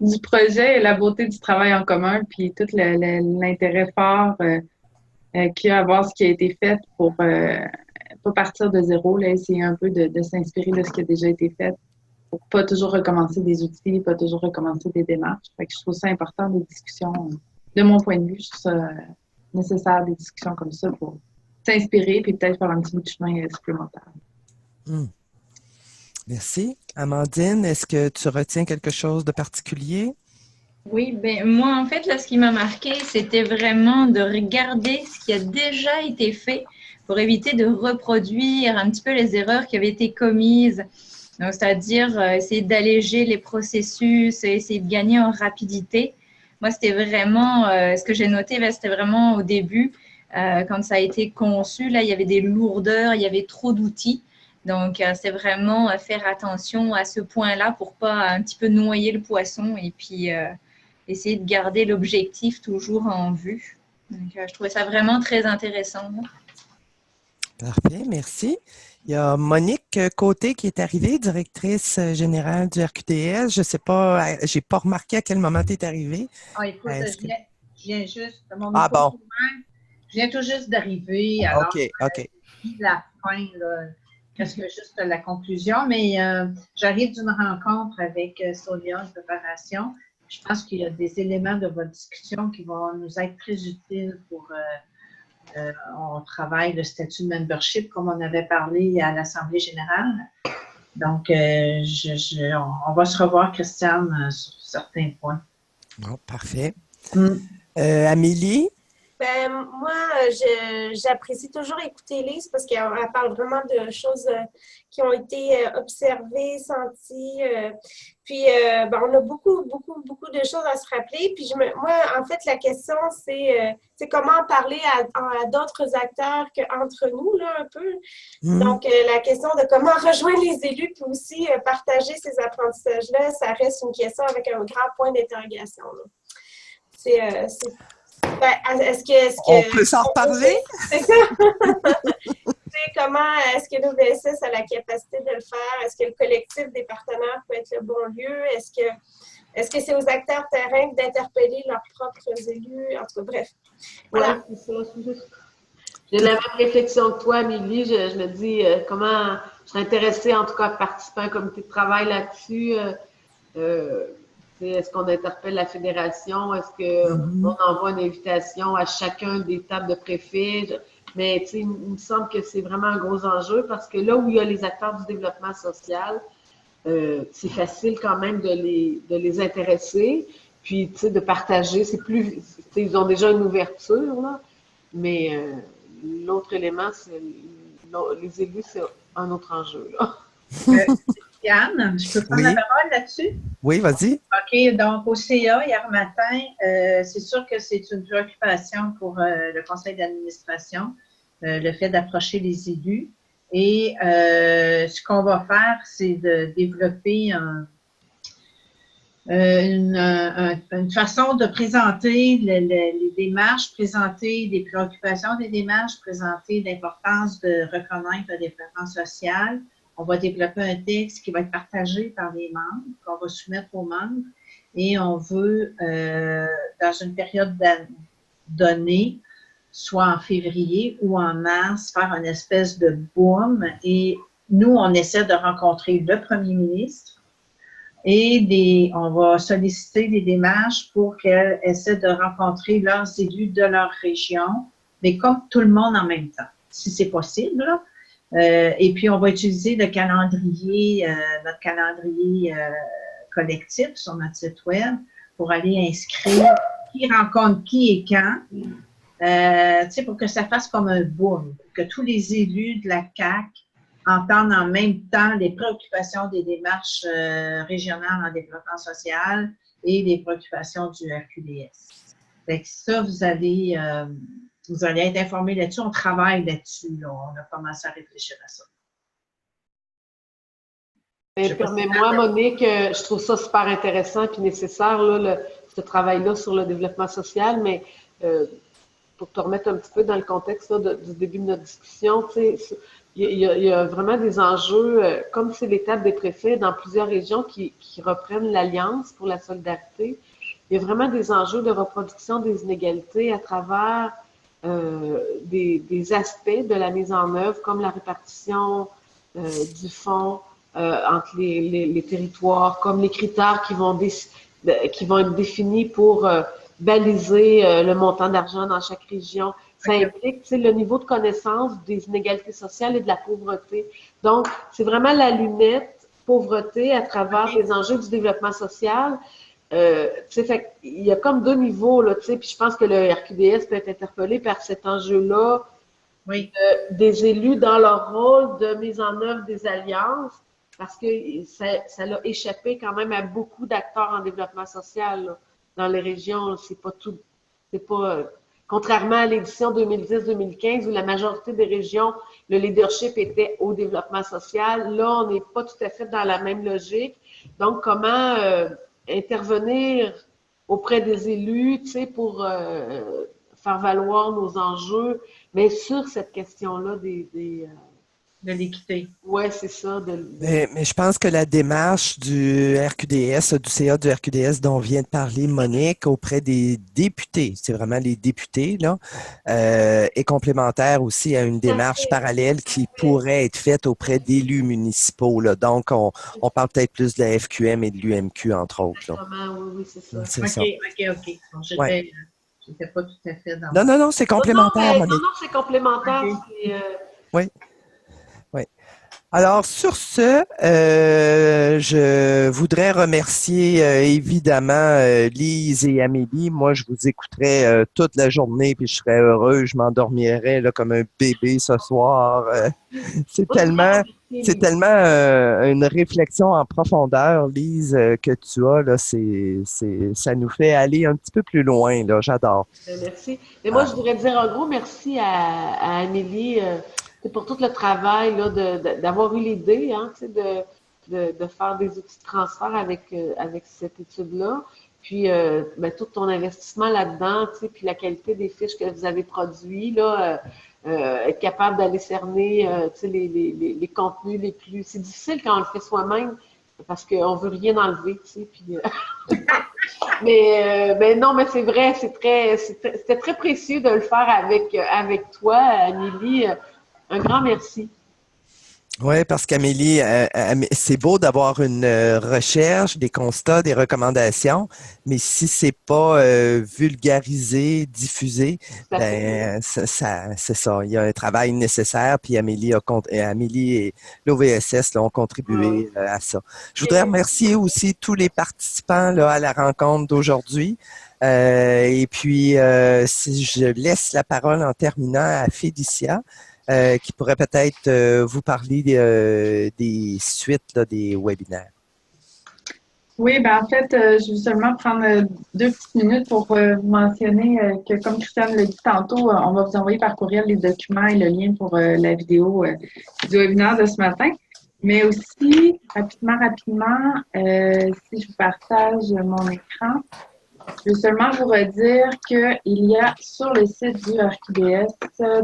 du projet et la beauté du travail en commun, puis tout l'intérêt fort qu'il y a à voir ce qui a été fait pour pas partir de zéro, là, essayer un peu de s'inspirer de ce qui a déjà été fait pour pas toujours recommencer des outils, pas toujours recommencer des démarches. Fait que je trouve ça important, des discussions. De mon point de vue, je trouve ça nécessaire, des discussions comme ça pour s'inspirer puis peut-être faire un petit bout de chemin supplémentaire. Merci. Amandine, est-ce que tu retiens quelque chose de particulier? Oui, ben moi, en fait, là, ce qui m'a marqué, c'était vraiment de regarder ce qui a déjà été fait pour éviter de reproduire un petit peu les erreurs qui avaient été commises. Donc, c'est-à-dire essayer d'alléger les processus, essayer de gagner en rapidité. Moi, c'était vraiment, ce que j'ai noté, c'était vraiment au début, quand ça a été conçu, là, il y avait des lourdeurs, il y avait trop d'outils. Donc, c'est vraiment faire attention à ce point-là pour pas un petit peu noyer le poisson et puis essayer de garder l'objectif toujours en vue. Donc, je trouvais ça vraiment très intéressant. Parfait, merci. Il y a Monique Côté qui est arrivée, directrice générale du RQDS. Je ne sais pas, j'ai pas remarqué à quel moment tu es arrivée. Ah, écoute, je viens juste, mon ah bon. Je viens tout juste d'arriver. Alors, OK. La fin, là, presque juste la conclusion, mais j'arrive d'une rencontre avec Sonia de préparation. Je pense qu'il y a des éléments de votre discussion qui vont nous être très utiles pour on travaille le statut de membership comme on avait parlé à l'Assemblée générale. Donc, on va se revoir, Christiane, sur certains points. Bon, parfait. Amélie? Ben, moi, j'apprécie toujours écouter Lise parce qu'elle parle vraiment de choses qui ont été observées, senties. Puis, ben, on a beaucoup de choses à se rappeler. Puis, moi, en fait, la question, c'est comment parler à d'autres acteurs qu'entre nous, là, un peu. Donc, la question de comment rejoindre les élus puis aussi partager ces apprentissages-là, ça reste une question avec un grand point d'interrogation. Ben, on peut s'en reparler? C'est ça. Comment est-ce que l'OVSS a la capacité de le faire? Est-ce que le collectif des partenaires peut être le bon lieu? Est-ce que c'est aux acteurs terrain d'interpeller leurs propres élus? En tout cas, bref. Voilà. Ouais, c'est ça. J'ai la même réflexion que toi, Amélie. Je me dis comment je serais intéressée en tout cas à participer à un comité de travail là-dessus. Est-ce qu'on interpelle la fédération? Est-ce qu'on envoie une invitation à chacun des tables de préfet? Mais il me semble que c'est vraiment un gros enjeu parce que là où il y a les acteurs du développement social, c'est facile quand même de les intéresser, puis de partager. C'est plus, ils ont déjà une ouverture, là, mais l'autre élément, c'est les élus, c'est un autre enjeu. Là. Yann, je peux prendre la parole là-dessus? Oui, vas-y. OK, donc au CA, hier matin, c'est sûr que c'est une préoccupation pour le conseil d'administration, le fait d'approcher les élus. Et ce qu'on va faire, c'est de développer une façon de présenter les démarches, présenter les préoccupations des démarches, présenter l'importance de reconnaître le développement social. On va développer un texte qui va être partagé par les membres, qu'on va soumettre aux membres. Et on veut, dans une période donnée, soit en février ou en mars, faire une espèce de boom. Et nous, on essaie de rencontrer le premier ministre et on va solliciter des démarches pour qu'elles essaient de rencontrer leurs élus de leur région, mais comme tout le monde en même temps, si c'est possible, là. Et puis, on va utiliser le calendrier, notre calendrier collectif sur notre site web pour aller inscrire qui rencontre qui et quand, pour que ça fasse comme un boom, que tous les élus de la CAQ entendent en même temps les préoccupations des démarches régionales en développement social et les préoccupations du RQDS. Fait que ça, vous allez être informés là-dessus. On travaille là-dessus. Là. On a commencé à réfléchir à ça. Permets-moi, Monique, je trouve ça super intéressant et nécessaire, là, ce travail-là sur le développement social, mais pour te remettre un petit peu dans le contexte là, du début de notre discussion, il y a vraiment des enjeux, comme c'est l'étape des préfets dans plusieurs régions qui reprennent l'Alliance pour la solidarité. Il y a vraiment des enjeux de reproduction des inégalités à travers des aspects de la mise en œuvre, comme la répartition du fonds entre les territoires, comme les critères qui vont être définis pour baliser le montant d'argent dans chaque région. Ça implique le niveau de connaissance des inégalités sociales et de la pauvreté. Donc, c'est vraiment la lunette pauvreté à travers les enjeux du développement social. Fait, il y a comme deux niveaux, là, puis je pense que le RQDS peut être interpellé par cet enjeu-là des élus dans leur rôle de mise en œuvre des alliances, parce que ça l'a échappé quand même à beaucoup d'acteurs en développement social là, dans les régions. C'est pas contrairement à l'édition 2010-2015 où la majorité des régions, le leadership était au développement social. Là, on n'est pas tout à fait dans la même logique. Donc, comment intervenir auprès des élus, pour faire valoir nos enjeux, mais sur cette question-là de l'équité. Oui, c'est ça. Mais je pense que la démarche du RQDS, du CA du RQDS dont vient de parler Monique auprès des députés, c'est vraiment les députés, là, est complémentaire aussi à une démarche parallèle qui pourrait être faite auprès d'élus municipaux. Là. Donc, on parle peut-être plus de la FQM et de l'UMQ, entre autres. Là. Oui, c'est ça. C'est ça. OK. Bon, j'étais pas tout à fait dans... Non, c'est complémentaire, Monique. Non, c'est complémentaire. Okay. Oui. Alors, sur ce, je voudrais remercier évidemment Lise et Amélie. Moi, je vous écouterai toute la journée, puis je serais heureux, je m'endormirais là, comme un bébé ce soir. C'est tellement une réflexion en profondeur, Lise, que tu as. Là, ça nous fait aller un petit peu plus loin. Là, j'adore. Merci. Et moi, je voudrais dire un gros merci à Amélie. Pour tout le travail là, d'avoir eu l'idée de faire des outils de transfert avec cette étude-là. Puis tout ton investissement là-dedans, puis la qualité des fiches que vous avez produites, là, être capable d'aller cerner les contenus les plus... C'est difficile quand on le fait soi-même parce qu'on ne veut rien enlever, puis... mais non, mais c'est vrai, c'était très précieux de le faire avec toi, Amélie. Un grand merci. Oui, parce qu'Amélie, c'est beau d'avoir une recherche, des constats, des recommandations, mais si c'est pas vulgarisé, diffusé, ben c'est ça. Il y a un travail nécessaire, puis Amélie et l'OVSS ont contribué à ça. Je voudrais remercier aussi tous les participants là, à la rencontre d'aujourd'hui. Et puis, si je laisse la parole en terminant à Félicia, qui pourrait peut-être vous parler des suites là, des webinaires. Oui, en fait, je vais seulement prendre 2 petites minutes pour vous mentionner que, comme Christiane l'a dit tantôt, on va vous envoyer par courriel les documents et le lien pour la vidéo du webinaire de ce matin. Mais aussi, rapidement, si je vous partage mon écran, je vais seulement vous redire qu'il y a sur le site du RQDS,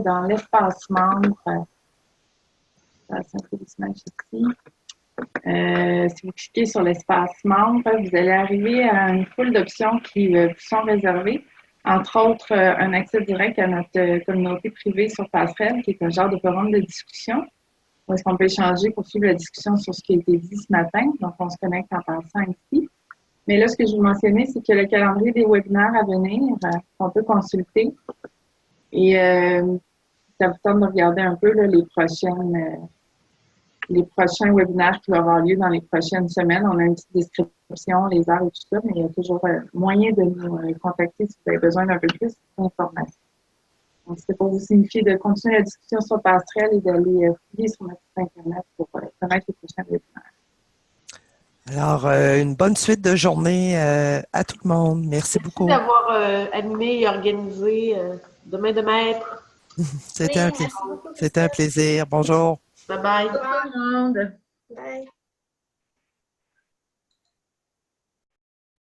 dans l'espace membre, si vous cliquez sur l'espace membre, vous allez arriver à une foule d'options qui vous sont réservées, entre autres un accès direct à notre communauté privée sur Passerelle, qui est un genre de forum de discussion, où est-ce qu'on peut échanger pour suivre la discussion sur ce qui a été dit ce matin. Donc, on se connecte en passant ici. Mais là, ce que je vous mentionnais, c'est que le calendrier des webinaires à venir, on peut consulter. Et ça vous tente de regarder un peu là, les prochains webinaires qui vont avoir lieu dans les prochaines semaines. On a une petite description, les heures et tout ça, mais il y a toujours moyen de nous contacter si vous avez besoin d'un peu plus d'informations. Donc, c'est pour vous signifier de continuer la discussion sur Passerelle et d'aller fouiller sur notre site Internet pour connaître les prochains webinaires. Alors, une bonne suite de journée à tout le monde. Merci beaucoup. Merci d'avoir animé et organisé Demain de maître. C'était un plaisir. Bonjour. Bye bye. Bonjour tout le monde. Bye.